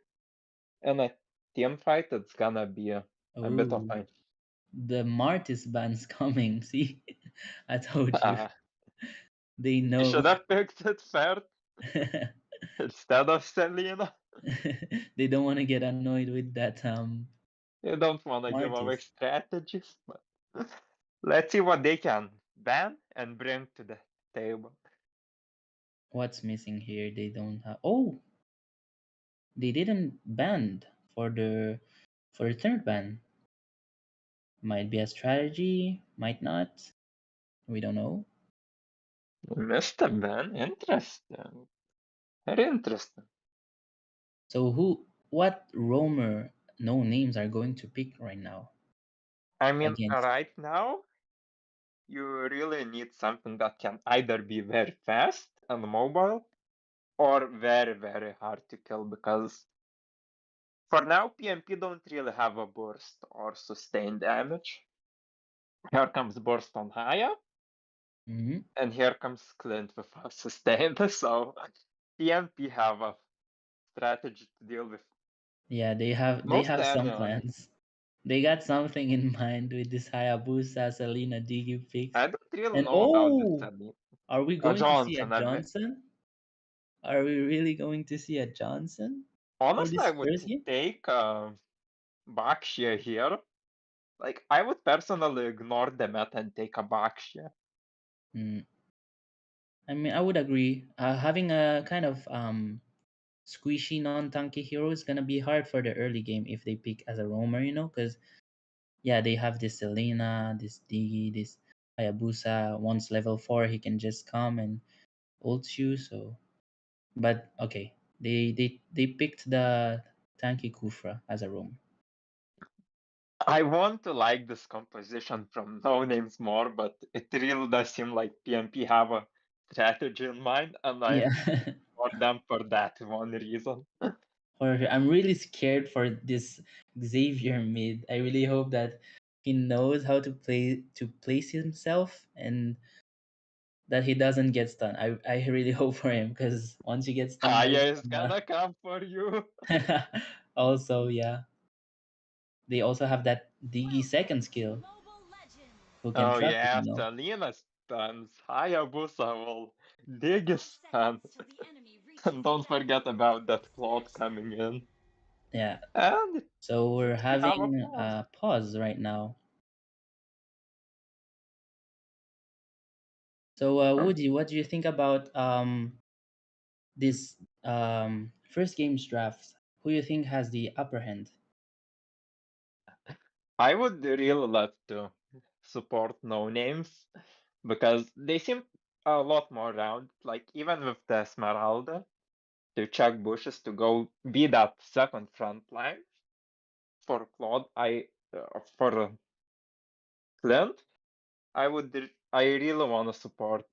in a team fight, it's gonna be a bit of Oh, a the Martis ban's coming. See, I told you. uh, They you know. should have picked it fair instead of Selena. They don't want to get annoyed with that You don't want to give away Martis. strategies, but let's see what they can ban and bring to the table. What's missing here? They don't have. Oh, they didn't ban for the third ban. Might be a strategy, might not. We don't know. Mr. ban, interesting. Very interesting. So what roamer no names are going to pick right now I mean, against? right now, you really need something that can either be very fast and mobile or very, very hard to kill because for now, P&P don't really have a burst or sustained damage. Here comes burst on Haya, Mhm. and here comes Clint with a sustained. So P&P have a strategy to deal with Yeah, they most have some anyone. plans. They got something in mind with this Hayabusa Selena Digi picks. I don't really And know about this oh, are we going to see a Johnson. Johnson? Are we really going to see a Johnson for Honestly, I this would first game? take Bakshia here. Like, I would personally ignore the meta and take a Bakshia. Mm, I mean, I would agree. Having a kind of squishy non-tanky hero is gonna be hard for the early game if they pick as a roamer, because yeah, they have this Selena, this Digi, this Hayabusa. Once level 4, he can just come and ult you. So, but okay, they picked the tanky Kufra as a roamer. I want to like this composition from No Names more, but it really does seem like P&P have a strategy in mind, and I Yeah. for them for that one reason. I'm really scared for this Xavier mid. I really hope that he knows how to place himself and that he doesn't get stunned. I really hope for him because once you get stunned by Aya is someone, gonna come for you. also yeah, they also have that Digi second skill who can Oh trap it. yeah, Selena stuns. Hayabusa will dig his stun. And don't forget about that Claude coming in. Yeah. And So we're we have a having pause. a pause right now. So Woody, what do you think about this first game's draft? Who you think has the upper hand? I would really love to support No Names because they seem a lot more round. Like even with the Esmeralda, to check bushes to go be that second front line for Claude. For Clint, I really want to support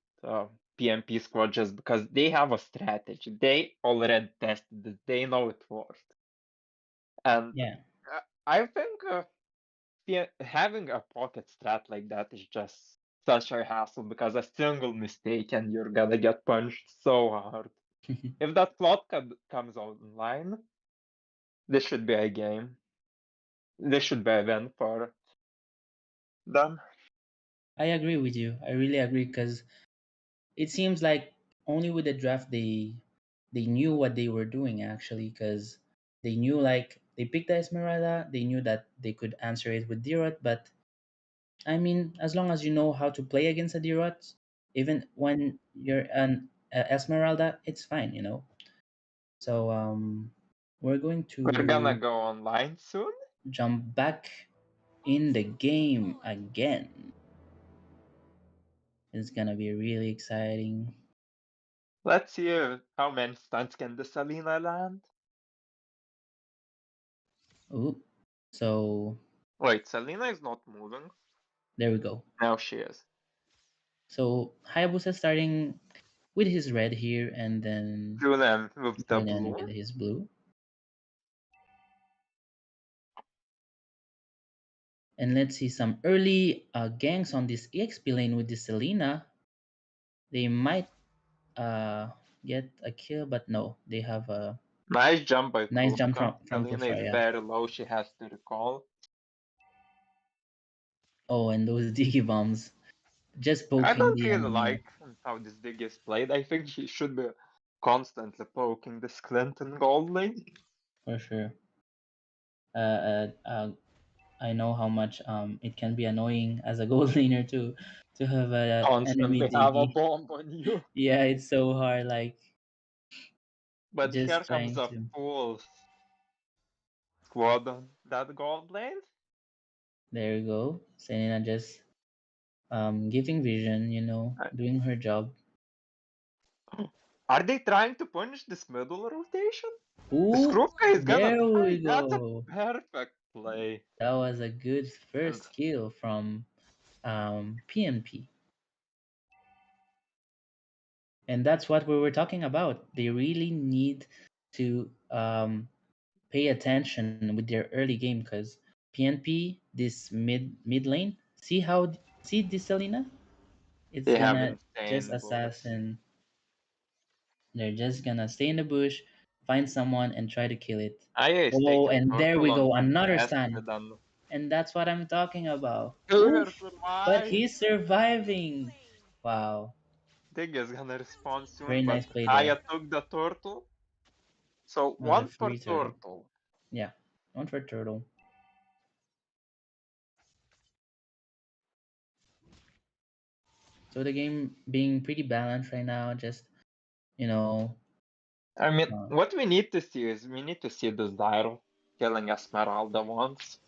P&P-Squad just because they have a strategy. They already tested it. They know it worked, and Yeah. I think having a pocket strat like that is just such a hassle because a single mistake and you're gonna get punched so hard. If that plot comes online, this should be a game. This should be a win for them. I agree with you. I really agree because it seems like only with the draft they knew what they were doing actually because they knew like they picked the Esmeralda. They knew that they could answer it with Dirot, but I mean, as long as you know how to play against a Dirot, even when you're an Esmeralda, it's fine. So we're going We're gonna to go online soon. jump back in the game again. It's gonna be really exciting. Let's see how many stunts can the Selena land. Ooh. So Wait, Selena is not moving. there we go. Now she is. So Hayabusa starting with his red here and then Julian with the Julian blue. with his blue. And let's see some early ganks on this EXP lane with the Selena. They might uh, get a kill, but no, they have a Nice jump by nice jump Kufra. from Selena is Kufra, yeah. very low. She has to recall. Oh, and those Digi bombs just I poking don't the really enemy like how this dig is played. I think he should be constantly poking this Clinton gold lane. for sure. Uh, uh, uh, I know how much it can be annoying as a gold laner to have a enemy Constantly have a Digi. bomb on you. Yeah, it's so hard. Like But here just comes trying a to. full squad on that gold lane. There you go. Selena just giving vision, I- doing her job. Are they trying to punish this middle rotation? The Ooh, Skrupka is gonna there we die. That's a go. perfect play. That was a good And first kill from P&P. And that's what we were talking about. They really need to pay attention with their early game because P&P, this mid lane, see this Selena? It's they have gonna just insane bullets. assassin. They're just gonna stay in the bush, find someone, and try to kill it. Aya is Oh, taking and there turtle we on go, another stun. contested and And that's what I'm talking about. Killer Oof! But survive. he's surviving. Wow. Dig is gonna respond Very soon, but nice play there. Aya took the turtle. So Was a one for free turtle. turtle. Yeah. One for turtle. So the game being pretty balanced right now, just you know, I mean, uh, what we need to see is we need to see this Zyro killing Esmeralda once.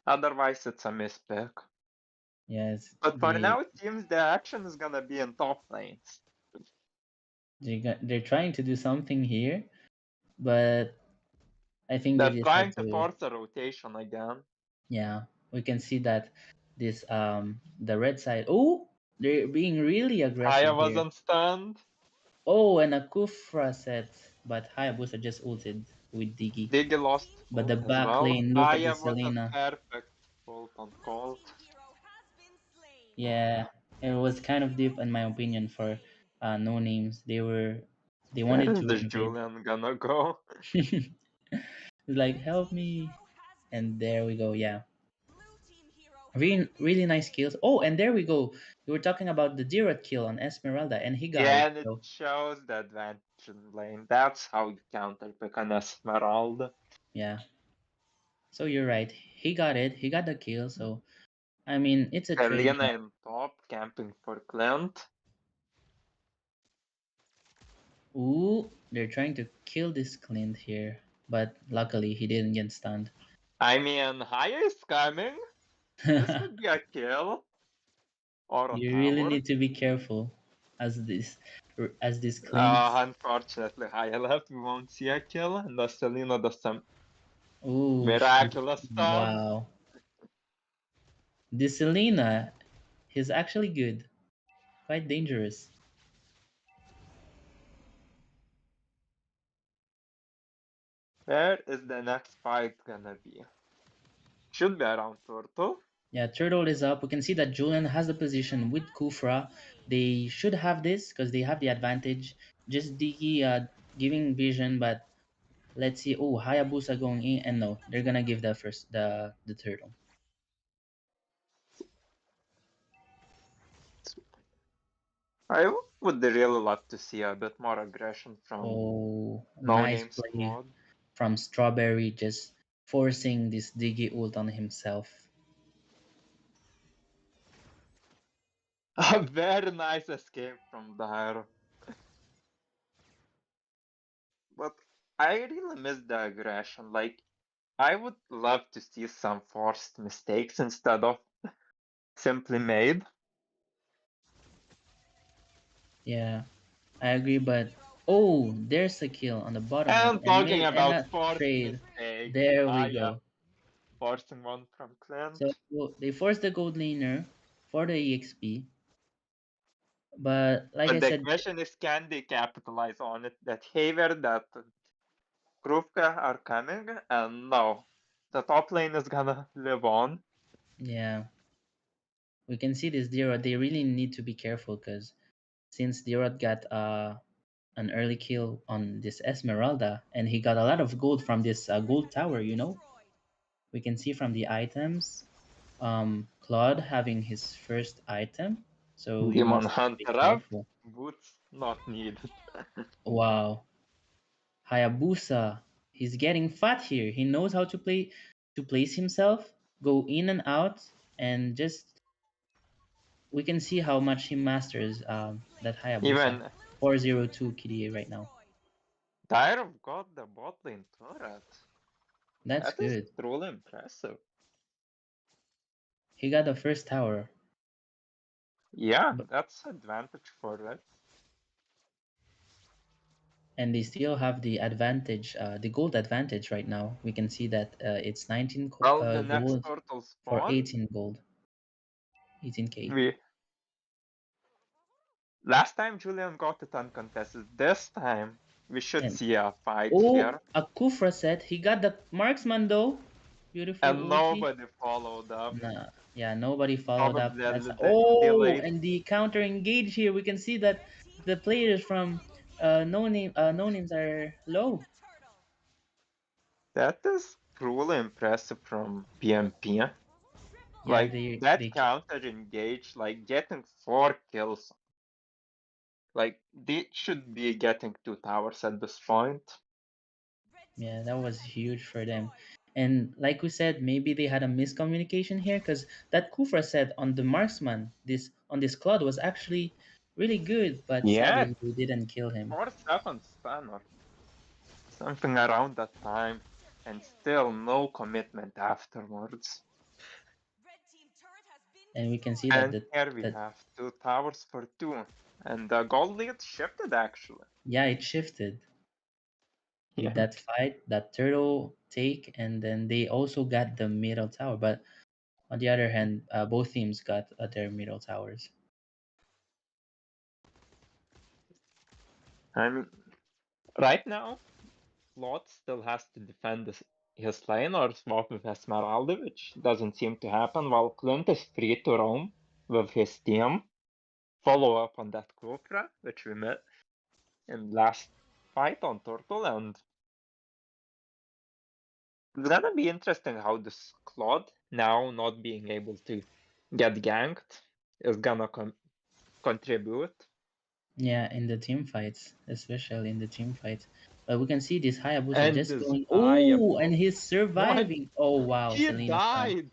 Otherwise, it's a mispick. yes, But for now, it seems the action is gonna be in top lanes. they're trying to do something here, but I think they They're just have trying to to. force a rotation again. Yeah, we can see that this the red side. Oh, they're being really Aya aggressive here. wasn't stunned. Oh, and a Kufra set, but Hayabusa just ulted with Diggy. Diggy lost But the ult as back well. lane, look at Aya this was a Selena. perfect ult on Colt. Yeah, it was kind of deep in my opinion for no names. They Where wanted is to this invade. Julian gonna go? It's like help me, and there we go. Yeah, really nice kills. Oh, and there we go. We were talking about the Dirot kill on Esmeralda, and he got Yeah, it. and it So shows the advantage in lane. That's how you counter pick an Esmeralda. yeah, so you're right. He got it. He got the kill. So I mean, it's a trade. Selena in top, camping for Clint. Ooh, they're trying to kill this Clint here, but luckily he didn't get stunned. I mean, Haya is coming. This could be a kill or a You really tower. need to be careful as this Clint. Unfortunately, Haya left. We won't see a kill. And the Selena does some Ooh, miraculous stuff. wow. This Selena is actually good, quite dangerous. Where is the next fight gonna be? Should be around Turtle. Yeah, Turtle is up. We can see that Julian has the position with Kufra. They should have this because they have the advantage. Just Diggy giving vision, but let's see. Oh, Hayabusa going in, and no, they're gonna give the turtle. I would really love to see a bit more aggression from Oh, No nice Name play Squad. from Strawberry, just forcing this Diggy ult on himself. A very nice escape from the hero. But I really miss the aggression. Like, I would love to see some forced mistakes instead of simply made. Yeah, I agree, but oh, there's a kill on the bottom lane, And and talking maybe and about a forced trade. mistakes, There we Aya go. forcing one from Clint. So they forced the gold laner for the EXP, but like I But the said, question is, can they capitalize on it? That Haver, that Kruvka are coming, and no, the top lane is gonna live on. yeah, we can see this Dirot. They really need to be careful because since Dirot got an early kill on this Esmeralda, and he got a lot of gold from this gold tower. We can see from the items, Claude having his first item, so you Demon must be Hunter up, careful. boots not needed. Wow, Hayabusa, he's getting fat here. He knows how to place himself, go in and out, and just we can see how much he masters that Hayabusa. Even 402 KDA right now. Dire got the bot lane turret. That's That is good. truly impressive. He got the first tower. Yeah, But that's advantage for it. And they still have the advantage, the gold advantage right now. We can see that it's 19 Well, the next gold turtle for spawn, 18 gold, 18k. we last time Julian got it uncontested. This time we should And see a fight oh, here. a Kufra set. He got the marksman though. Beautiful And ulti. nobody followed up. Nah, yeah, nobody followed up. Probably a That's little bit oh, delayed. and the counter engage here. We can see that the players from no names are low. That is truly impressive from P&P. Yeah, Like that they counter engage, like getting 4 kills. Like they should be getting 2 towers at this point. yeah, that was huge for them. And like we said, maybe they had a miscommunication here because that Kufra set on the marksman, this on this Claude was actually really good, but Yeah, sadly they didn't kill him. 4 seconds span or something around that time, and still no commitment afterwards. And we can see that And here we that have 2 towers for 2. And the gold lead shifted actually. yeah, it shifted with Yeah. that fight, that turtle take, and then they also got the middle tower. But on the other hand, both teams got their middle towers. I mean, right now, Slot still has to defend his lane or swap with Esmeralda, which doesn't seem to happen, while Clint is free to roam with his team. Follow up on that Kukra, which we met in last fight on Turtle, and it's gonna be interesting how this Claude, now not being able to get ganked, is gonna contribute. Yeah, in the team fights, especially in the team fights. But we can see this Hayabusa And just this going. Oh, and Hayabusa, he's what? surviving. Oh wow, He Selena fan. died!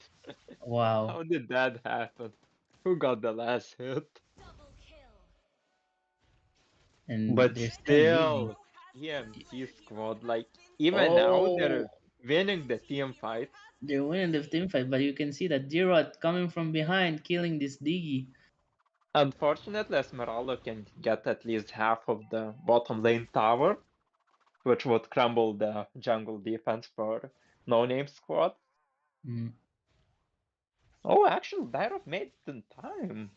Wow. How did that happen? Who got the last hit? And But they're still leading. still, P&P-Squad, like, even now, Oh, they're winning the team fight. they're winning the team fight, but you can see that Jirot coming from behind, killing this Diggy. Unfortunately, Esmeralda can get at least half of the bottom lane tower, which would crumble the jungle defense for No Name Squad. Mm. Oh, actually, Dyrop made it in time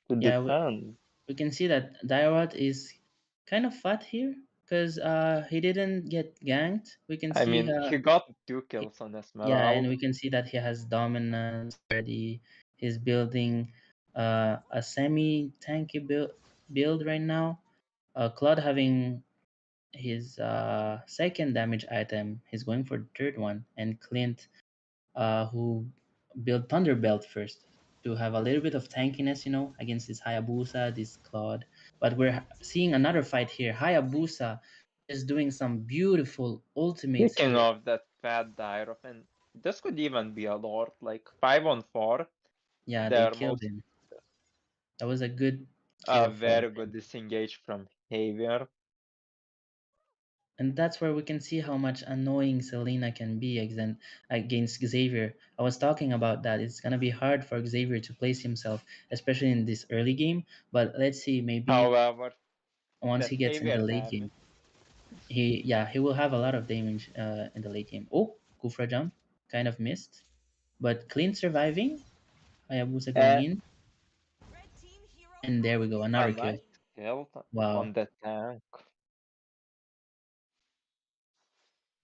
to Yeah, defend. we can see that Dairat is kind of fat here because he didn't get ganked. We can I see mean, he got 2 kills on yeah, and Esmeralda. we can see that he has dominance already. He's building a semi tanky build right now. Claude having his second damage item. He's going for the third one, and Clint who built Thunderbelt first to have a little bit of tankiness, against this Hayabusa, this Claude. But we're seeing another fight here. Hayabusa just doing some beautiful ultimates Speaking here. of that fat Dyrop, and this could even be a lord, like 5-on-4. Yeah, they They're killed most him. That was a good a kill for very good him. disengage from Javier. And that's where we can see how much annoying Selena can be against Xavier. I was talking about that. It's gonna be hard for Xavier to place himself, especially in this early game. But let's see, maybe However, once that he gets in the Javier late game. damage. He will have a lot of damage in the late game. Oh, Kufra jump, kind of missed, but clean surviving. Hayabusa going Uh, in, and there we go, a another kill. nice kill Wow. on the tank.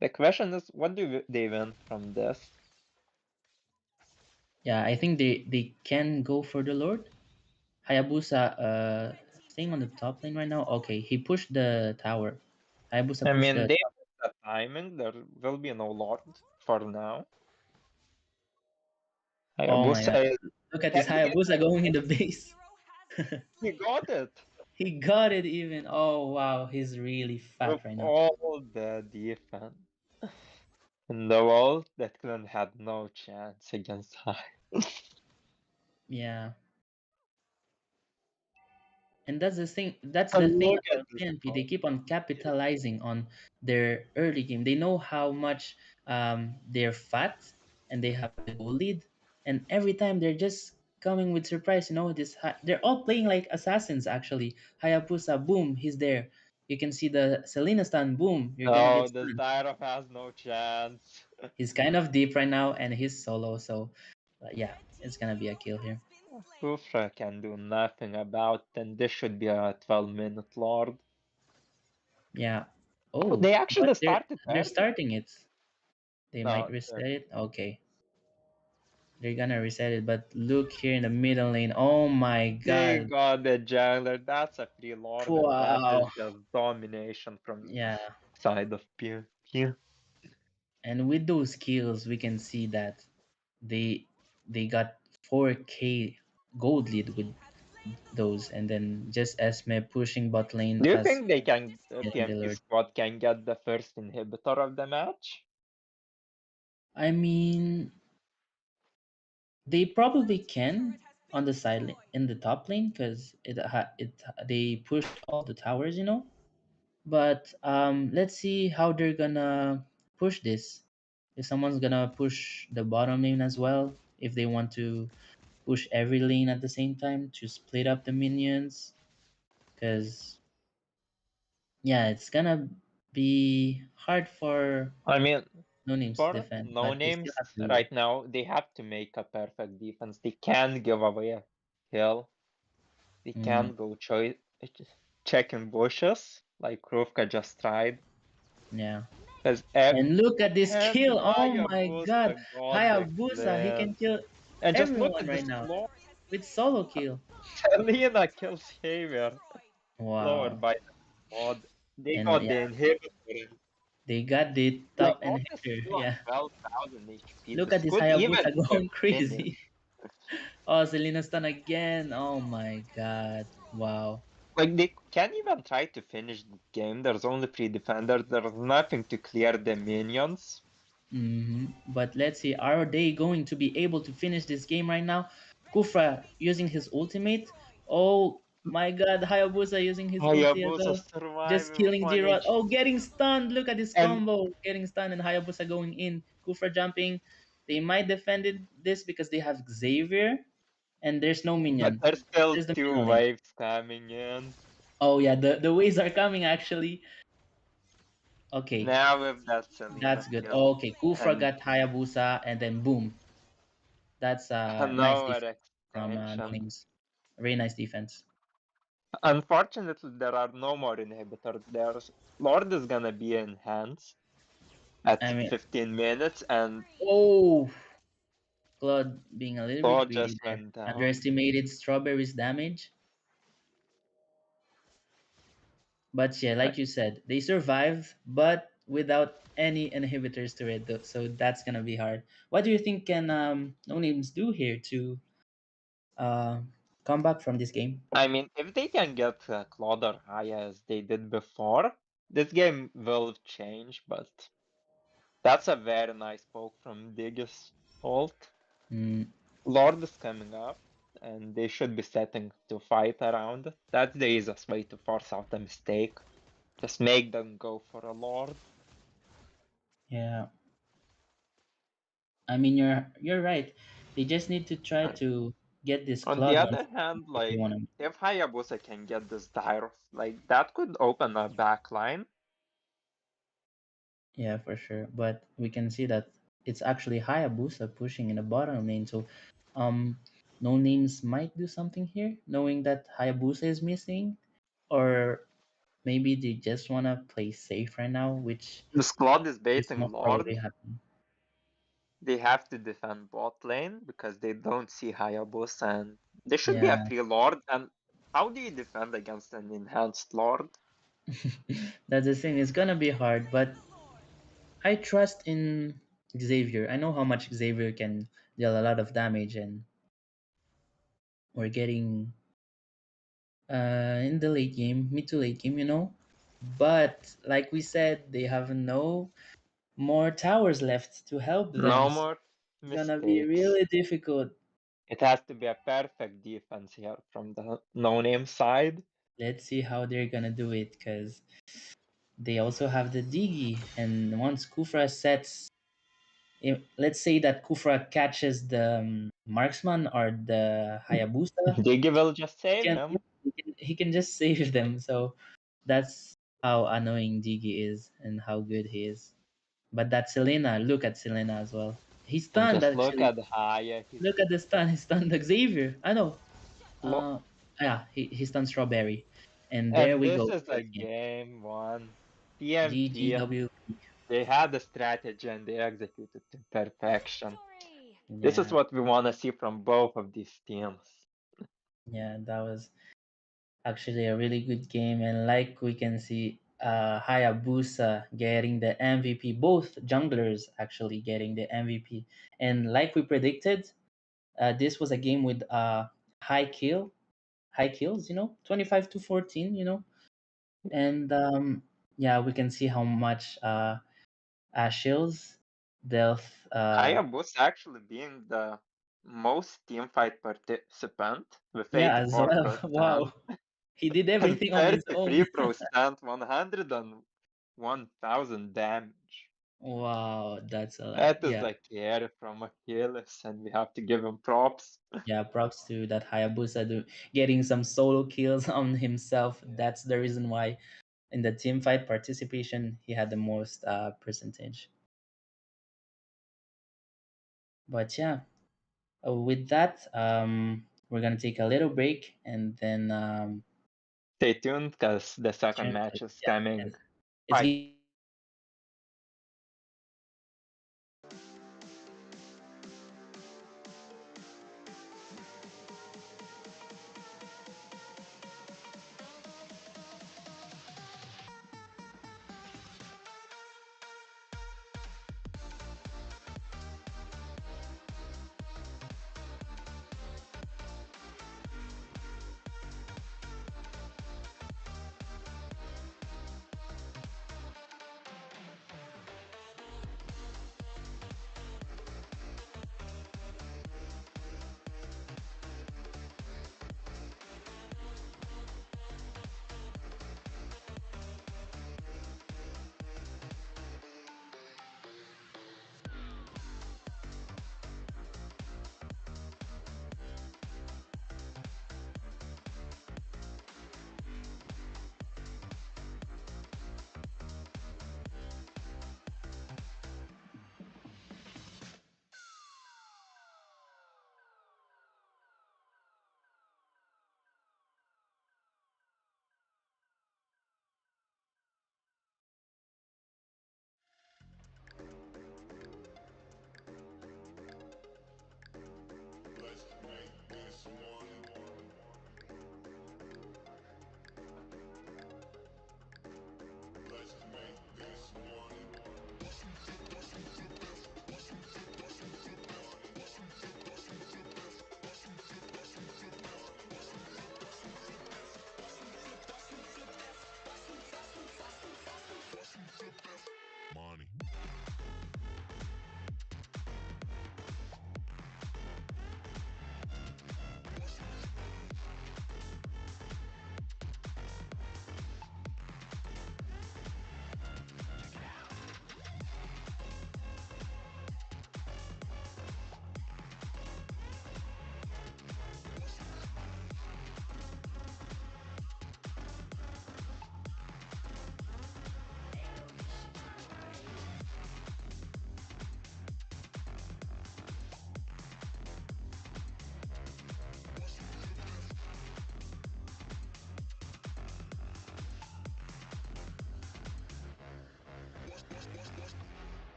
The question is, what do they win from this? Yeah, I think they can go for the Lord. Hayabusa staying on the top lane right now. Okay, he pushed the tower. Hayabusa I pushed mean, the they top. have the timing. There will be no lord for now. Oh my Hayabusa god. is. Look at this Can he get Hayabusa the going in the kill? base. He got it He got it even. Oh wow, he's really with fat right now. all the defense in the world. That clan had no chance against High. Yeah. And that's the thing. That's the And thing look at about this PNP. They goal. keep on capitalizing on their early game. They know how much they're fat and they have the goal lead. And every time they're just coming with surprise. They're all playing like assassins. Actually, Hayabusa, boom, he's there. You can see the Selena stun. Boom! You're gonna No, get this stunned. Dyro has no chance. He's kind of deep right now, and he's solo. So, yeah, it's gonna be a kill here. Kufra can do nothing about, and this should be a 12-minute Lord. Yeah. Oh, Oh, they but actually started they're early. starting it. They might No, reset it. Okay. They're gonna reset it, but look here in the middle lane. Oh my they god. got the jungler. That's a free Lord, and that is Wow. just domination from Yeah. side of P&P. And with those kills, we can see that they they got 4K gold lead with those, and then just Esme pushing bot lane Do you as think they can, getting the lord. P&P-Squad can get the first inhibitor of the match? I mean, they probably can on the side lane, in the top lane, because they pushed all the towers, you know. But let's see how they're gonna push this. If someone's gonna push the bottom lane as well, if they want to push every lane at the same time to split up the minions, because yeah, it's gonna be hard for I mean, no names to for defend, no but they still names have to. right now, they have to make a perfect defense. They can't give away a kill. They Mm, can't go checking bushes like Kruvka just tried. yeah. Because And look at this and kill. Oh my god. Hayabusa got the Hayabusa, he can cleanse. kill And just look everyone at right this now floor. with solo kill. Selena kills Xavier. Lowered Wow. by the mod. They And got yeah, the inhibitor. they got the Like top Lord is inhibitor. still on Yeah. 12,000 HP. Look This at this could even Hayabusa be a going finish. crazy. Oh, Selena stun again. Oh my god. Wow. Like they can't even try to finish the game. There's only three defenders. There's nothing to clear the minions. But let's see, are they going to be able to finish this game right now? Kufra using his ultimate. Oh my god, Hayabusa using his ulti as Hayabusa well. Just surviving with killing 1 Zero. Oh, HP. getting stunned. Look at this And combo. Getting stunned and Hayabusa going in. Kufra jumping. They might defend this because they have Xavier and there's no but minion. there's still There's the two middle lane. waves coming in. Oh yeah, the waves are coming actually. Okay, Now with that Selena that's good. kill. Okay, Kufra And got Hayabusa and then boom. That's a nice no defense from no extension. names. Very nice defense. Unfortunately, there are no more inhibitors. There's Lord is gonna be enhanced at I mean, 15 minutes, and oh, Claude being a little bit Lord greedy just there. went down. Underestimated Strawberry's damage. But yeah, like you said, they survived, but without any inhibitors to it, though. So that's gonna be hard. What do you think can no names do here to uh, come back from this game? I mean, if they can get Claude or Haya as they did before, this game will change, but that's a very nice poke from Diggus ult. Mm, Lord is coming up, and they should be setting to fight around it. That's the easiest way to force out a mistake. Just make them go for a Lord. yeah, I mean you're right. They just need to try And to get this on the Claude on other hand, if they like, want to. if Hayabusa can get this Dyros, like, that could open a backline. Yeah, for sure. But we can see that it's actually Hayabusa pushing in the bottom lane. So, um, no names might do something here, knowing that Hayabusa is missing, or maybe they just wanna play safe right now, which The squad is is baiting most Lord. probably happening. They have to defend bot lane because they don't see Hayabusa, and they should be a Yeah, free Lord. And how do you defend against an enhanced Lord? that's the thing. It's gonna be hard, but I trust in Xavier. I know how much Xavier can deal a lot of damage, and we're getting in the late game, mid to late game, you know. But like we said, they have no more towers left to help them. No So more it's gonna be mistakes. really difficult. It has to be a perfect defense here from the no-name side. Let's see how they're gonna do it, because they also have the Digi, and once Kufra sets, let's say that Kufra catches the marksman or the Hayabusa, Diggy will just he save can him. he can just save them. So that's how annoying Diggy is and how good he is. But that Selena, look at Selena as well. He's And stunned just look actually. at Haya. He's Look at the stun. He stunned Xavier. I know. lo- Yeah, he stunned Strawberry. And there and we this go. is a First game. game one. PMP, GGWP. they had the strategy and they executed to perfection. This is Yeah, what we want to see from both of these teams. yeah, that was actually a really good game. And like we can see, Hayabusa getting the MVP. Both junglers actually getting the MVP. And like we predicted, this was a game with high high kills. 25 to 14. And yeah, we can see how much Ashil's Delph. Hayabusa actually being the most teamfight participant with Yeah, as well. 84% Wow, he did and everything on his own. 33%, 101,000 damage. Wow, that's a lot. That is Yeah, a carry from Achilles, and we have to give him props. yeah. Props to that Hayabusa getting some solo kills on himself. That's the reason why in the team fight participation he had the most percentage. But yeah, with that, we're gonna take a little break and then Stay tuned because the second return. match is Yeah, coming and it's quite.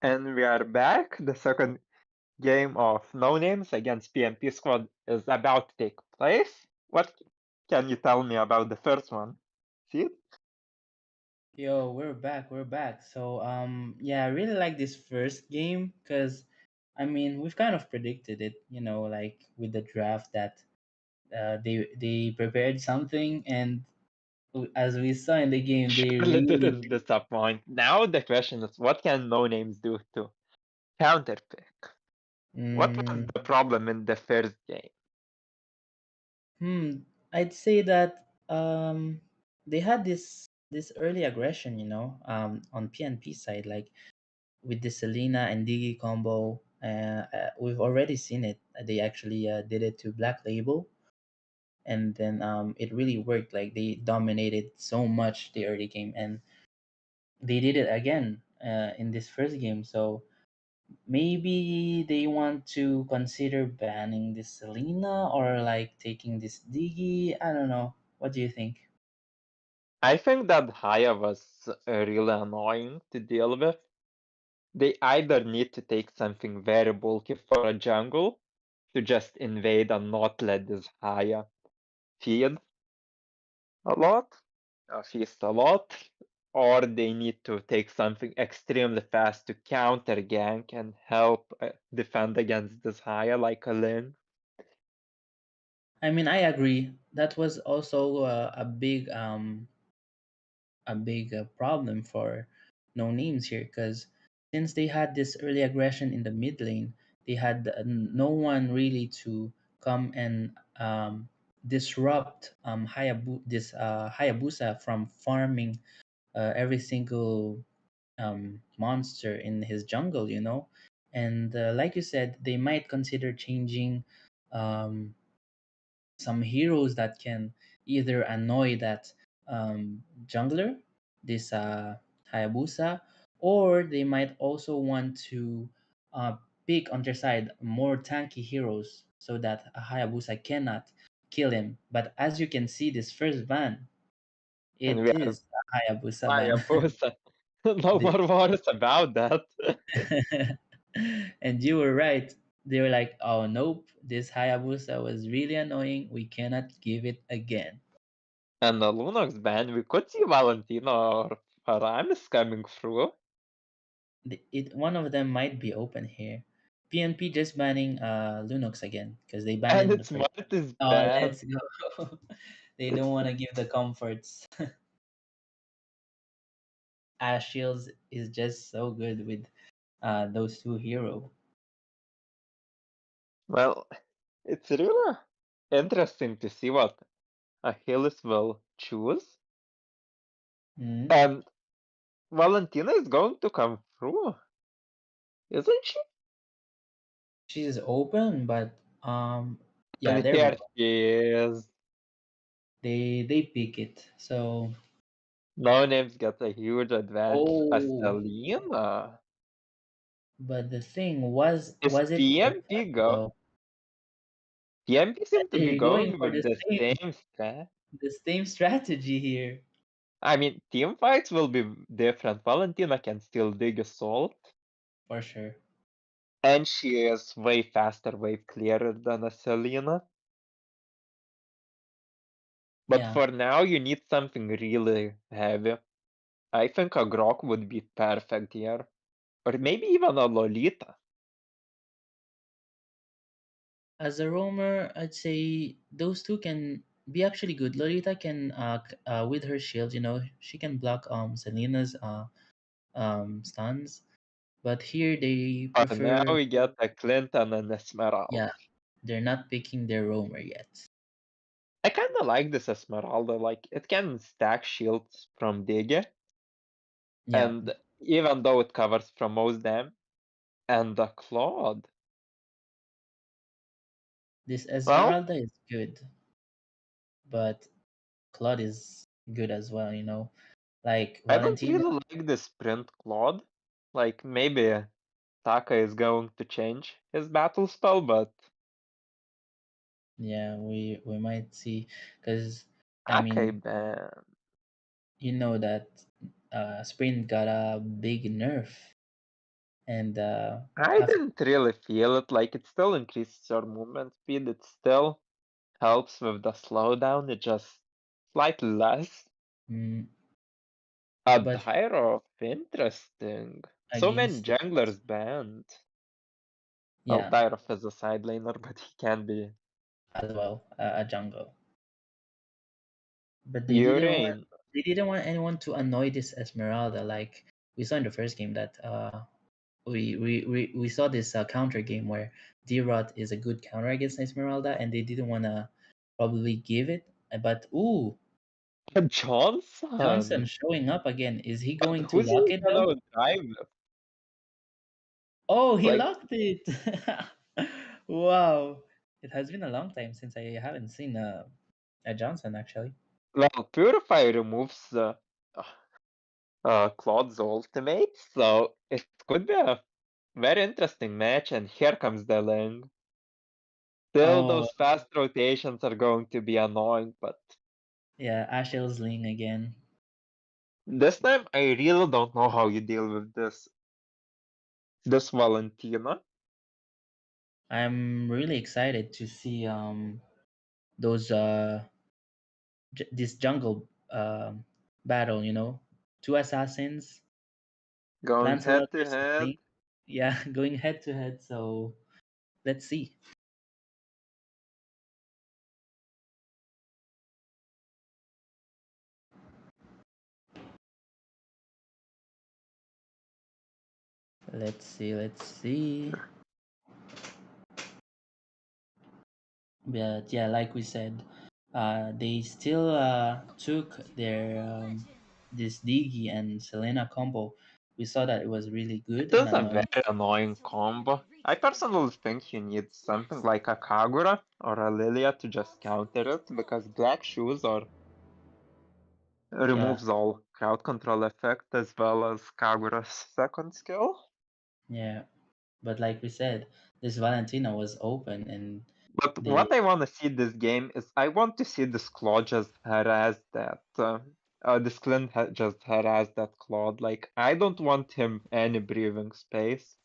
And we are back. The second game of No Names against P&P-Squad is about to take place. What can you tell me about the first one? See it? Yo, we're back. We're back. So, yeah, I really like this first game because, I mean, we've kind of predicted it. Like with the draft that they prepared something, and as we saw in the game, they Surely really. didn't disappoint. Now the question is, what can No Names do to counterpick? What was Mm, the problem in the first game? I'd say that they had this early aggression, on PNP side, like with the Selena and Digi combo. We've already seen it. They actually did it to Black Label, and then it really worked. Like they dominated so much the early game, and they did it again in this first game. So maybe they want to consider banning this Selena or like taking this Digi. I don't know. What do you think? I think that Haya was really annoying to deal with. They either need to take something very bulky for a jungle to just invade and not let this Haya feed a lot, feast a lot, or they need to take something extremely fast to counter gank and help defend against this Haya like a Lin. I mean, I agree. That was also a big problem for no names here because since they had this early aggression in the mid lane, they had no one really to come and disrupt Hayabusa from farming every single monster in his jungle, And like you said, they might consider changing um, some heroes that can either annoy that jungler, this Hayabusa, or they might also want to uh, pick on their side more tanky heroes so that a Hayabusa cannot kill him. But as you can see, this first ban, And it we are is a Hayabusa ban. Hayabusa. No The- more worries about that. and you were right. They were like, oh, nope, this Hayabusa was really annoying. We cannot give it again. And the Lunox ban, we could see Valentina or Aramis coming through. One of them might be open here. PNP just banning Lunox again because they banned it And in the its first. Smart is Oh, bad. let's go. They don't want to give the comforts. Ash Shields is just so good with those two hero. Well, it's really interesting to see what Achilles will choose. Mhm. And Valentina is going to come through, isn't she? She's open, but yeah, And there we here go. she is. They pick it. So No names got a huge advantage. oh, Astelina. but the thing was Is it worth PMP it go? though? PMP seem to be They're going going for with the same strat. the same strategy here I mean, team fights will be different. Valentina can still dig a salt, for sure. and she is way faster, way clearer than a Selena. But Yeah. for now, you need something really heavy. I think a Grok would be perfect here. Or maybe even a Lolita. As a roamer, I'd say those two can be actually good. Lolita can with her shield, she can block Selena's stuns. But here they For now, prefer, we get a Clinton and Esmeralda. yeah, they're not picking their roamer yet. I kinda like this Esmeralda, like, it can stack shields from Digi, Yeah, and even though it covers from most them, and the Claude. this Well, Esmeralda is good, but Claude is good as well, Like I don't Valentina, really like the sprint Claude. Like, maybe Taka is going to change his battle spell, but yeah, we might see because I okay, mean, ban. that Sprint got a big nerf, and I didn't really feel it. Like it still increases your movement speed. It still helps with the slowdown. It just slightly less. mm, but Adhiro, interesting. So many against the, junglers banned. Well, yeah, Tyrov is a side laner, but he can be as well, a jungle. But Urane. they didn't want anyone to annoy this Esmeralda. Like we saw in the first game that we saw this counter game where D-Rot is a good counter against Esmeralda, and they didn't want to probably give it. But ooh, Johnson Johnson. showing up again. Is he But going to who's lock he it though? gonna drive with? Oh, he Like, locked it! Wow, it has been a long time since I haven't seen a Johnson actually. well, Purify removes Claude's ultimate, so it could be a very interesting match. And here comes the Ling. Still, Oh those fast rotations are going to be annoying, but yeah, Ashel's Ling again. this time I really don't know how you deal with this Valentina. I'm really excited to see those this jungle battle. You know, two assassins, Going head Lancelot to versus head. Ling. Yeah, going head to head. So let's see. Let's see. Let's see. But yeah, like we said, they still took their this Digi and Selena combo. We saw that it was really good It and is a annoying. very annoying combo. I personally think you need something like a Kagura or a Lilia to just counter it, because Black Shoes or Yeah, removes all crowd control effect as well as Kagura's second skill. yeah. But like we said, this Valentina was open and But they what I want to see this game is I want to see this Claude just harass that. This Clint just harass that Claude. Like, I don't want him any breathing space.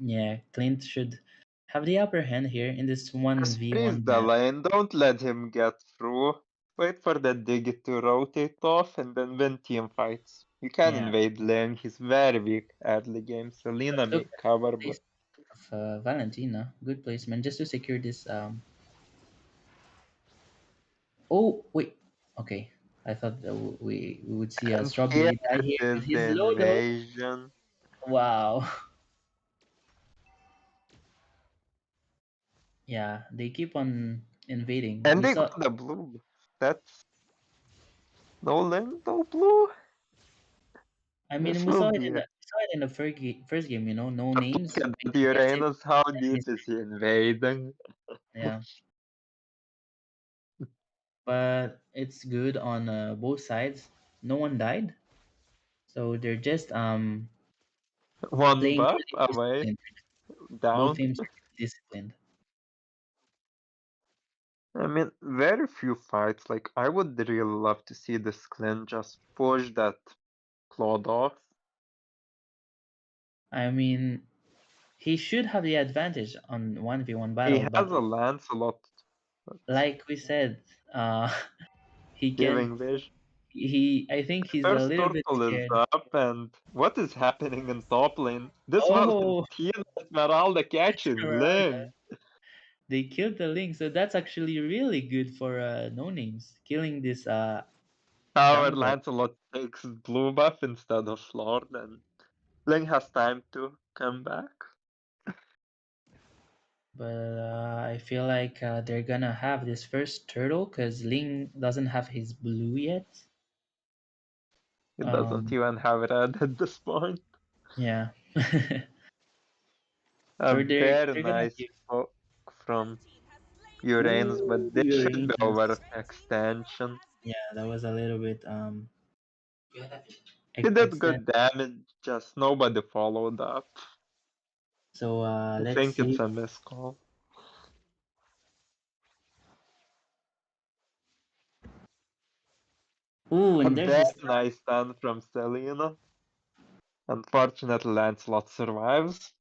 yeah, Clint should have the upper hand here in this Just freeze 1v1 the battle. lane, don't let him get through. Wait for the dig to rotate off and then win team fights. You can Yeah. invade lane, he's very weak early game. But Selena look may at cover, the but placement of Valentina. Good placement just to secure this oh wait. Okay. I thought that we would see a and here strawberry die it here with is the his low though. invasion. Wow. Yeah, they keep on invading. And We they saw got the blue. That's no lane, no blue. I mean This we will saw it be in the first game, you know, no a peek names at went the against him Uranus. How and deep he's is he invading? yeah. But it's good on both sides. No one died. So they're just One playing buff really away, disciplined. Both down. teams are really disciplined. I mean, very few fights. Like, I would really love to see this Clint just push that Claude off. I mean, he should have the advantage on 1v1 He battle, has but a Lancelot, but like we said, uh, he can. giving vision. I think he's a First little bit turtle is scared. up, and what is happening in top lane? This Oh, Valentina Esmeralda catches Esmeralda. Link. They killed the link, so that's actually really good for no names killing this Our jungle. Lancelot takes blue buff instead of Lord, and Link has time to come back. But I feel like they're gonna have this first turtle because Ling doesn't have his blue yet. It doesn't even have red at this point. Yeah. A So very they're gonna nice give poke from Uranus, but this should be Uranus. overextension. Yeah, that was a little bit He did extend. good damage, just nobody followed up. So I let's think it's see. a miscall. Ooh, A and there's very this nice stun from Selena. Unfortunately, Lancelot survives.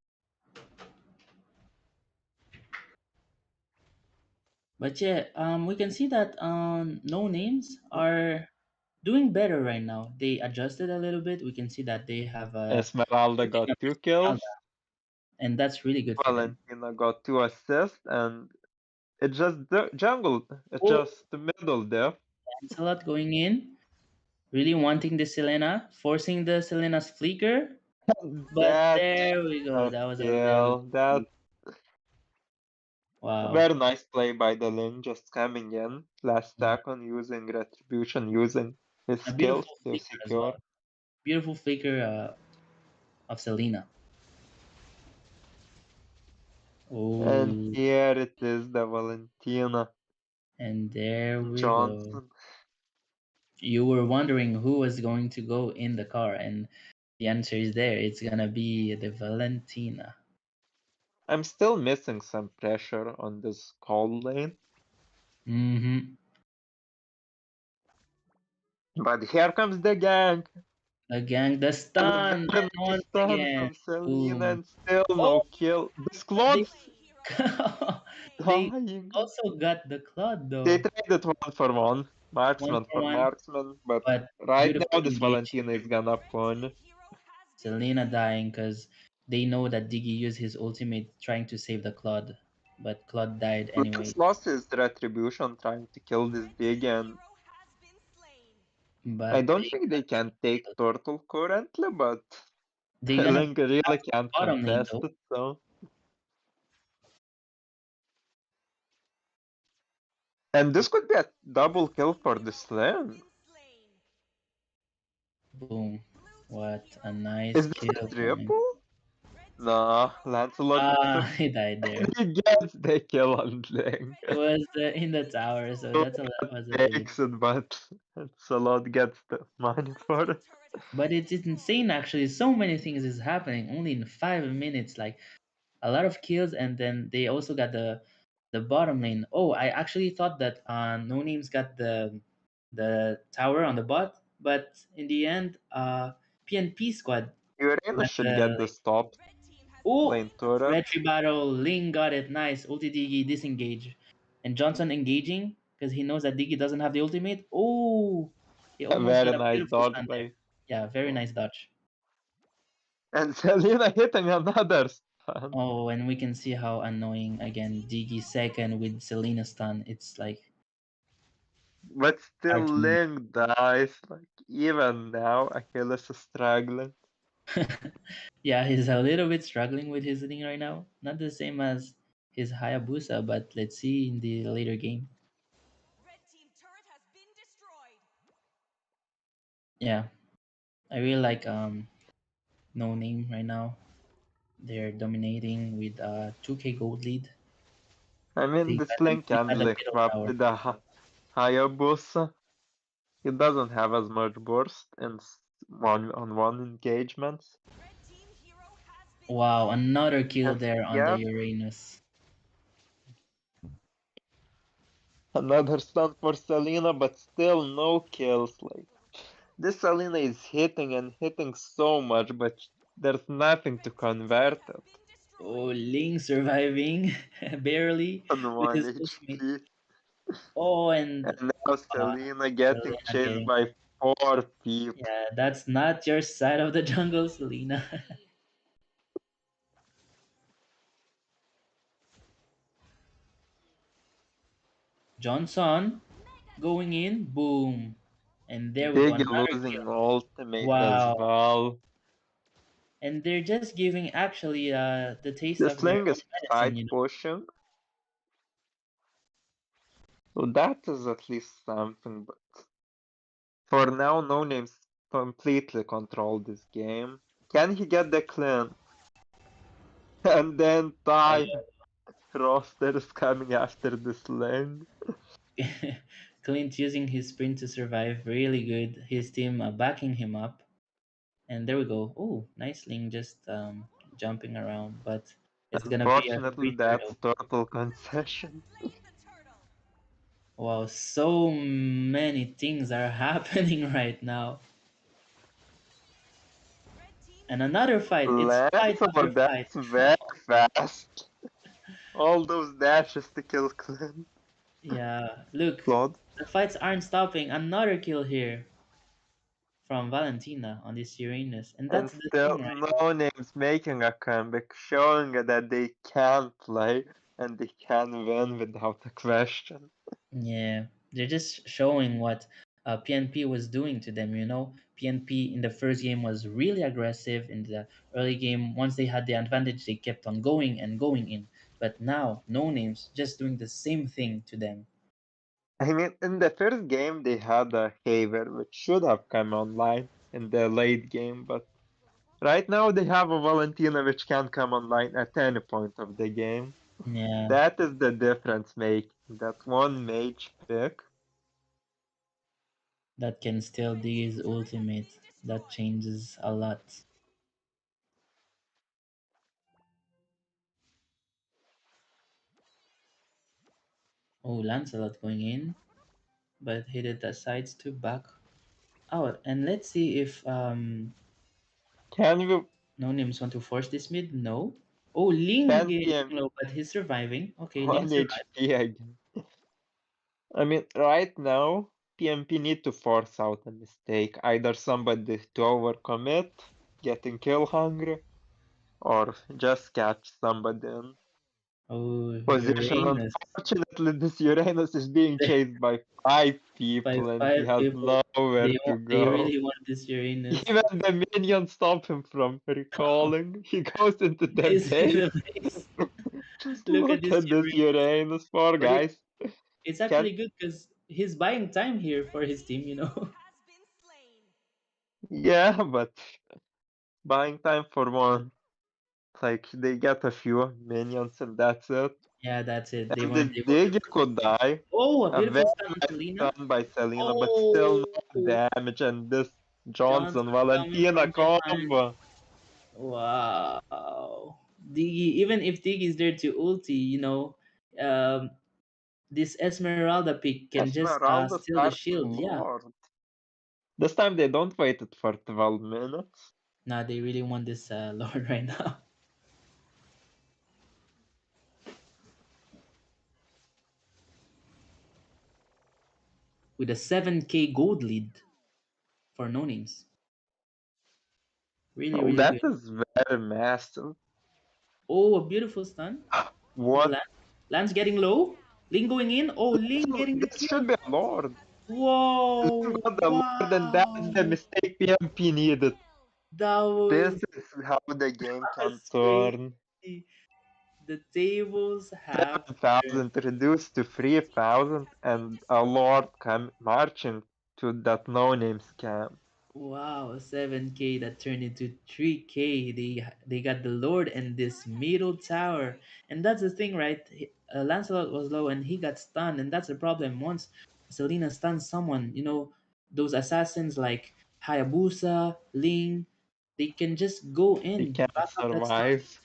But yeah, we can see that no names are doing better right now. They adjusted a little bit. We can see that they have Esmeralda got 2 kills. and that's really good for them. Valentina got 2 assists, and it's just the jungle. It's Oh, just the middle there. Lancelot going in, really wanting the Selena, forcing the Selena's flicker. But That's there we go. a That was a little kill. That's a wow. very nice play by the Lin, just coming in. Last stack on using Retribution, using his A skills beautiful to flicker as well. secure. Beautiful flicker of Selena. And Oh, here it is, the Valentina and there we go. Johnson. You were wondering who was going to go in the car, and the answer is there. It's gonna be the Valentina. I'm still missing some pressure on this cold lane. Mm-hmm. But here comes the gang. The gang, the And stun, very and nice once stun again, from Selena, boom. and still Oh, no kill. This they Claude's they dying. also got the Claude They though, traded 1-for-1, one marksman for for one. marksman, but But right beautiful now this engage. Valentina is gonna pun. Selena dying because they know that Diggy used his ultimate trying to save the Claude, but Claude died anyway. Lance lost his retribution trying to kill this big, and I But don't they think they can take turtle currently, but they gonna Link really can't bottom lane contest though. it, so. And this could be a double kill for this lane. Boom! What a nice Is this a kill going. triple? Nah, Lancelot Ah, he died and there. he gets the kill on Link. It was in the tower, so that's a was a really. Takes it, but it's a lot gets the money for it. But it's insane actually. So many things is happening only in 5 minutes. Like a lot of kills, and then they also got the bottom lane. Oh, I actually thought that No Names got the tower on the bot, but in the end, P&P-Squad Urena got should the get the lane. stop Oh, lane turret. retry battle. Ling got it. Nice. Ulti Diggy disengage, and Johnson engaging because he knows that Diggy doesn't have the ultimate. Oh, he A almost very got a nice beautiful dodge stun there. by. Yeah, very nice dodge. And Selena hitting another stun. Oh, and we can see how annoying again Diggy second with Selena stun. It's like But still hard to manage. Link dies. Like even now Achilles is struggling. Yeah, he's a little bit struggling with his thing right now. Not the same as his Hayabusa, but let's see in the later game. Yeah, I really like No Name right now. They're dominating with 2k gold lead. I mean this Link They can got the live middle up tower. with the Hayabusa. He doesn't have as much burst in one-on-one engagements. Wow, another kill And there on the yet Uranus. another stun for Selena, but still no kills. Like this Selena is hitting and hitting so much, but there's nothing to convert it Oh, Ling surviving barely on with one his ultimate. HP. Oh, and And now Selena getting Selena chased getting. by 4 people. Yeah, that's not your side of the jungle, Selena. Johnson going in, boom. And there we go, Big another losing kill. ultimate as Wow. well. And they're just giving actually the taste The of their Sling own is medicine, side you know. pushing, so that is at least something. But for now, No Names completely control this game. Can he get the clean? And then time roster is coming after the Sling. Clint using his sprint to survive, really good. His team backing him up. And there we go. Oh, nice Ling just jumping around, but it's gonna be a Unfortunately, free that's turtle. total concession. Wow, so many things are happening right now. And another fight. It's fight after Lancelot, fight. that's very fast. All those dashes to kill Clint. Yeah, look, Claude. the fights aren't stopping. Another kill here from Valentina on this Uranus. And And that's the still, thing, right? no names making a comeback, showing that they can play and they can win without a question. Yeah, they're just showing what PNP was doing to them, you know. PNP in the first game was really aggressive. In the early game, once they had the advantage, they kept on going and going in. But now, no names, just doing the same thing to them. I mean, in the first game, they had a Haver, which should have come online in the late game, but right now they have a Valentina which can come online at any point of the game. Yeah, That is the difference making. That one mage pick. that can still do his ultimate. That changes a lot. Oh, Lancelot going in, but he did the sides to back out. And let's see if Can we no names want to force this mid. No. Oh, Ling 10 getting p.m. low, but he's surviving. Okay, Ling 1 survived. HP again? I mean, right now, PMP need to force out a mistake. Either somebody to overcommit, getting kill hungry, or just catch somebody in Oh, position. Uranus. Unfortunately, this Uranus is being chased by 5 By people and he five has people. nowhere to They go. really want this Uranus. Even the minions stop him from recalling. He goes into the He's in base. the base. Just Look at look this at this Uranus. Uranus, poor But guys. it's Can actually good because he's buying time here for his team, you know? Yeah, but buying time for one. Like they get a few minions and that's it. Yeah, that's it. They And weren't this able to. Dig could die. Oh, a A beautiful very stun on nice Selena. stun by Selena, but still no Oh, damage. And this Johnson Johnson coming Valentina from behind. combo. Wow. Diggy, even if Diggy is there to ulti, you know, um, this Esmeralda pick can just Esmeralda steal the starts shield. Yeah. Lord. This time they don't wait it for 12 minutes. Nah, they really want this Lord right now. With a 7k gold lead for no names. Really, Oh, really that good. is very massive. Oh, a beautiful stun from What? Lance. Lance getting low. Ling going in. Oh, Ling getting the This kill. should be a Lord. Ling Whoa. got the Lord, and that's the Wow. mistake PMP needed. That This was, is how the game can that's turn. crazy. The tables have turned. 7,000 reduced to 3,000 and a Lord come marching to that no-name scam. Wow, 7k that turned into 3k. They got the Lord and this middle tower. And that's the thing, right? Lancelot was low and he got stunned, and that's the problem. Once Selena stuns someone, you know, those assassins like Hayabusa, Ling, they can just go He in, can't back up that stun. survive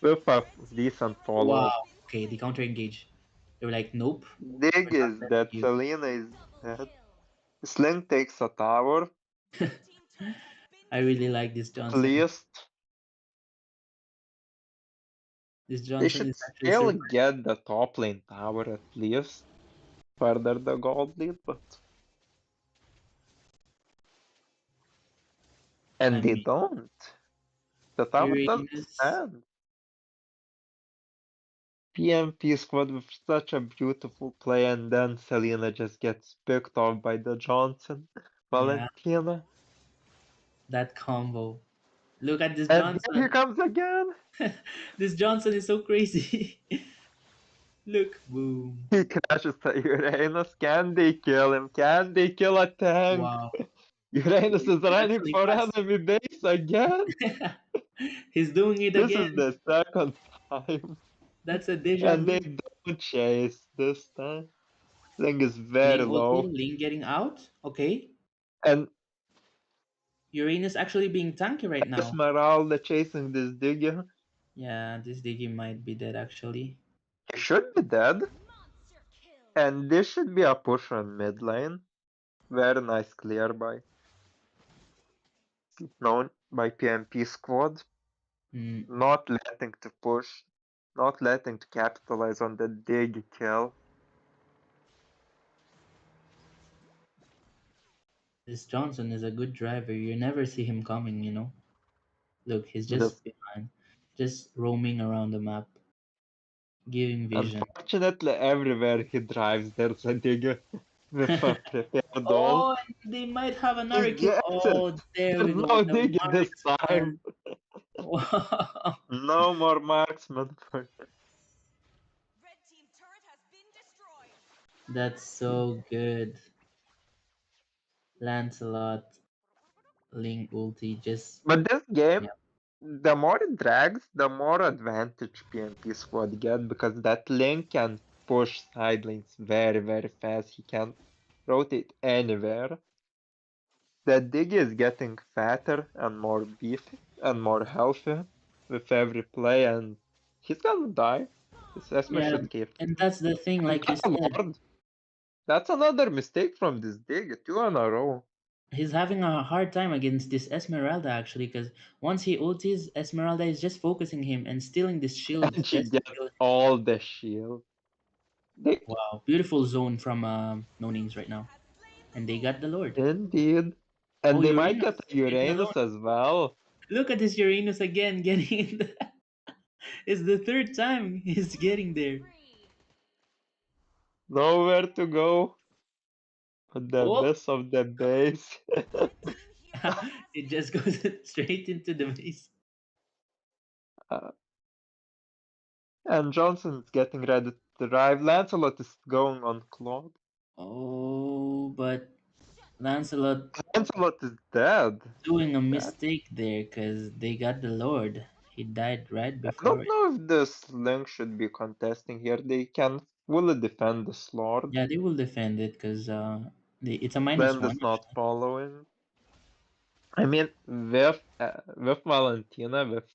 with a decent Wow. follow-up. Okay, they counter engage. They were like, nope, Dig we're not is letting that you. Selena is dead. Sling takes a tower, I really like this at Johnson. least. This They Johnson should is actually still surviving. get the top lane tower at least. Further the gold lead, but... I And they mean, don't. The tower doesn't Uranus. stand. P&P-Squad with such a beautiful play, and then Selena just gets picked off by the Johnson. Yeah, Valentina. that combo. Look at this And here he Johnson. comes again! This Johnson is so crazy. Look, boom. He crashes the Uranus. Can they kill him? Can they kill a tank? Wow. Uranus is He's running actually for fast. enemy base again! He's doing it This again. is the second time. That's a deja And they vu. don't chase this time. Ling is very Ling ulti, low. Ling getting out. Okay. And Uranus actually being tanky right now. Esmeralda chasing this Digger. Yeah, this Diggy might be dead actually. He should be dead. And this should be a push on mid lane. Very nice clear by known by P&P-Squad, Mm, not letting to push, not letting to capitalize on the dig kill. this Johnson is a good driver. You never see him coming, you know. Look, he's This, just behind, just roaming around the map, giving vision. unfortunately, everywhere he drives, there's a dig with a prepared all. Oh, and they might have He another kill. gets it. Oh, there There's we go. no The dig this marksman. time. Wow. No more marksman for Red team turret has been destroyed. That's so good. Lancelot, Ling ulti, just But this game, yeah. the more it drags, the more advantage P&P-Squad get because that Link can push side lanes very, very fast. He can rotate anywhere. The Dig is getting fatter and more beefy and more healthy with every play, and he's gonna die. This Esmer Yeah, should keep. and that's the thing, And like you that's a said, ward. That's another mistake from this Dig, 2 in a row. he's having a hard time against this Esmeralda actually, because once he ultis, Esmeralda is just focusing him and stealing this shield And she just to gets kill him. all the shield. They, Wow, beautiful zone from No Names right now, and they got the Lord. indeed. Oh, And they might get Uranus a getting the Uranus Lord. as well. Look at this Uranus again getting in the. It's the third time he's getting there. Nowhere to go but the Oh, best of the base. Red team hero has it been just goes straight into the base. Uh, and Johnson's getting ready to drive. Lancelot is going on Claude. Oh, but Lancelot Lancelot is dead. doing a That, mistake there because they got the Lord. He died right I before don't it. know if this Link should be contesting here. They can fully defend this Lord. Yeah, they will defend it because it's a minus Blend one. is not following. I mean, with Valentina, with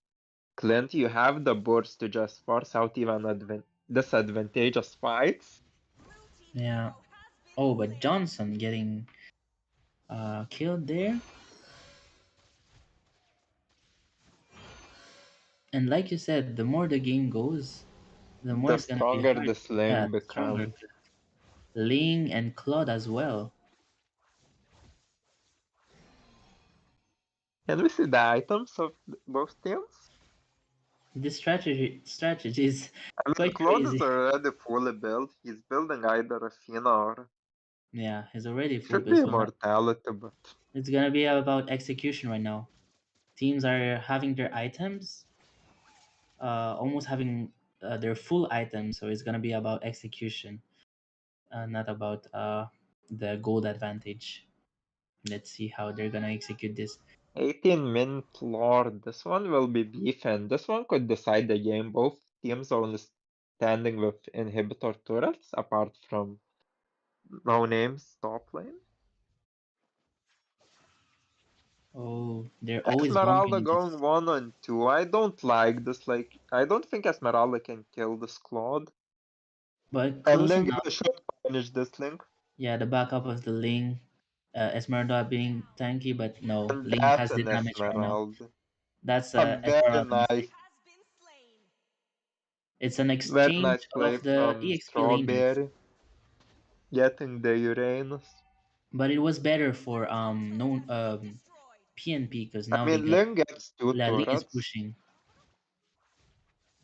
Clint, you have the boards to just force out even disadvantageous fights. blue team Yeah. hero has been Oh, but slain. Johnson getting killed there. And like you said, the more the game goes, the more The it's gonna be stronger hard. this Yeah, Link the stronger. becomes. Ling and Claude as well. Can we see the items of both teams? This strategy is I mean, quite Claude is crazy. already fully built. He's building either Athena or Yeah, he's already full should be base. So now Immortality, but it's gonna be about execution right now. Teams are having their items, almost having their full items. So it's gonna be about execution, not about the gold advantage. Let's see how they're gonna execute this. 18-min Lord. This one will be beef, and this one could decide the game. Both teams only standing with inhibitor turrets, apart from no names top lane. Oh, they're always bumping Esmeralda into. going 1 on 2. I don't like this. Like, I don't think Esmeralda can kill this Claude. But And close Link enough. should punish this Link. Yeah, the backup of the Ling, Esmeralda being tanky, but no, And Ling that's has the an damage right now. Esmeralda. That's A very Esmeralda nice, mistake. Has been slain. It's an very exchange nice play of the from EXP lanes, Strawberry. Getting the Uranus. but it was better for no Destroyed. PNP because I now they mean, got Ling gets 2 La Ling is turrets. pushing.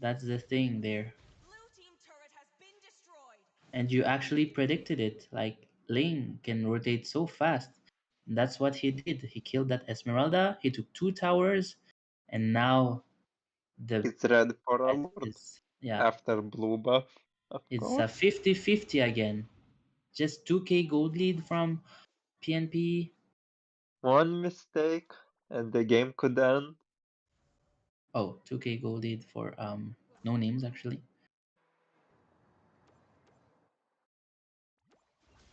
That's the thing there, Blue team turret has been destroyed. and you actually predicted it. Like Ling can rotate so fast. And that's what he did. He killed that Esmeralda. He took 2 towers, and now the It's ready for a fight Lord. is yeah. After blue buff, of It's a course. 50-50 again. Just 2k gold lead from PNP. One mistake, and the game could end. Oh, 2k gold lead for no names actually.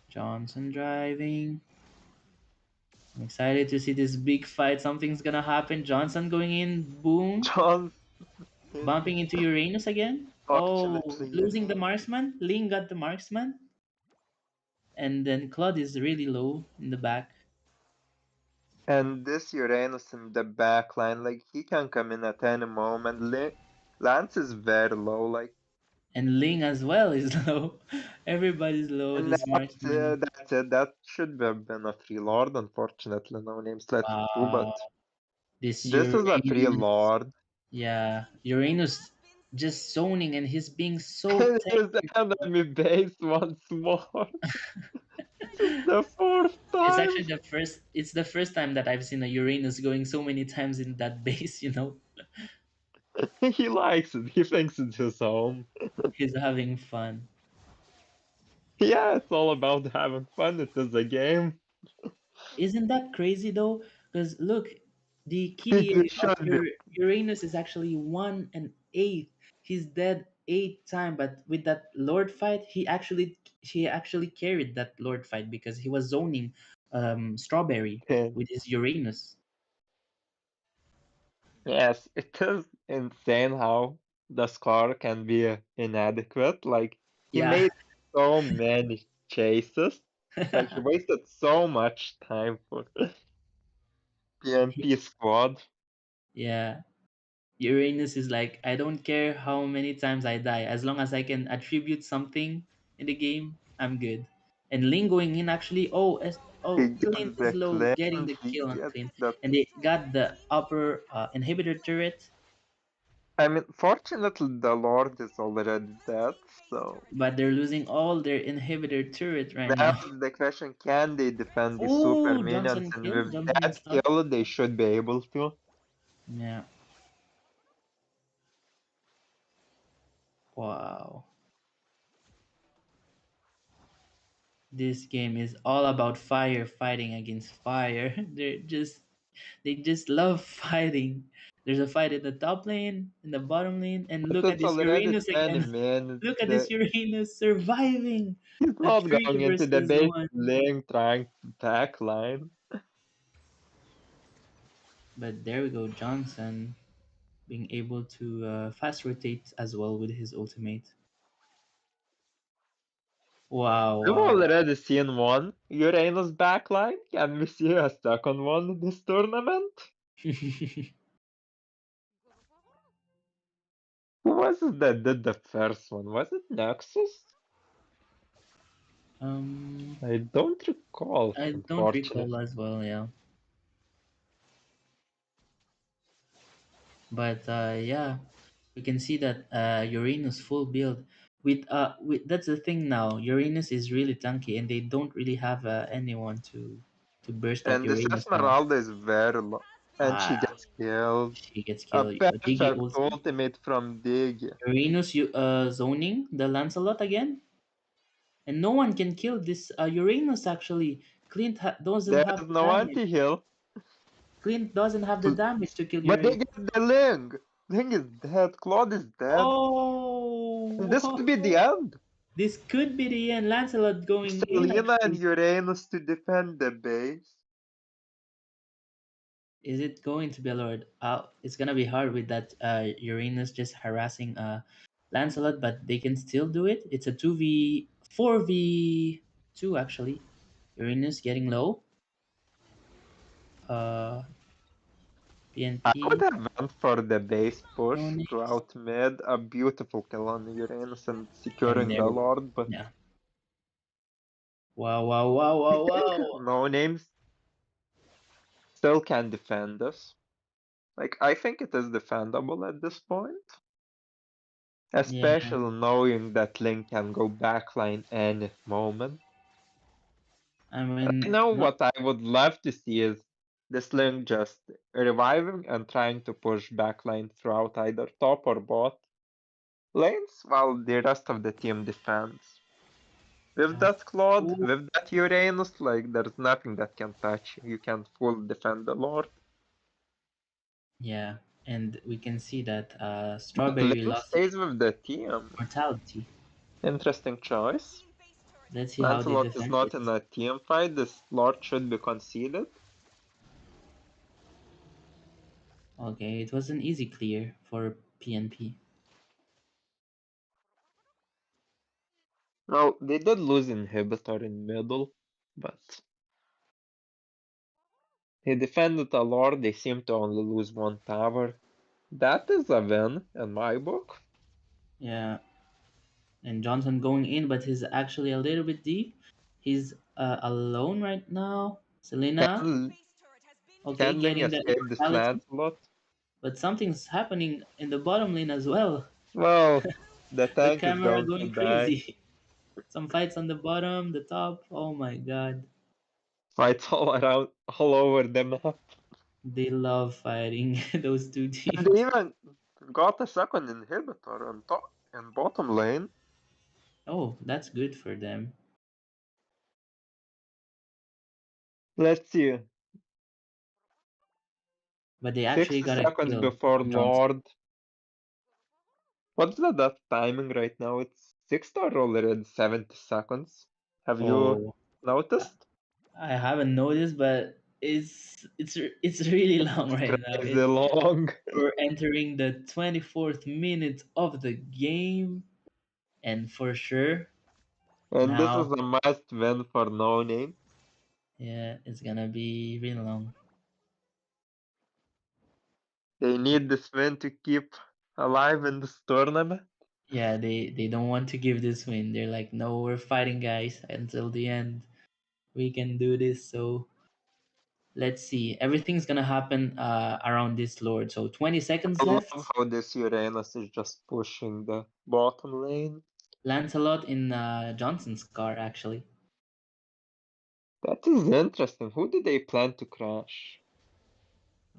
Johnson driving. I'm excited to see this big fight. Something's gonna happen. Johnson going in. Boom. John, Bumping into Uranus again. Oh, fortunately, losing the yes. marksman. Ling got the marksman. And then Claude is really low in the back. And this Uranus in the back line, like he can come in at any moment. Lance is very low, like, And Ling as well is low. Everybody's low. and This marksman. that's it. That should have been a free lord, unfortunately. No names let it through, but Wow. This this is a free Uranus. lord. Yeah, Uranus just zoning, and he's being so And here's the tech. enemy base once more. This is the fourth It's time. actually the first. It's the first time that I've seen a Uranus going so many times in that base. He likes it. He thinks it's his home. He's having fun. Yeah, it's all about having fun. It is a game. Isn't that crazy though? Because look, the KDA It of should be. Uranus is actually 1/8. He's dead 8 times, but with that Lord fight, he actually carried that Lord fight because he was zoning Strawberry with his Uranus. Yes, it is insane how the score can be inadequate. Like, he Yeah. made so many chases. Like, he wasted so much time for P&P squad. Yeah. Uranus is like, I don't care how many times I die, as long as I can attribute something in the game, I'm good. And Ling going in actually, He Clint gets is the low, getting claim, the he kill on gets Clint, the. and they got the upper inhibitor turret, I mean, fortunately, the Lord is already dead, so but they're losing all their inhibitor turret right now now. is the question, can they defend the super Oh, minions? Johnson And kill, with Johnson that stuck. kill, they should be able to. Yeah. Wow. This game is all about fire fighting against fire. They just love fighting. There's a fight in the top lane, in the bottom lane, and But look at it's this already Uranus 20 again. minutes. Look at this Uranus surviving He's a not three going into the versus base one. lane trying to backline. But there we go, Johnson being able to fast rotate as well with his ultimate. Wow, We've wow, wow. already seen one Uranus backline. Can we see a second one in this tournament? Who was it that did the first one? Was it NeXus? um, I don't recall, I don't recall unfortunately. as well, yeah. But yeah, we can see that Uranus full build with that's the thing now. Uranus is really tanky, and they don't really have anyone to burst that And this Uranus now. Esmeralda is very low. And she Ah, gets killed. she gets A killed. Diggy perfect ulti. ultimate from Dig. Uranus zoning the Lancelot again, and no one can kill this Uranus. Actually, doesn't have There's the no damage. anti-heal. Clint doesn't have the damage to kill But they Uranus. get the Ling. Ling is dead. Claude is dead. And this could be the Oh, end. this could be the end. Lancelot going in Selena and actually. Uranus to defend the base. Is it going to be a Lord? It's gonna be hard with that Uranus just harassing Lancelot, but they can still do it. It's a 4v2 actually. Uranus getting low. Uh, I would PNP. have went for the base push Onyx. throughout mid. A beautiful kill on Uranus and And securing there the we go. Lord, but Yeah. Wow, wow, wow, wow, wow. no names still can defend us. Like, I think it is defendable at this point. Yeah, Especially knowing that Link can go backline any moment. I I mean, know not. what I would love to see is this Link just reviving and trying to push backline throughout either top or bot lanes while the rest of the team defends. With that Claude, Ooh, with that Uranus, like there's nothing that can touch you. You can full defend the Lord. yeah, and we can see that But Strawberry Link lost his stays with the team. mortality. Interesting choice. Let's see how they Lancelot is defend not in this. a team fight. This Lord should be conceded. Okay, it was an easy clear for PNP. No, they did lose inhibitor in middle, but He defended a lot. They seem to only lose one tower. That is a win in my book. Yeah. And Johnson going in, but he's actually a little bit deep. He's alone right now. Selena, Can, okay, can Ling getting the escape this immortality. Lancelot? But something's happening in the bottom lane as well. Well, the The tank is camera going to going die. crazy. Some fights on the bottom, the top. Oh my god. Fights all around, all over the map. They love fighting those two And they teams. even got a second inhibitor on top and bottom lane. Oh, that's good for them. Let's see. But they actually 60 got a seconds kill before on Johnson. Lord. What's the death timing right now? It's 60 or already 70 seconds? Have you Oh, noticed? I haven't noticed, but it's really long It's right now. crazy long. We're entering the 24th minute of the game, and for sure And this is now, a must win for No Name. yeah, it's gonna be really long. They need this win to keep alive in this tournament. Yeah, they don't want to give this win. They're like, no, we're fighting, guys, until the end. We can do this. So let's see. Everything's gonna happen around this Lord. So 20 seconds I left. love how this Uranus is just pushing the bottom lane. Lancelot in Johnson's car, actually. That is interesting. Who did they plan to crash?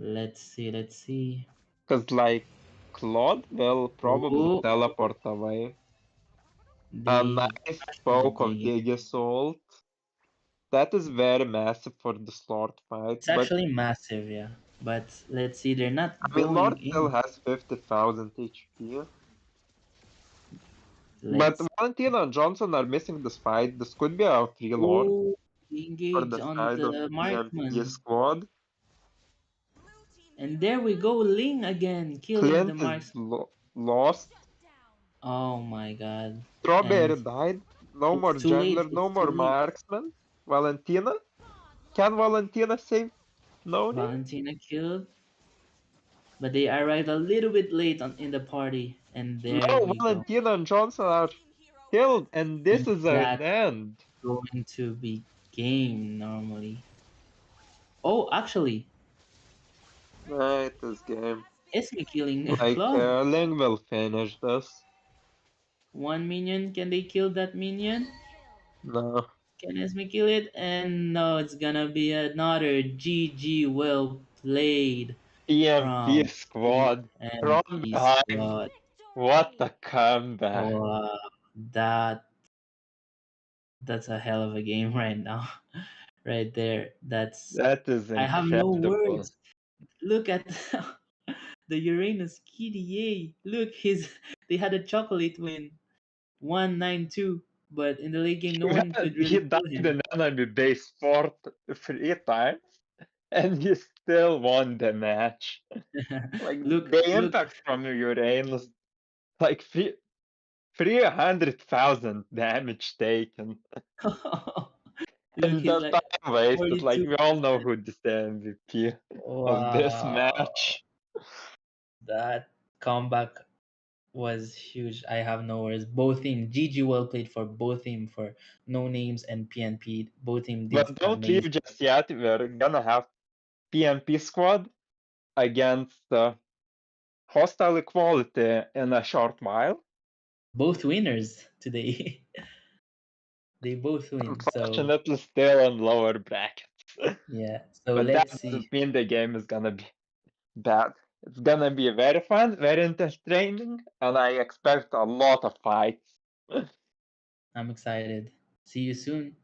Let's see. Let's see. Because, like, Claude will probably Oh, teleport away. A they nice the poke of game. Gigas ult. That is very massive for the Lord fight. It's But, actually massive, yeah. But let's see. They're not I mean, Lord going still in. has 50,000 HP. But Let's. Valentina and Johnson are missing this fight. This could be a free Lord Oh, for engage the on side of the the P&P marksman. squad. And there we go, Ling again, killing the Clint is marks. lost. Oh my god. And Strawberry died. No it's more too late. jungler, It's no too more late. marksman. Valentina? Can Valentina save Noni? Valentina killed, but they arrived a little bit late in the party. And there No, we go. Valentina and Johnson are killed, and this And is an that's end. going to be game normally. Oh, actually, Right, this game. Esme killing Like, Claude. Ling will finish this. One minion. Can they kill that minion? No. Can Esme kill it? And no, it's gonna be another GG. Well played P&P from squad from P&P behind. Squad. What a comeback. Wow, that that's a hell of a game right now, right there. That's That is I have no incredible. words. Look at the Uranus KDA. Look, his they had a chocolate win, 192. But in the late game, no one could He really died kill him. in enemy base 3 times, and he still won the match. Like, Look, the look, impact from Uranus, like 300,000 damage taken. look. And He's the like time wasted. Like, 42. we all know who is the MVP of this Wow, match. that comeback was huge. I have no words. Both team, GG, well played for both team, for No Names and PNP. Both team did But don't leave amazing. just yet. We're gonna have P&P squad against Hostile Equality in a short while. Both winners today. They both win. So Unfortunately, still on lower brackets. yeah. So But that let's see. doesn't mean the game is gonna be bad. It's gonna be very fun, very entertaining, and I expect a lot of fights. I'm excited. See you soon.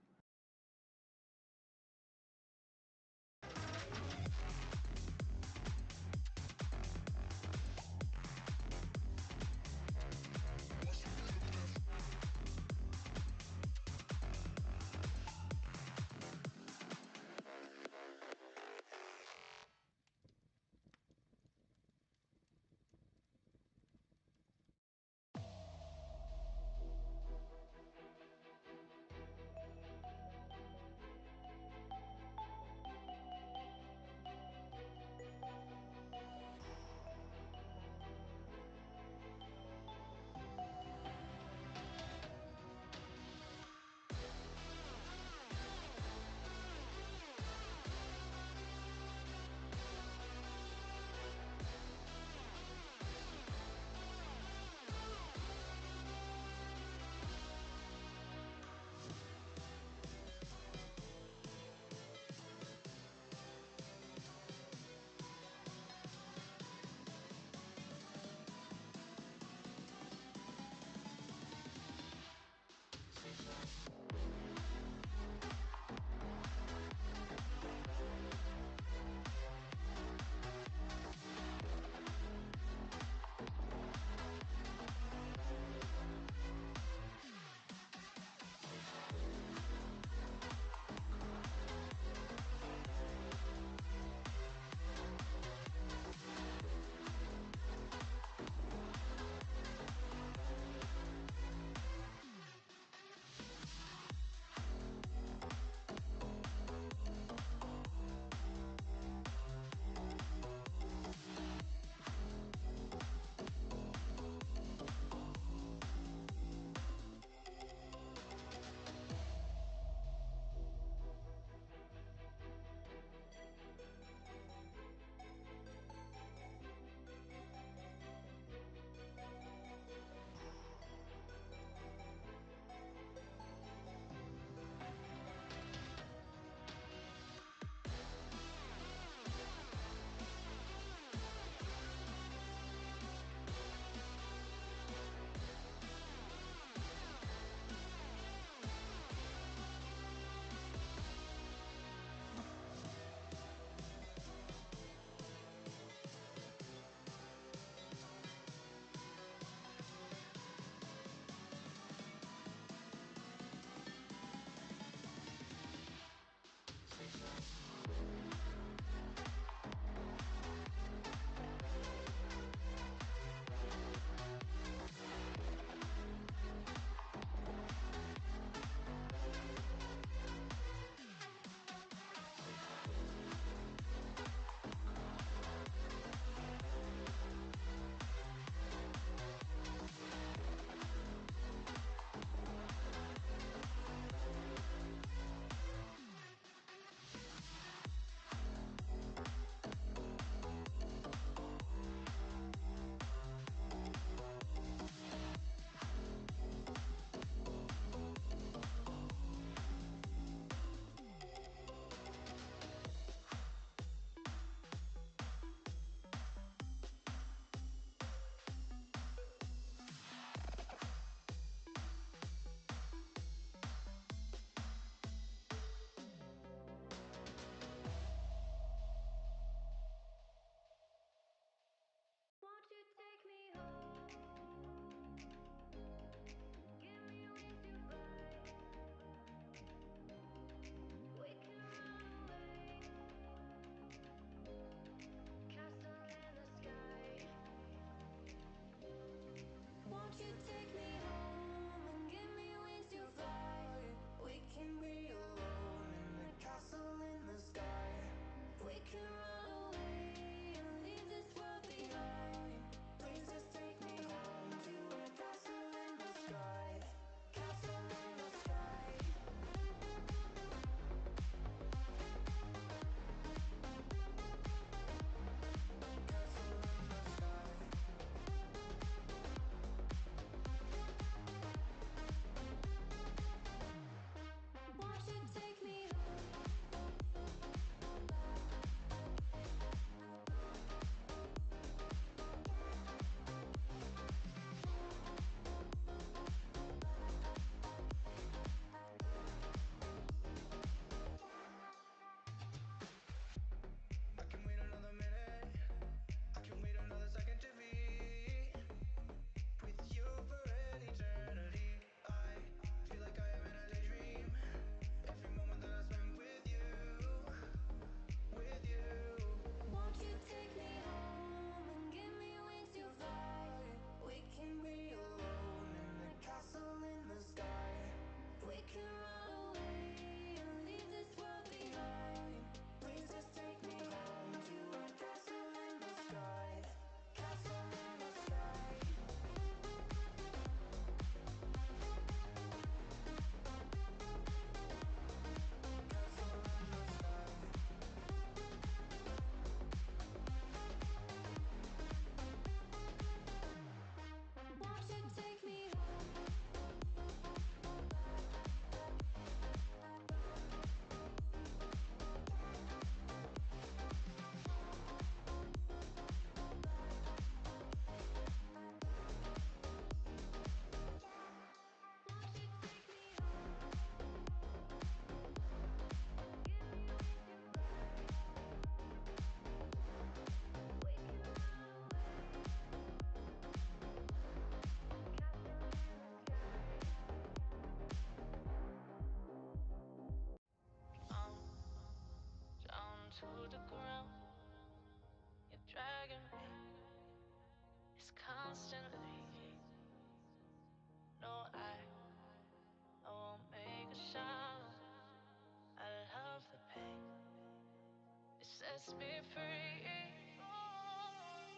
sets me free.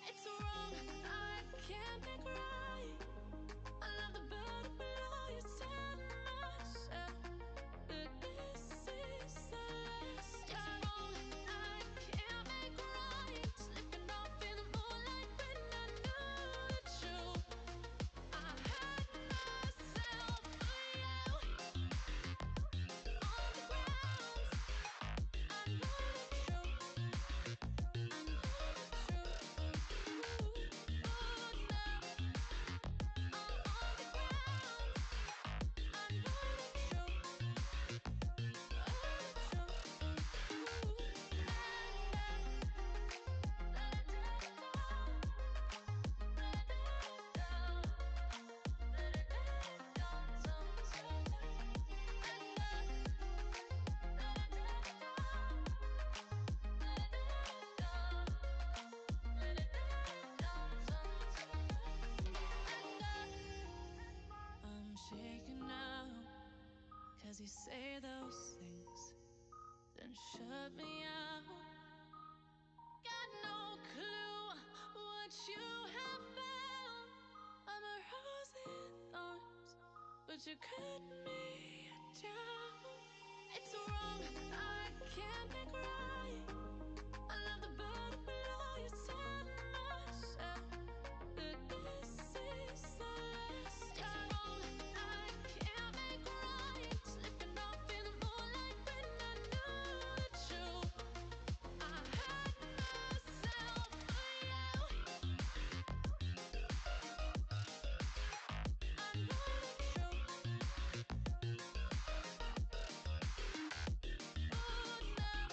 It's wrong, I can't make right. I love the bird below you said myself, but this is the last time. It's wrong, I can't make right. Slipping off in the moonlight when I knew the truth. I had myself for you. On the ground, I know the truth. I know the truth. Oh, now I'm on the ground. I know the truth. Oh, the truth. I'm shaking now, 'cause you say those things, then shut me out. Got no clue what you have found. I'm a rose in thorns, but you cut me down. It's wrong, I can't make right. I love the bird below you said myself, but this is the last time. It's wrong, I can't make right. Slipping off in the moonlight when I knew the truth. I had myself for you. I know the truth. Oh, now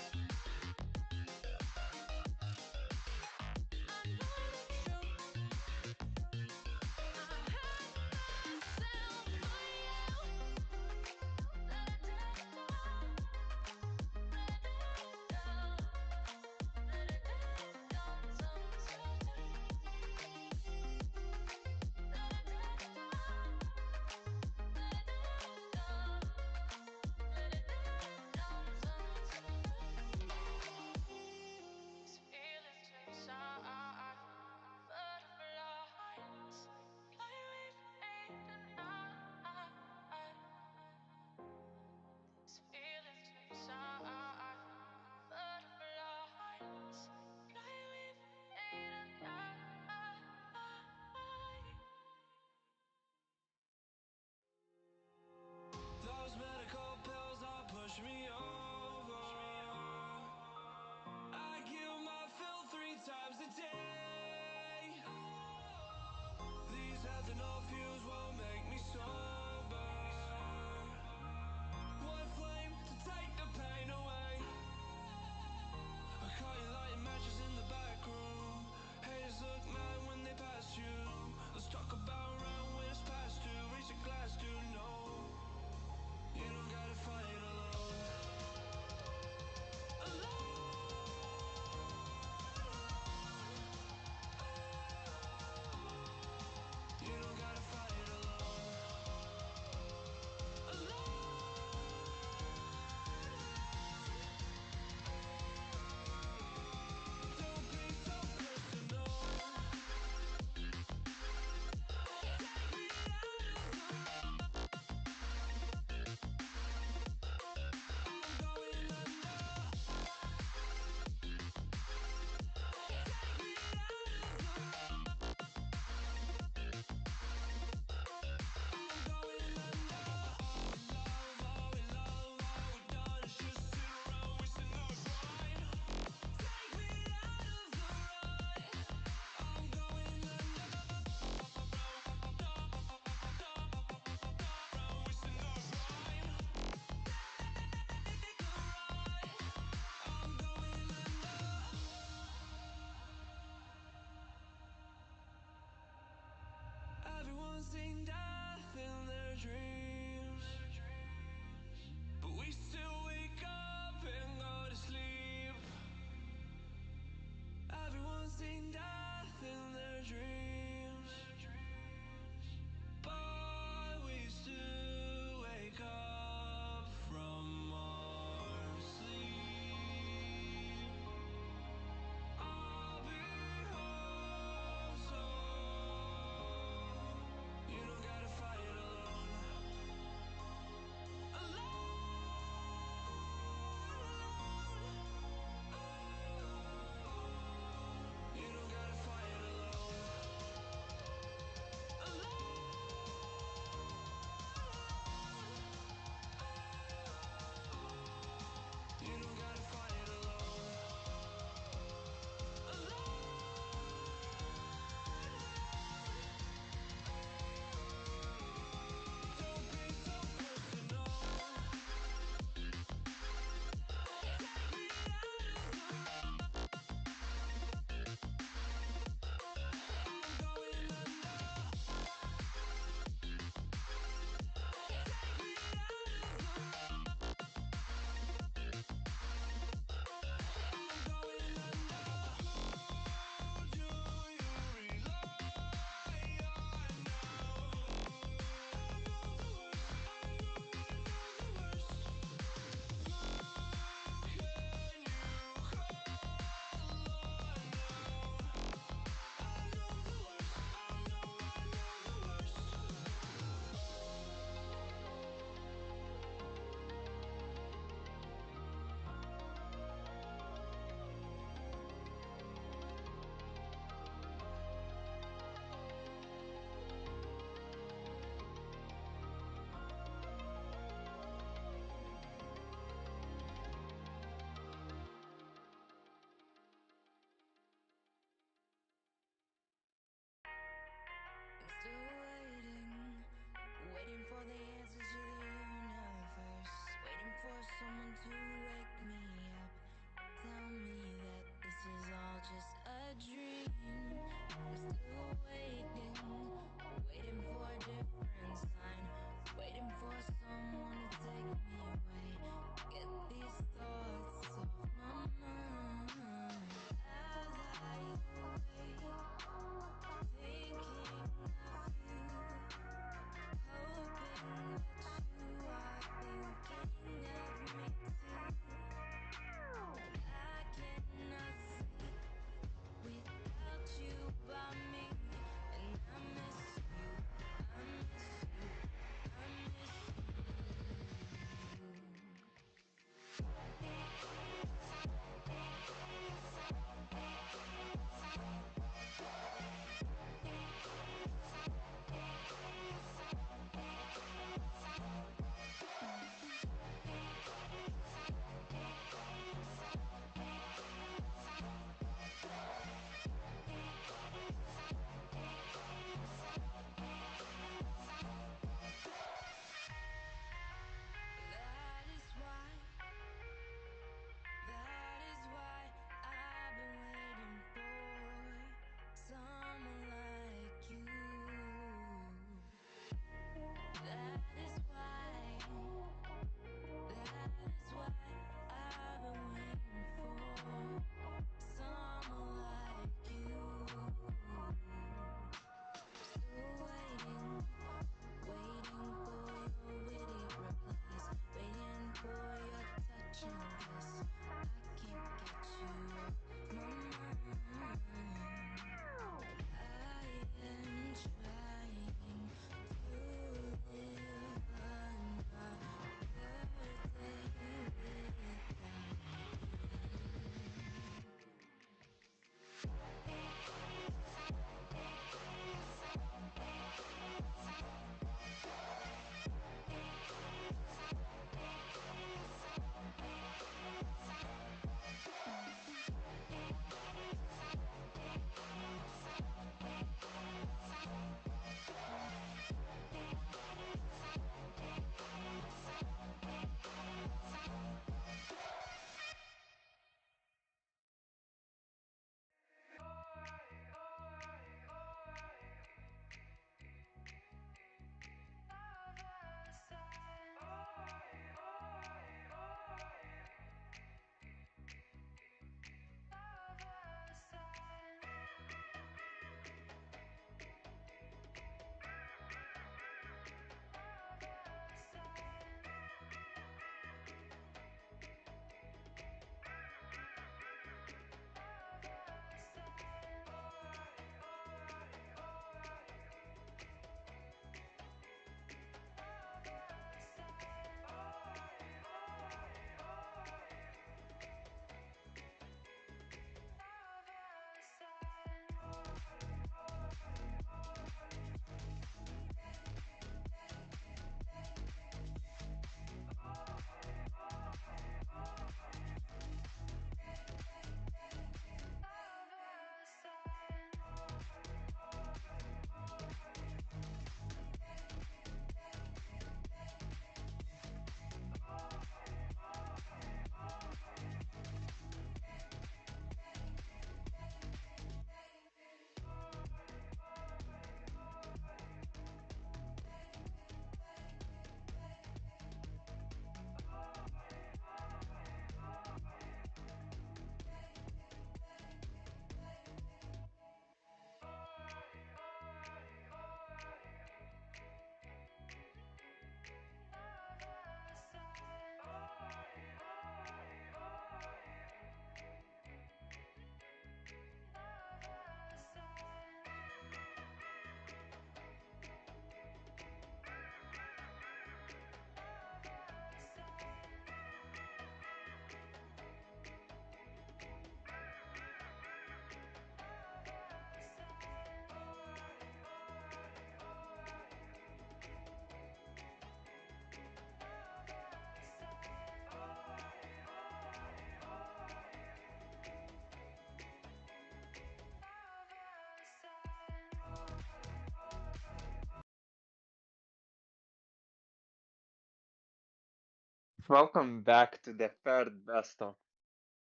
Welcome back to the third best of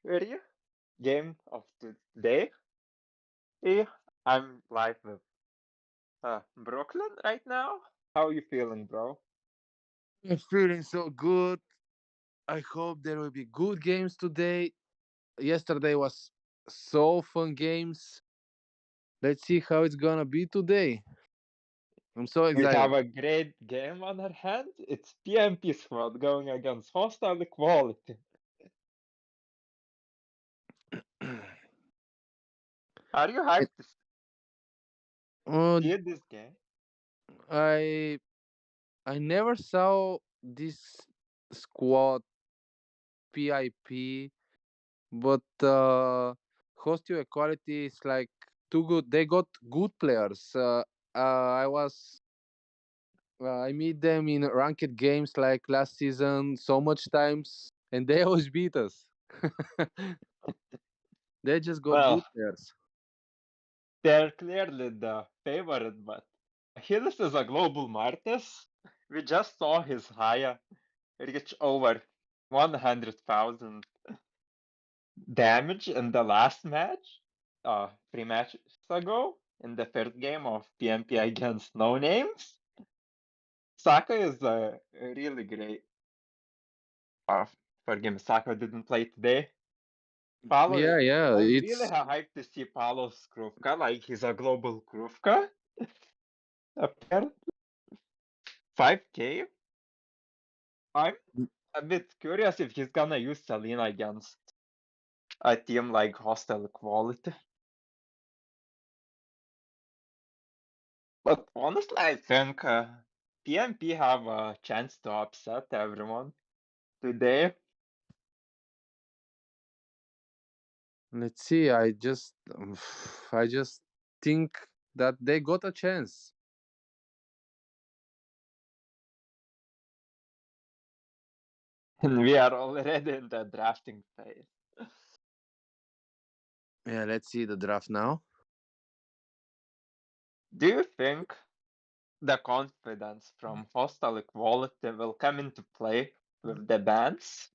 30 game of today. I'm live with Brooklyn right now. How are you feeling, bro? I'm feeling so good. I hope there will be good games today. Yesterday was so fun games. Let's see how it's gonna be today. I'm so We have excited. a great game on our hand. It's P&P-Squad going against Hostile Equality. Are you hyped to Uh, see this game? I I never saw this squad PIP, but Host You Equality is like too good. They got good players. I was I meet them in ranked games like last season so much times, and they always beat us. They just got Well, good players. they're clearly the favorite, but Hillis is a global Martis. We just saw his higher reach over 100,000 damage in the last match, 3 matches ago, in the third game of P&P against No Names. Saka is really great. Forgive me, Saka didn't play today. Paolo, Yeah, I'm really it's hyped to see Paolo's Krufka, like he's a global Krufka. Apparently, 5k. I'm a bit curious if he's gonna use Selena against a team like Hostile Equality. But honestly, I think P&P have a chance to upset everyone today. let's see. I just think that they got a chance. And we are already in the drafting phase. Yeah, let's see the draft now. Do you think the confidence from Hostile Equality will come into play with the bans?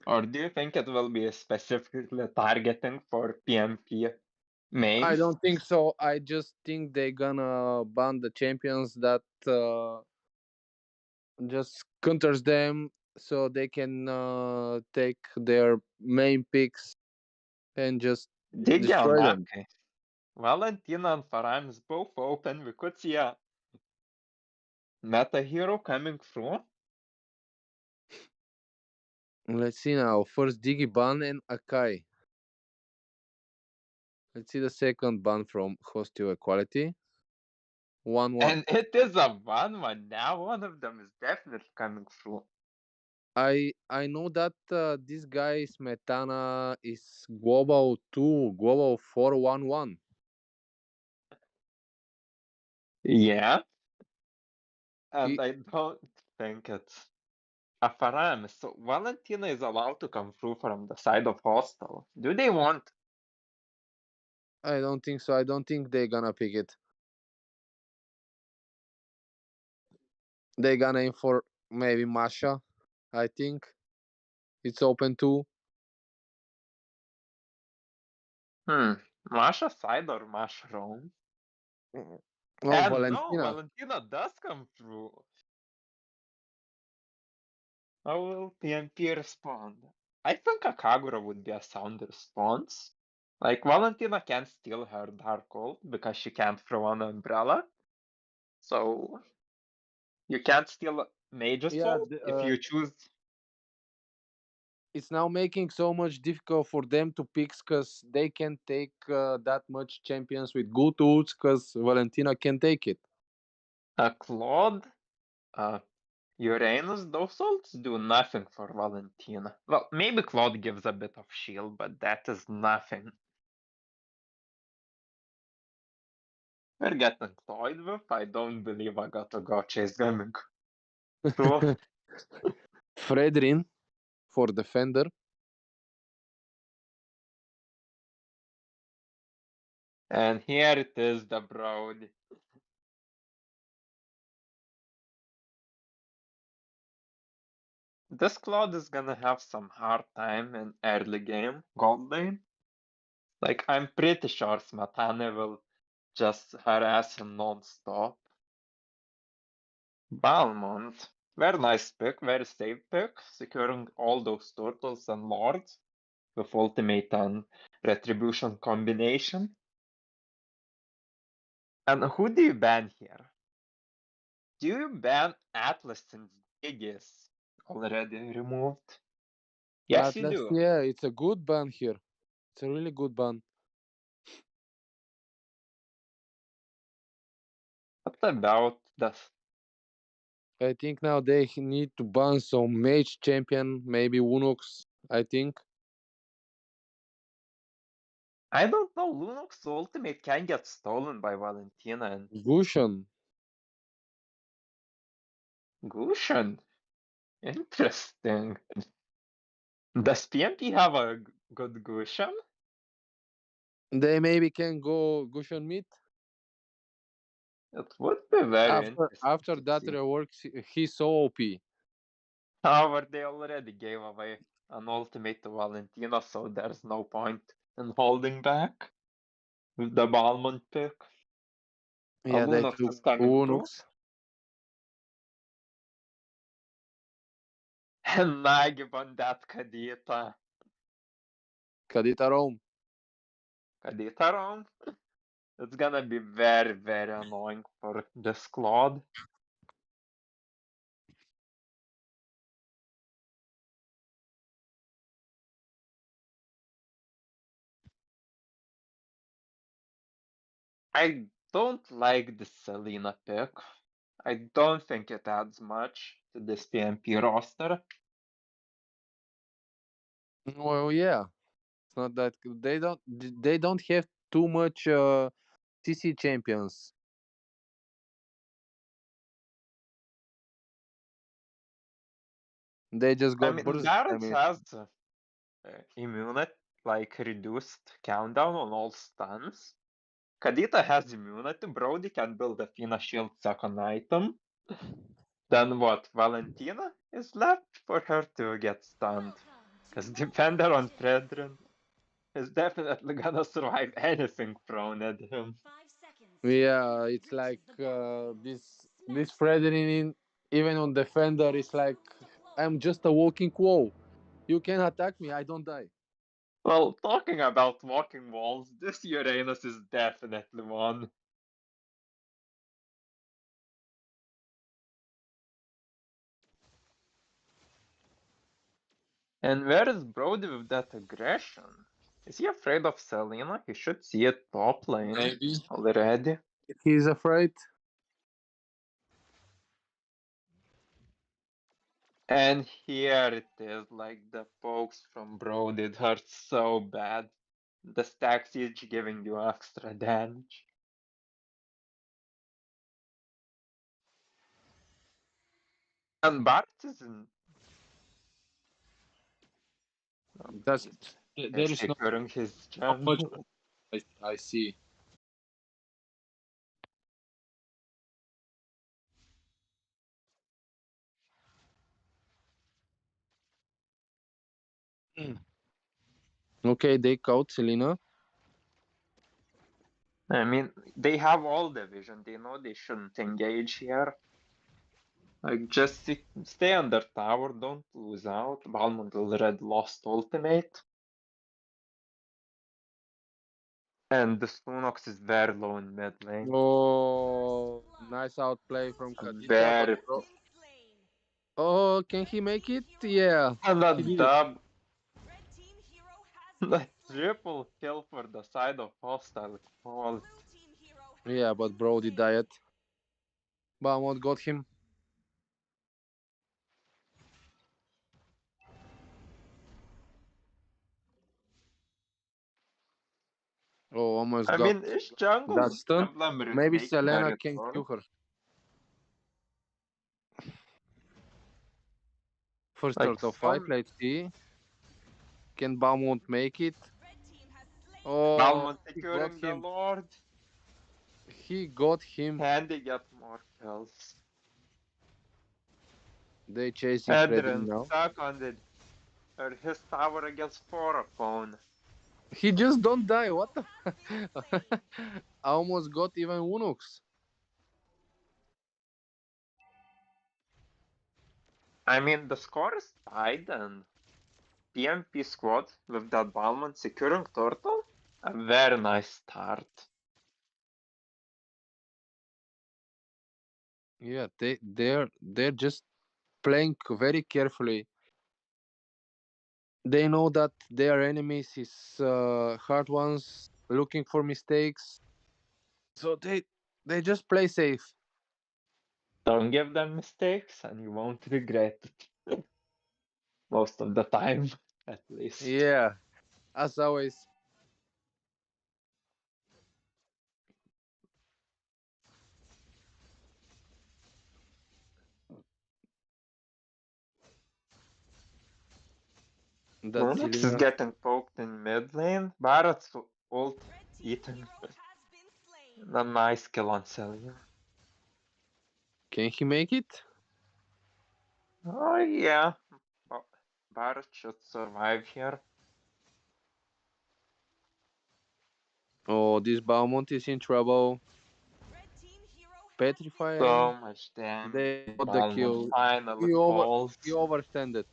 Or do you think it will be specifically targeting for P&P I mains? don't think so. I just think they're gonna ban the champions that just counters them, so they can take their main picks and just Dig destroy them. unlucky. Valentina and Faram is both open. We could see a meta hero coming through. Let's see now. First Digi ban and Akai. Let's see the second ban from Host to Equality. 1-1. And it is a 1-1 now. One of them is definitely coming through. I know that this guy Smetana is global 2, global 4-1-1. Yeah, and He I don't think it's a Faram. So Valentina is allowed to come through from the side of Hostel. Do they want? I don't think so. I don't think they're gonna pick it. They're gonna aim for maybe Masha. I think it's open too. Masha side or Mushroom? Oh, And no, Valentina. Valentina does come through. How will P&P respond? I think a Kagura would be a sound response. Like, Valentina can't steal her Dark because she can't throw an umbrella. So, you can't steal Mage Yeah, Assault if you choose. it's now making so much difficult for them to pick because they can take that much champions with good tools because Valentina can take it. Claude, Uranus, those ults do nothing for Valentina. Well, maybe Claude gives a bit of shield, but that is nothing. We're getting toyed with. I don't believe I got a gotcha is coming through. Fredrin for defender. And here it is, the Brody. This Claude is gonna have some hard time in early game gold lane. Like, I'm pretty sure Smetana will just harass him non-stop. Balmont. Very nice pick, very safe pick, securing all those turtles and lords with ultimate and retribution combination. And who do you ban here? Do you ban Atlas since Dig is already removed? Yes, you Atlas, do. yeah, it's a good ban here. It's a really good ban. What about the... I think now they need to ban some mage champion, maybe Unox, I think. I don't know, Lunox ultimate can get stolen by Valentina and Gushan. Gushan. Interesting. Does P&P have a good Gushan? They maybe can go Gushan mid. It would be very After interesting to that see. reworks, he's so OP. However, they already gave away an ultimate to Valentina, so there's no point in holding back with the Balmond pick. Yeah, they Lunox took is coming too. Unox. And Nagib on that Kadita. Kadita Rome. Kadita round. It's gonna be very, very annoying for this Claude. I don't like the Selena pick. I don't think it adds much to this P&P roster. Well, yeah, it's not that good. They don't have too much CC champions. They just I got mean, burst. I Barrett mean, has immunity, like reduced countdown on all stuns. Kadita has immunity. Brody can build a Fina shield second item. Then what? Valentina is left for her to get stunned. Because Defender on Fredrin is definitely gonna survive anything thrown at him. yeah, it's like this Fredrin even on defender is like I'm just a walking wall. You can attack me, I don't die. Well, talking about walking walls, this Uranus is definitely one. And where is Brody with that aggression? Is he afraid of Selena? He should see it top lane Maybe already. he's afraid. And here it is, like the pokes from Brody, it hurts so bad. The stack siege giving you extra damage. And Bart is in... That's He's there is securing his not much. jungle. I see. Okay, they caught Selena. I mean, they have all the vision. They know they shouldn't engage here. Like, just stay under tower, don't lose out. Balmond already lost ultimate. And the Lunox is very low in mid lane. Oh, nice outplay from Kadita, but Very... oh, can he make it? Yeah, And a he did it. dub. The triple kill for the side of hostile quality. Yeah, but Brody died. Balmont got him. Oh, almost I got mean, is jungle that the stun. problem Maybe making a Selena can return? kill her. First Like, start of fight, some let's see. Can Balmont make it? Oh, Balmond he got securing the him. Lord. He got him. Can they get more kills? They chasing Freddy Adrian now. stuck on his tower against 4 opponent. He just don't die. What the? I almost got even Unux. I mean, the score is tied, and P&P-Squad with that Balmond securing turtle, a very nice start. Yeah, they're just playing very carefully. They know that their enemies is hard ones looking for mistakes, so they just play safe. Don't give them mistakes, and you won't regret it. Most of the time, at least. Yeah, as always. That's Lunix is Selena. getting poked in mid lane. Barrett's ult eating a nice kill on Celia. Can he make it? Oh yeah, Barrett should survive here. Oh, this Beaumont is in trouble. So Petrifying. much damage. They got the Balmond kill. finally falls. He overstanded.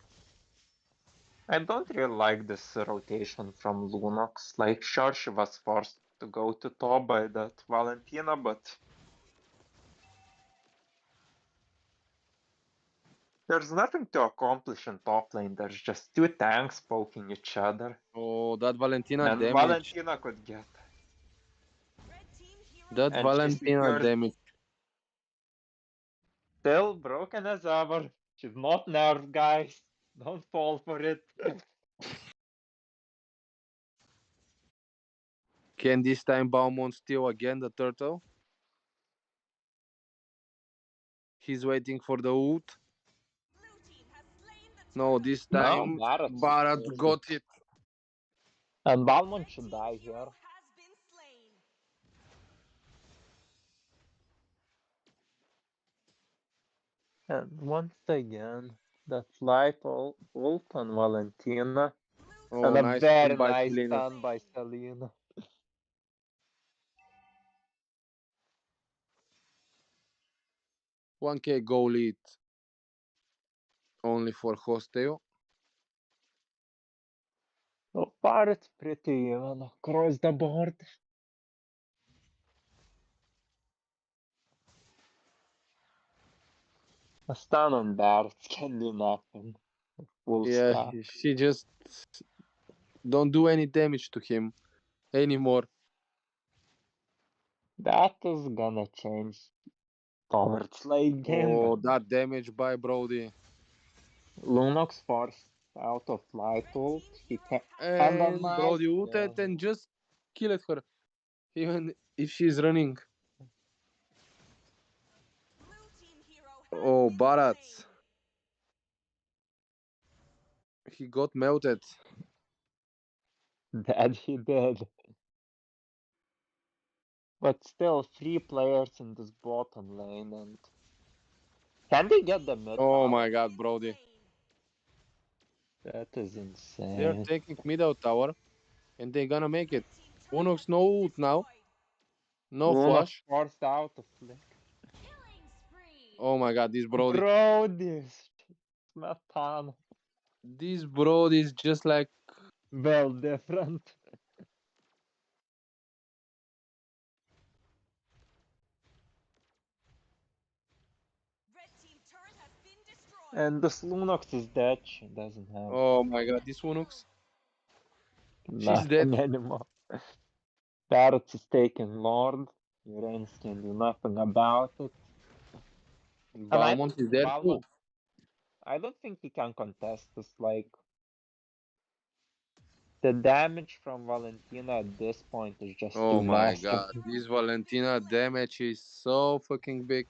I don't really like this rotation from Lunox. Like, sure, she was forced to go to top by that Valentina, but there's nothing to accomplish in top lane. There's just two tanks poking each other. Oh, that Valentina And damage. Valentina could get. That And she Valentina secures damage. still broken as ever. She's not nerfed, guys. Don't fall for it. Can this time Beaumont steal again the turtle? He's waiting for the ult. No, this No, time Barrett Barat secures got it. it. And Balmond should die here. And once again, that light ult on Valentina. Oh, And a nice very kill by nice Selena. stun by Selena. 1k goal lead only for Hosteo. So far it's pretty even across the board. A stun on Barrett can do nothing. Full Yeah, stack. she just don't do any damage to him anymore. That is gonna change towards late game, Oh, but that damage by Brody. Lunox forced out of light ult. He can and a And nice Brody kill ulted and here. just killed her. Even if she's running. Oh, Barat. He got melted. That he did. But still, 3 players in this bottom lane, and can they get the mid Oh tower? my god, Brody. That is They're insane. taking middle tower and they're gonna make it. Unox no ult now. No Lunox flash. forced out of flick. Oh my god, this Brody. Bro, this Smetana. This Brody is just like Well different. And this Lunox is dead. She doesn't have oh my god, this Unox. She's dead. nothing anymore. Barrett is taking Lord. Uranus can do nothing about it. And I don't Balmont is think there too. I don't think he can contest this. Like, the damage from Valentina at this point is just Oh too my massive. god, this Valentina damage is so fucking big.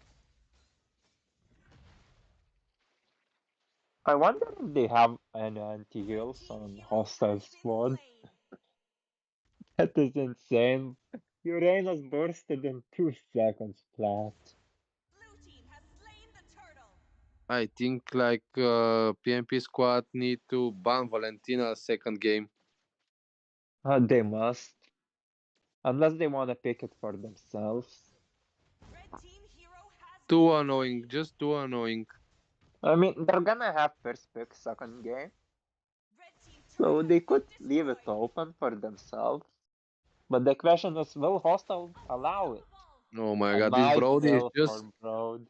I wonder if they have any anti-heals on hostile squad. That is insane. Uranus bursted in 2 seconds flat. I think like P&P Squad need to ban Valentina second game. They must. Unless they want to pick it for themselves. Too annoying, just too annoying. I mean, they're gonna have first pick second game. So they could leave it open for themselves. But the question is, will Hostile allow it? Oh my I god, this might Brody is will just for Broad.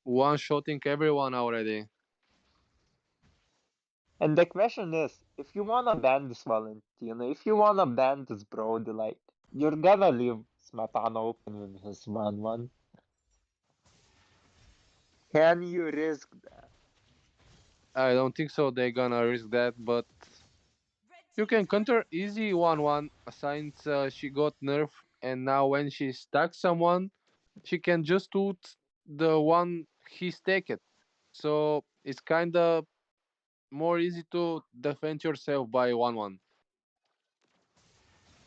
one-shotting everyone already. And the question is, if you wanna ban this Valentina, if you wanna ban this Brody, like, you're gonna leave Smetana open with his 1-1. Can you risk that? I don't think so they're gonna risk that, but you can counter easy 1-1 since she got nerf, and now when she stacks someone, she can just ult the one he's taken. So it's kinda more easy to defend yourself by 1-1.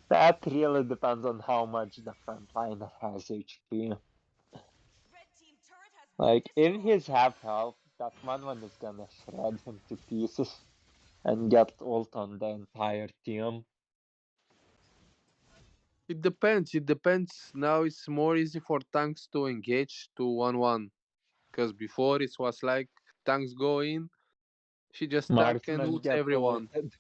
That really depends on how much the front line has HP. Like, if he's half health, that 1-1 is gonna shred him to pieces and get ult on the entire team. It depends. It depends. Now it's more easy for tanks to engage to 1-1. Because before it was like tanks go in, she just stack and Marksman ult get everyone. ulted.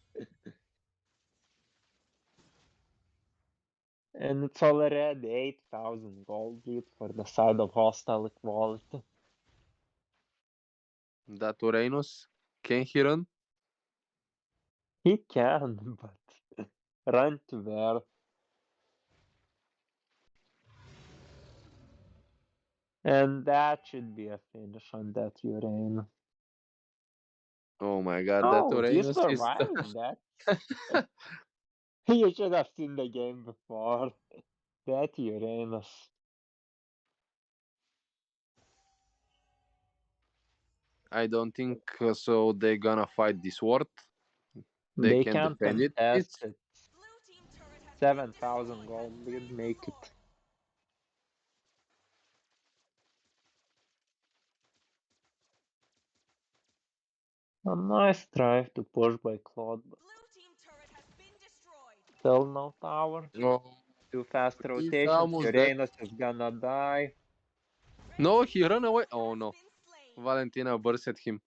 And it's already 8,000 gold lead for the side of Hostile Equality. That Uranus, can he run? He can, but run to where? And that should be a finish on that Uranus. Oh my god, that Oh, he Uranus is. survived that. You should have seen the game before. That Uranus. I don't think so. They're gonna fight this ward. They They can can't defend it. contest It's it. 7,000 gold lead, make it. A nice try to push by Claude, but still no tower. oh, Too fast he's rotation. almost dead. Uranus is gonna die. No, he ran away. Oh no, Valentina bursted him.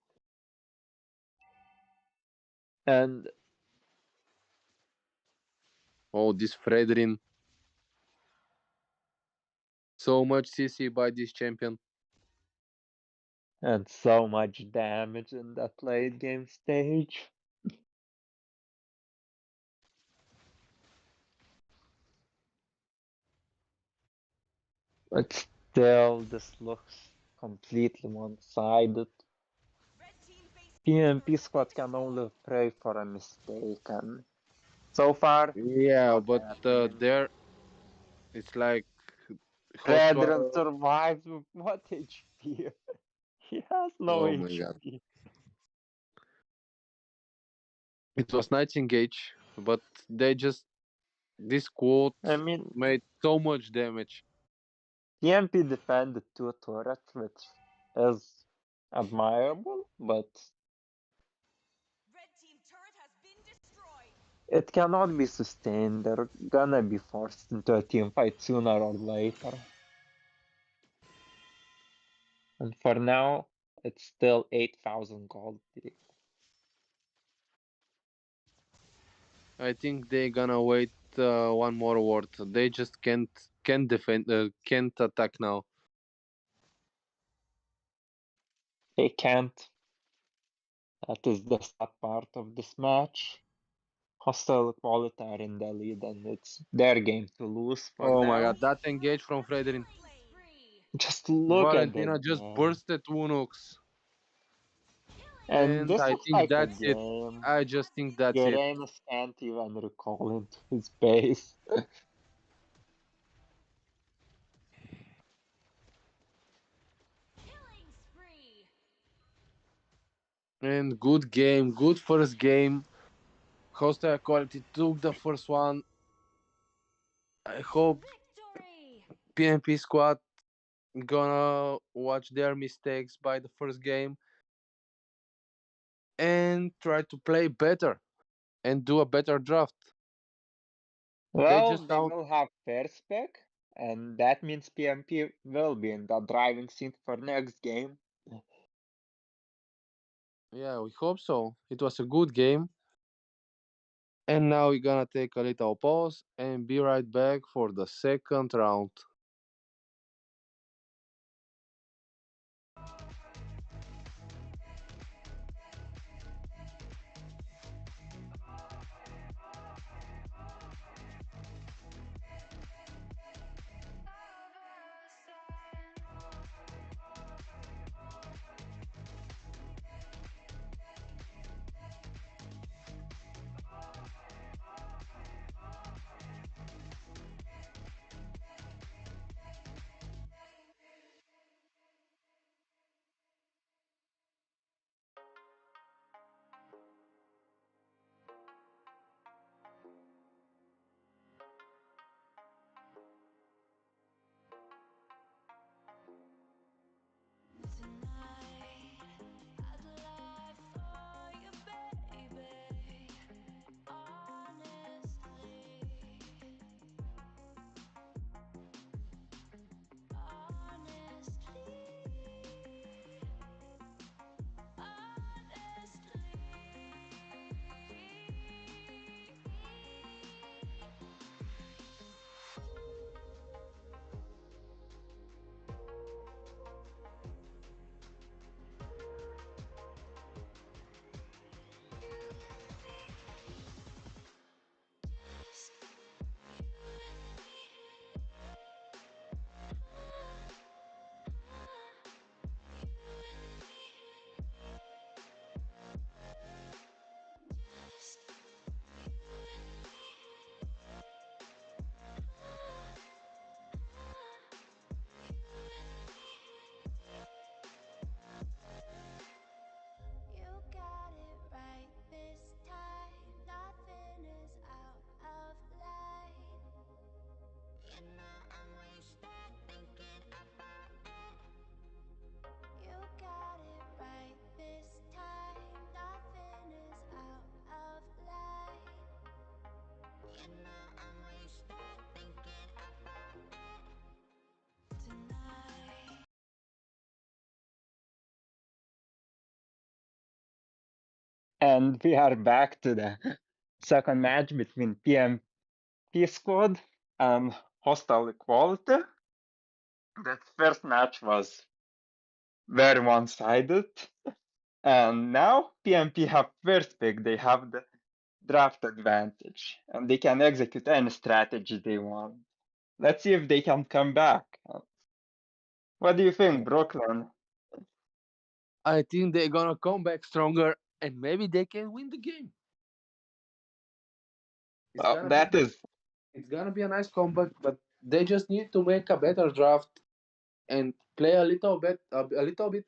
And Oh, this Fredrin. So much CC by this champion. so much damage in that late game stage. But still, this looks completely one-sided. P&P-Squad can only pray for a mistake, and so far, it's Yeah, not but happening. there it's like Redren hostile. survives with what HP? He has no Oh my god, HP. it was nice engage, but they just this quote I mean, made so much damage. TMP defended 2 turrets, which is admirable, but it cannot be sustained. They're gonna be forced into a team fight sooner or later. And for now, it's still 8,000 gold. I think they gonna wait one more ward. They just can't defend, can't attack now. They can't. That is the sad part of this match. Hostile Equality are in the lead, and it's their game to lose for Oh my now. god, that engage from Fredrin. Just look at the Valentina just game. bursted Unux. And And this I looks think like a that's it. game. I just think that's it. Uranus can't even recall into his base. And good game, good first game. Hostile Quality took the first one. I hope P&P Squad gonna watch their mistakes by the first game and try to play better and do a better draft. They Well, just they found, will have first pick, and that means P&P will be in the driving seat for next game. yeah, we hope so. It was a good game. And now we're gonna take a little pause and be right back for the second round. You got it right this time. Nothing is out of line. You know I'm wasted thinking about it. You got it right this time. Nothing is out of line. You know I'm wasted thinking about it tonight. And we are back to the second match between P&P-Squad and Hostile Equality. That first match was very one-sided. And now P&P have first pick. They have the draft advantage, and they can execute any strategy they want. Let's see if they can come back. What do you think, Brooklyn? I think they're gonna come back stronger and maybe they can win the game. It's Well, gonna be that is it's gonna be a nice comeback, but they just need to make a better draft and play a little bit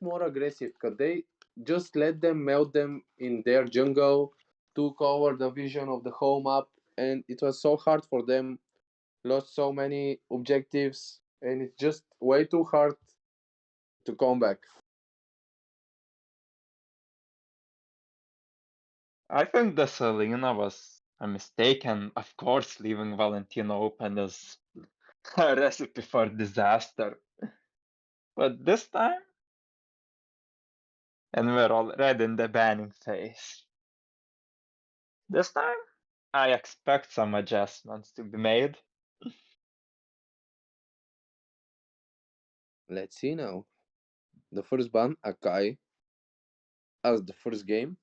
more aggressive because they just let them melt them in their jungle, took over the vision of the whole map, and it was so hard for them. Lost so many objectives, and it's just way too hard to come back. I think the Selena was a mistake, and of course, leaving Valentino open is a recipe for disaster. But this time, and we're already in the banning phase. This time, I expect some adjustments to be made. Let's see now. The first ban, Akai, as the first game.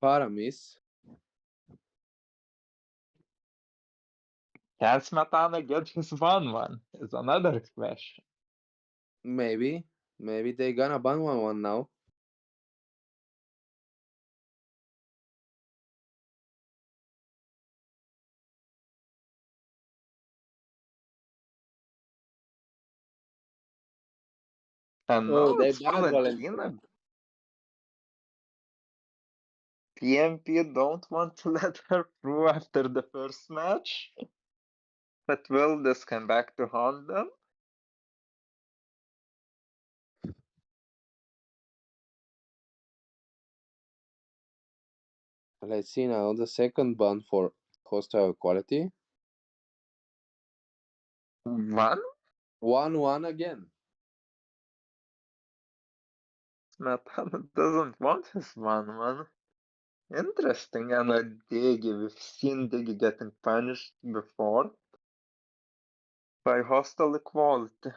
Paramis, Can Smetana get his 1-1? Is another question. maybe. Maybe they gonna ban 1-1 now. And Oh, now they it's banned Valentina. Valentina. P&P don't want to let her through after the first match. But will this come back to haunt them? Let's see now the second ban for hostile equality. 1? 1-1 again. Smetana doesn't want his 1-1. Interesting, and Diggy, we've seen Diggy getting punished before by hostile equality.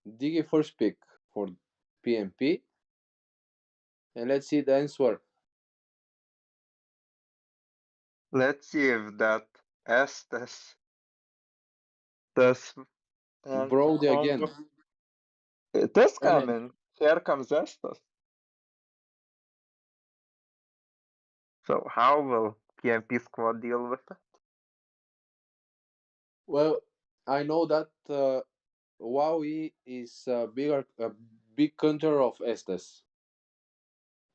Diggy first pick for P&P. And let's see the answer. Let's see if that Estes does Brody again. It is And coming. Here comes Estes. So how will P&P-Squad deal with it? well, I know that Huawei is a big counter of Estes.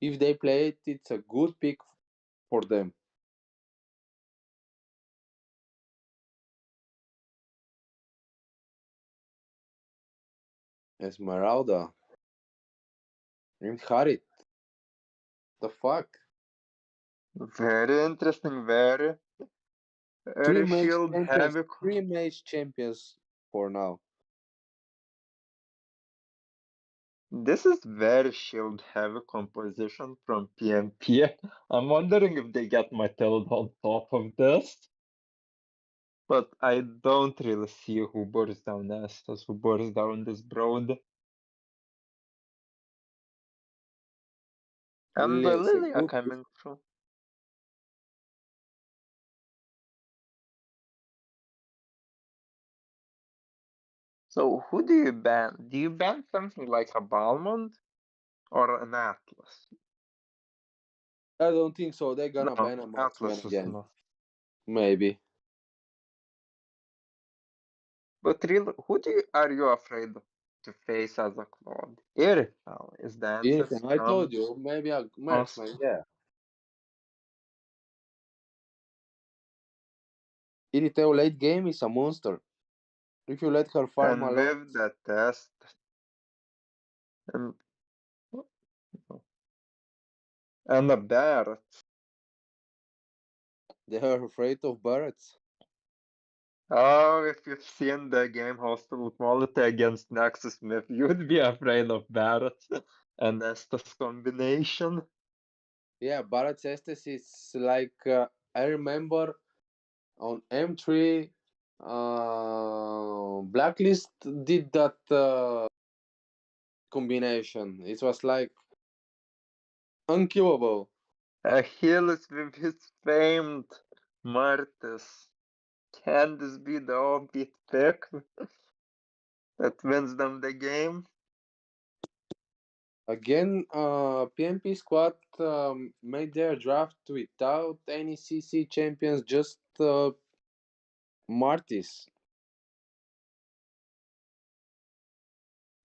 If they play it, it's a good pick for them. Esmeralda. And Harit. The fuck? Very interesting, very shield heavy. Three match champions for now. This is very shield heavy composition from P&P. I'm wondering if they get Matilda on top of this. But I don't really see who bursts down Estes, who bursts down this Broad. And the Let's see, Lilia coming through. So who do you ban? Do you ban something like a Balmond or an Atlas? I don't think so. They're gonna No, ban a marksman Atlas is again. not. Maybe. But really, are you afraid to face as a Claude? Irithal is the answer. Yes, I told you. Maybe a marksman. Yeah. Irithel late game is a monster. If you let her farm And alone, with the test, and a Barret. they are afraid of Barretts. Oh, if you've seen the game Hostile Quality against NeXus Myth, you'd be afraid of Barret and Estes combination. Yeah, Barretts Estes is like I remember on M3 Blacklist did that combination. It was like unkillable. Achilles with his famed Martis. Can this be the offbeat pick that wins them the game? Again, P&P-Squad made their draft without any CC champions, just Martis.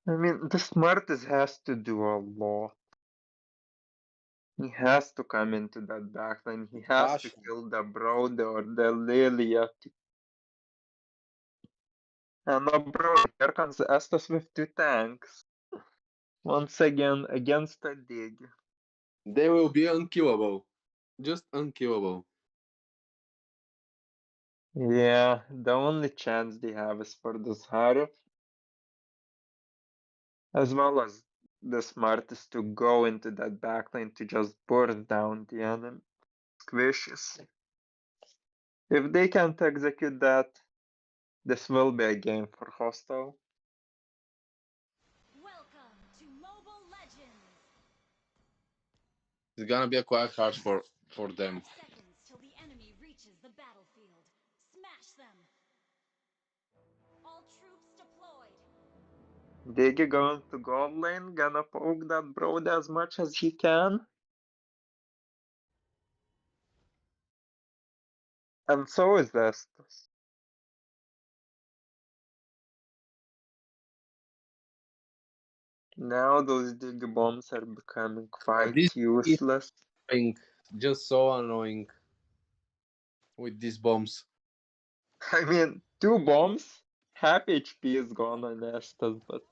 I mean, the Martis has to do a lot. He has to come into that backline. He has to kill the Broad or the Lilia. And the Broad, here comes Estes with 2 tanks. Once again, against a dig. They will be unkillable. Just unkillable. Yeah, the only chance they have is for this Haru. As well as the Smartest to go into that backline to just burn down the enemy. Squishes. If they can't execute that, this will be a game for Hostile. Welcome to Mobile Legends. It's gonna be a quite hard for them. Seconds till the enemy reaches the battlefield. Smash them. All troops deployed. Diggy going to gold lane, gonna poke that Broad as much as he can. And so is Estes. Now those Diggy bombs are becoming quite This is useless. annoying. Just so annoying with these bombs. I mean, 2 bombs, half HP is gone on Estes, but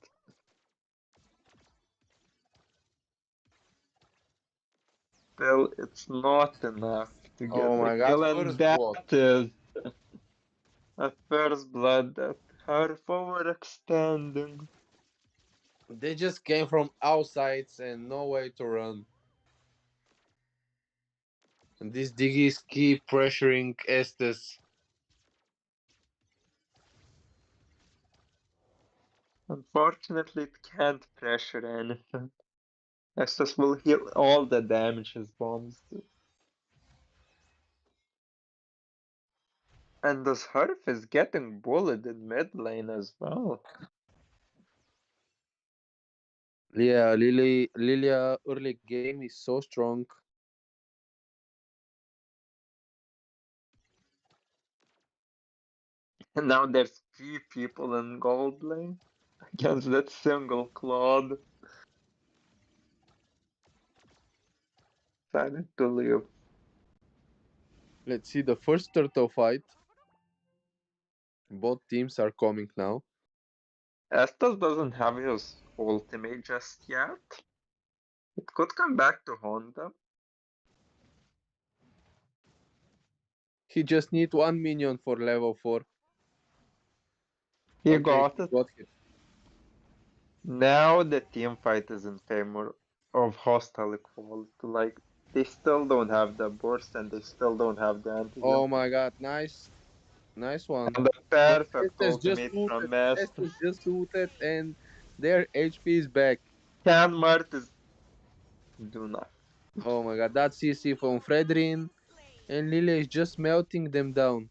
still it's not enough to get Oh the my god, kill, and first blood. that is a first blood that her overextending. They just came from outsides and no way to run. And these Diggies keep pressuring Estes. Unfortunately, it can't pressure anything. Estes will heal all the damage his bombs do. And this Herf is getting bullied in mid lane as well. Yeah, Lilia early game is so strong. And now there's 3 people in gold lane against that single Claude. Decided to leave. Let's see the first turtle fight. Both teams are coming now. Estes doesn't have his ultimate just yet. It could come back to haunt them. He just need one minion for level 4. He Okay, got he it. got it. Now the team fight is in favor of hostile equality. Like, they still don't have the burst and they still don't have the Oh anti-heal. my god, nice one. And the But perfect Estes just ultimate ulted, from Estes. Estes just ulted, and their HP is back. Can Martis do nothing? Oh my god, that CC from Fredrin, and Lilia is just melting them down.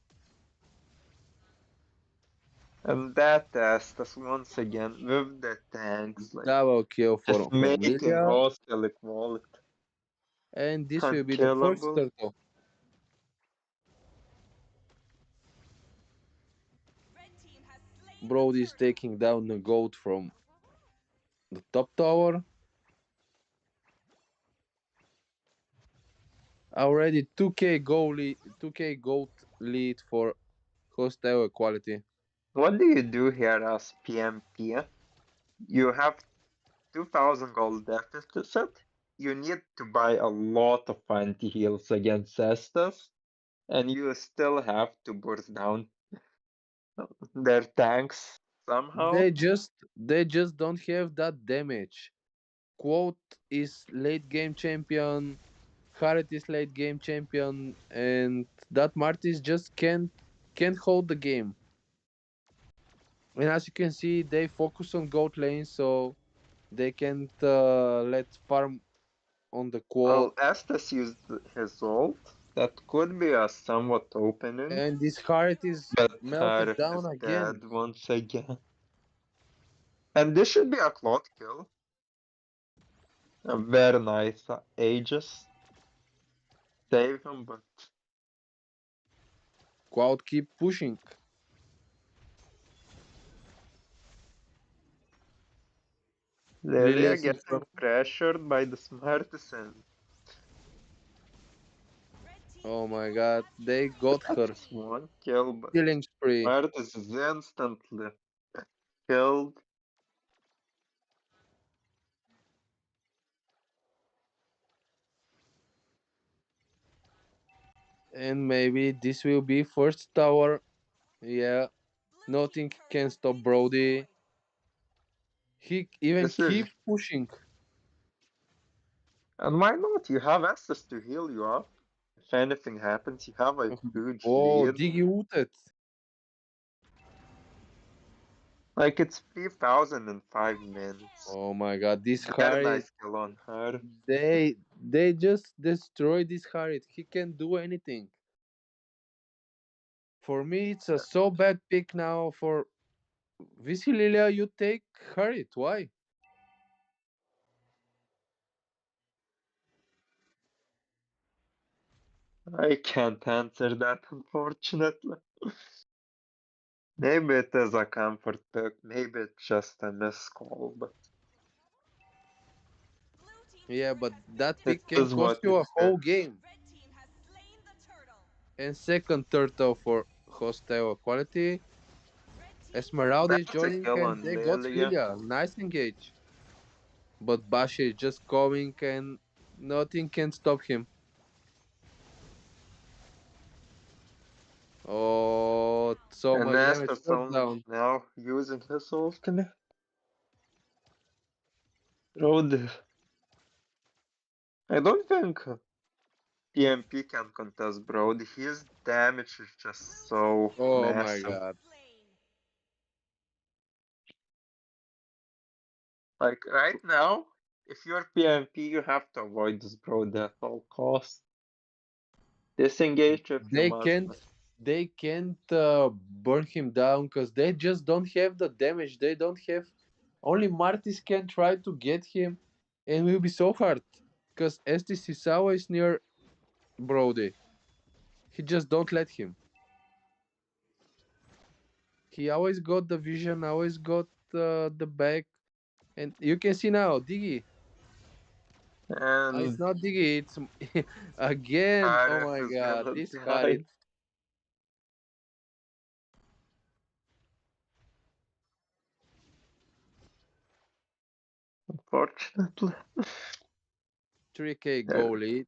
And that Estes once again with the tanks, like, Double kill just from making Lilia, hostile equality and this will be the first unkillable. turtle. Brody is taking down the goat from the top tower. Already 2k goal lead, 2k gold lead for hostile equality. What do you do here as PMP? You have 2000 gold deficit. You need to buy a lot of anti-heals against Estes, and you still have to burst down their tanks somehow. They just don't have that damage. Quote is late game champion, Harit is late game champion, and that Martis just can't hold the game. And as you can see, they focus on goat lane, so they can't let farm on the quad. Well, Estes used his ult. That could be a somewhat opening, And this Harit is but melted Arif down is again. dead once again. And this should be a Claude kill. A very nice Aegis. Save him, but Quad keep pushing. Lilia Lilias in getting front. pressured by the Smarties, and Oh my god, they got her. that's one kill, but Killing spree. Smarties is instantly killed. And maybe this will be first tower. Yeah, nothing can stop Brody. He even This is, keep pushing. and why not? You have access to heal you up. If anything happens, you have a huge Oh, lead. Diggy ulted. Like, it's 3000 in 5 minutes. Oh my god, this Very Harit. nice kill on her. They just destroy this Harit. He can't do anything. For me, it's a so bad pick now for Visililia. You take Harit. Why? I can't answer that, unfortunately. Maybe it is a comfort pick, maybe it's just a miscall, but Yeah, but that it pick can is cost what you it a whole is. game. And second turtle for hostile quality. Esmeralda is That's a joining kill and on they got Lilia. Lilia. Nice engage. But Basha is just coming and Nothing can stop him. Oh, so And much damage. Nestor's Shut only down. now using his ultimate. Road. I don't think P&P can contest Brody. His damage is just so Oh my massive. god. Like right now, if you're P&P, you have to avoid this Brody at all costs. Disengage if you They must. can't they can't burn him down because they just don't have the damage. They don't have only Martis can try to get him and will be so hard. Because Estes is always near Brody. He just don't let him. He always got the vision, always got the back. And you can see now, Diggy. It's And not Diggy, it's again. Oh Arif my is god, gonna this die. Harit. Unfortunately. 3k Yeah, goal lead.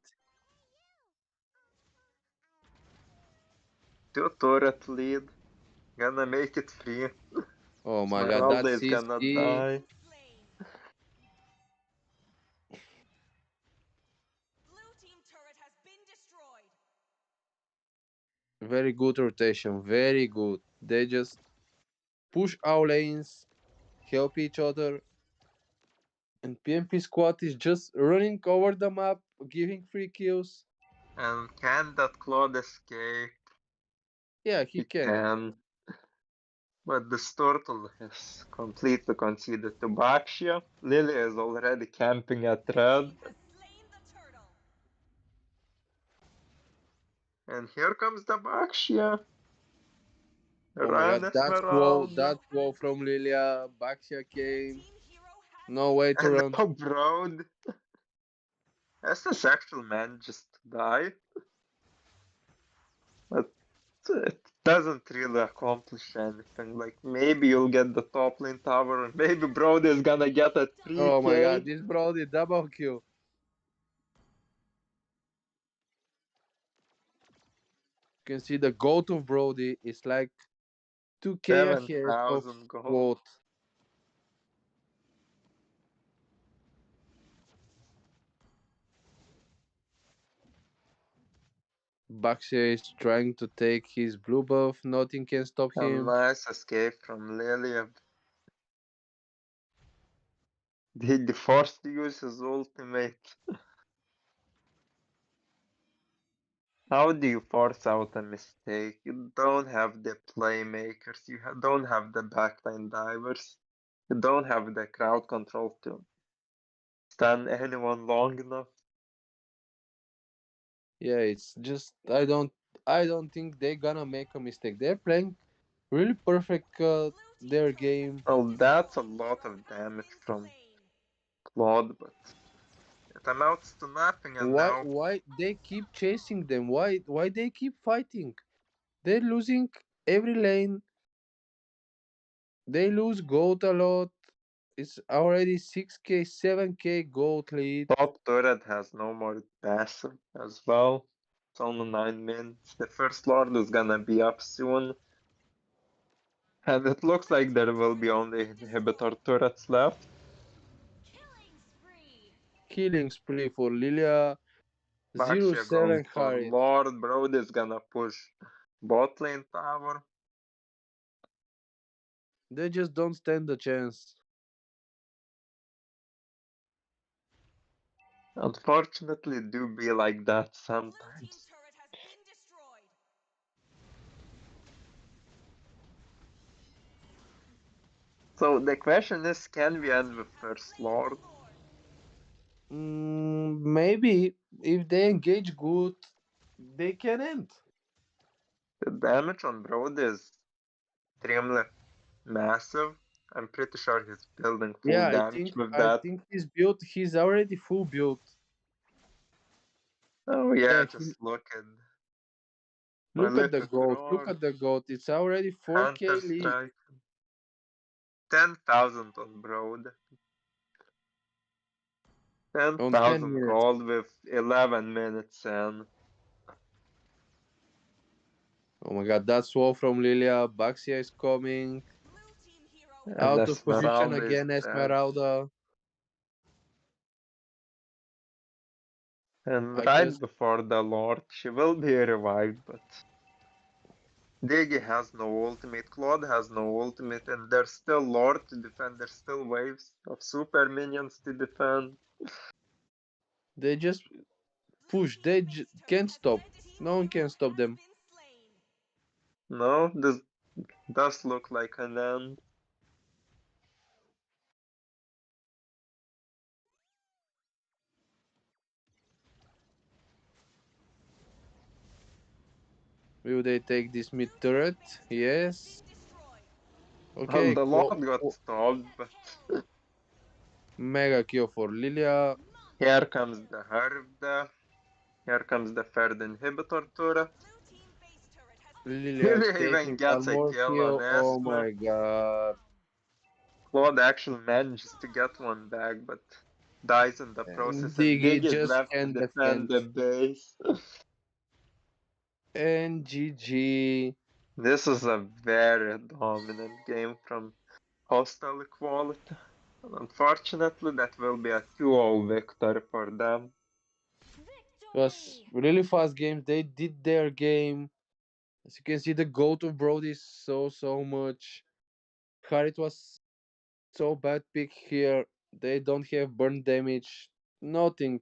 2 turret lead. Gonna make it free. Oh my god, Esmeralda that's is gonna CC. die. Very good rotation, very good. They just push our lanes, help each other, and P&P Squad is just running over the map, giving free kills. And can that Claude escape? Yeah, he He can. can. But this turtle has completely conceded to Baxia. Lily is already camping at red. And here comes the Baxia. Oh my Run, god, that Esmeralda. wall from Lilia. Baxia came. No way to And run. now Broad. Has this actual manages to die? But it doesn't really accomplish anything. Like maybe you'll get the top lane tower, and maybe Brody is gonna get a Oh my god, 3k. this Brody double kill. You can see the goat of Brody is like 2k ahead of 7,000 gold. Quote. Baxia is trying to take his blue buff. Nothing can stop A him. nice escape from Lilia. He forced to use his ultimate. How do you force out a mistake? You don't have the playmakers, you don't have the backline divers, you don't have the crowd control to stand anyone long enough. Yeah, it's just I don't think they're gonna make a mistake. They're playing really perfect their game. Well, that's a lot of damage from Claude, but it amounts to nothing, and now Why they keep chasing them? Why they keep fighting? They're losing every lane. They lose gold a lot. It's already 6k, 7k gold lead. top turret has no more passive as well. It's only 9 minutes. The first Lord is gonna be up soon. And it looks like there will be only inhibitor turrets left. Killing spree for Lilia. Zero Baxia going 7 for Harit. Lord. Brody is gonna push bot lane tower. They just don't stand a chance. Unfortunately, it do be like that sometimes. So the question is, can we end with first Lord? Maybe if they engage good, they can end. The damage on Brody is extremely massive. I'm pretty sure he's building full Yeah, I damage think with I that. think he's built. He's already full built. Oh Yeah, yeah, he, just look at look at the Prolific goat. Look Roar, at the goat. It's already 4k Hunter lead. Strike, 10,000 on Broad. On 10 10,000 minutes. gold with 11 minutes in. Oh my god, that's wall from Lilia. Baxia is coming. And Out of position Esmeralda is again, dead. Esmeralda. And I right guess before the Lord, she will be revived, but Digi has no ultimate, Claude has no ultimate, and there's still Lord to defend, there's still waves of super minions to defend. they just push. Can't stop. No one can stop them. No, this does look like an end. Will they take this mid turret? Yes. Well, Okay, the Lord got stopped, but mega kill for Lilia. here comes the Herb, here comes the third inhibitor turret. Lilia He even taking gets one a more kill on kill. Oh Esmer. my god. Claude actually manages to get one back, but dies in the And process, and Diggy Dig is just left to can't defend defend. the base. And GG. This is a very dominant game from Hostile Equality. And unfortunately, that will be a 2-0 victory for them. It was really fast games. They did their game. As you can see, the goat of Brody is so much. Harit was so bad pick here. They don't have burn damage. Nothing.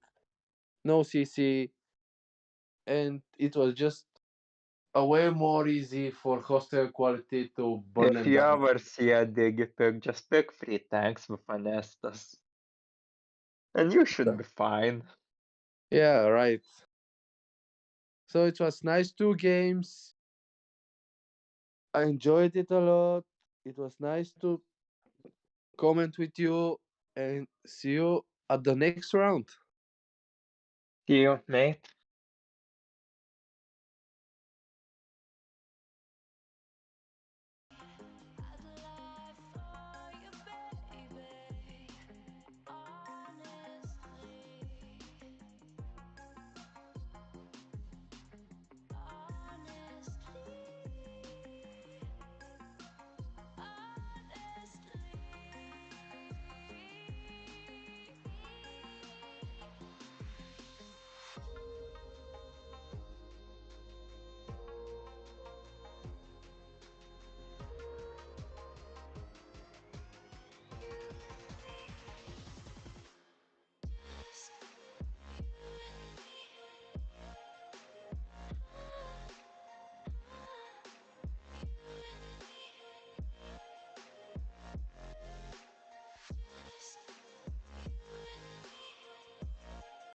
No CC. And it was just a way more easy for hostile quality to burn If them you down. ever see a Dig pick, just pick 3 tanks with an Estus. And you should be fine. Yeah, right. So it was nice 2 games. I enjoyed it a lot. It was nice to comment with you and see you at the next round. See you, mate.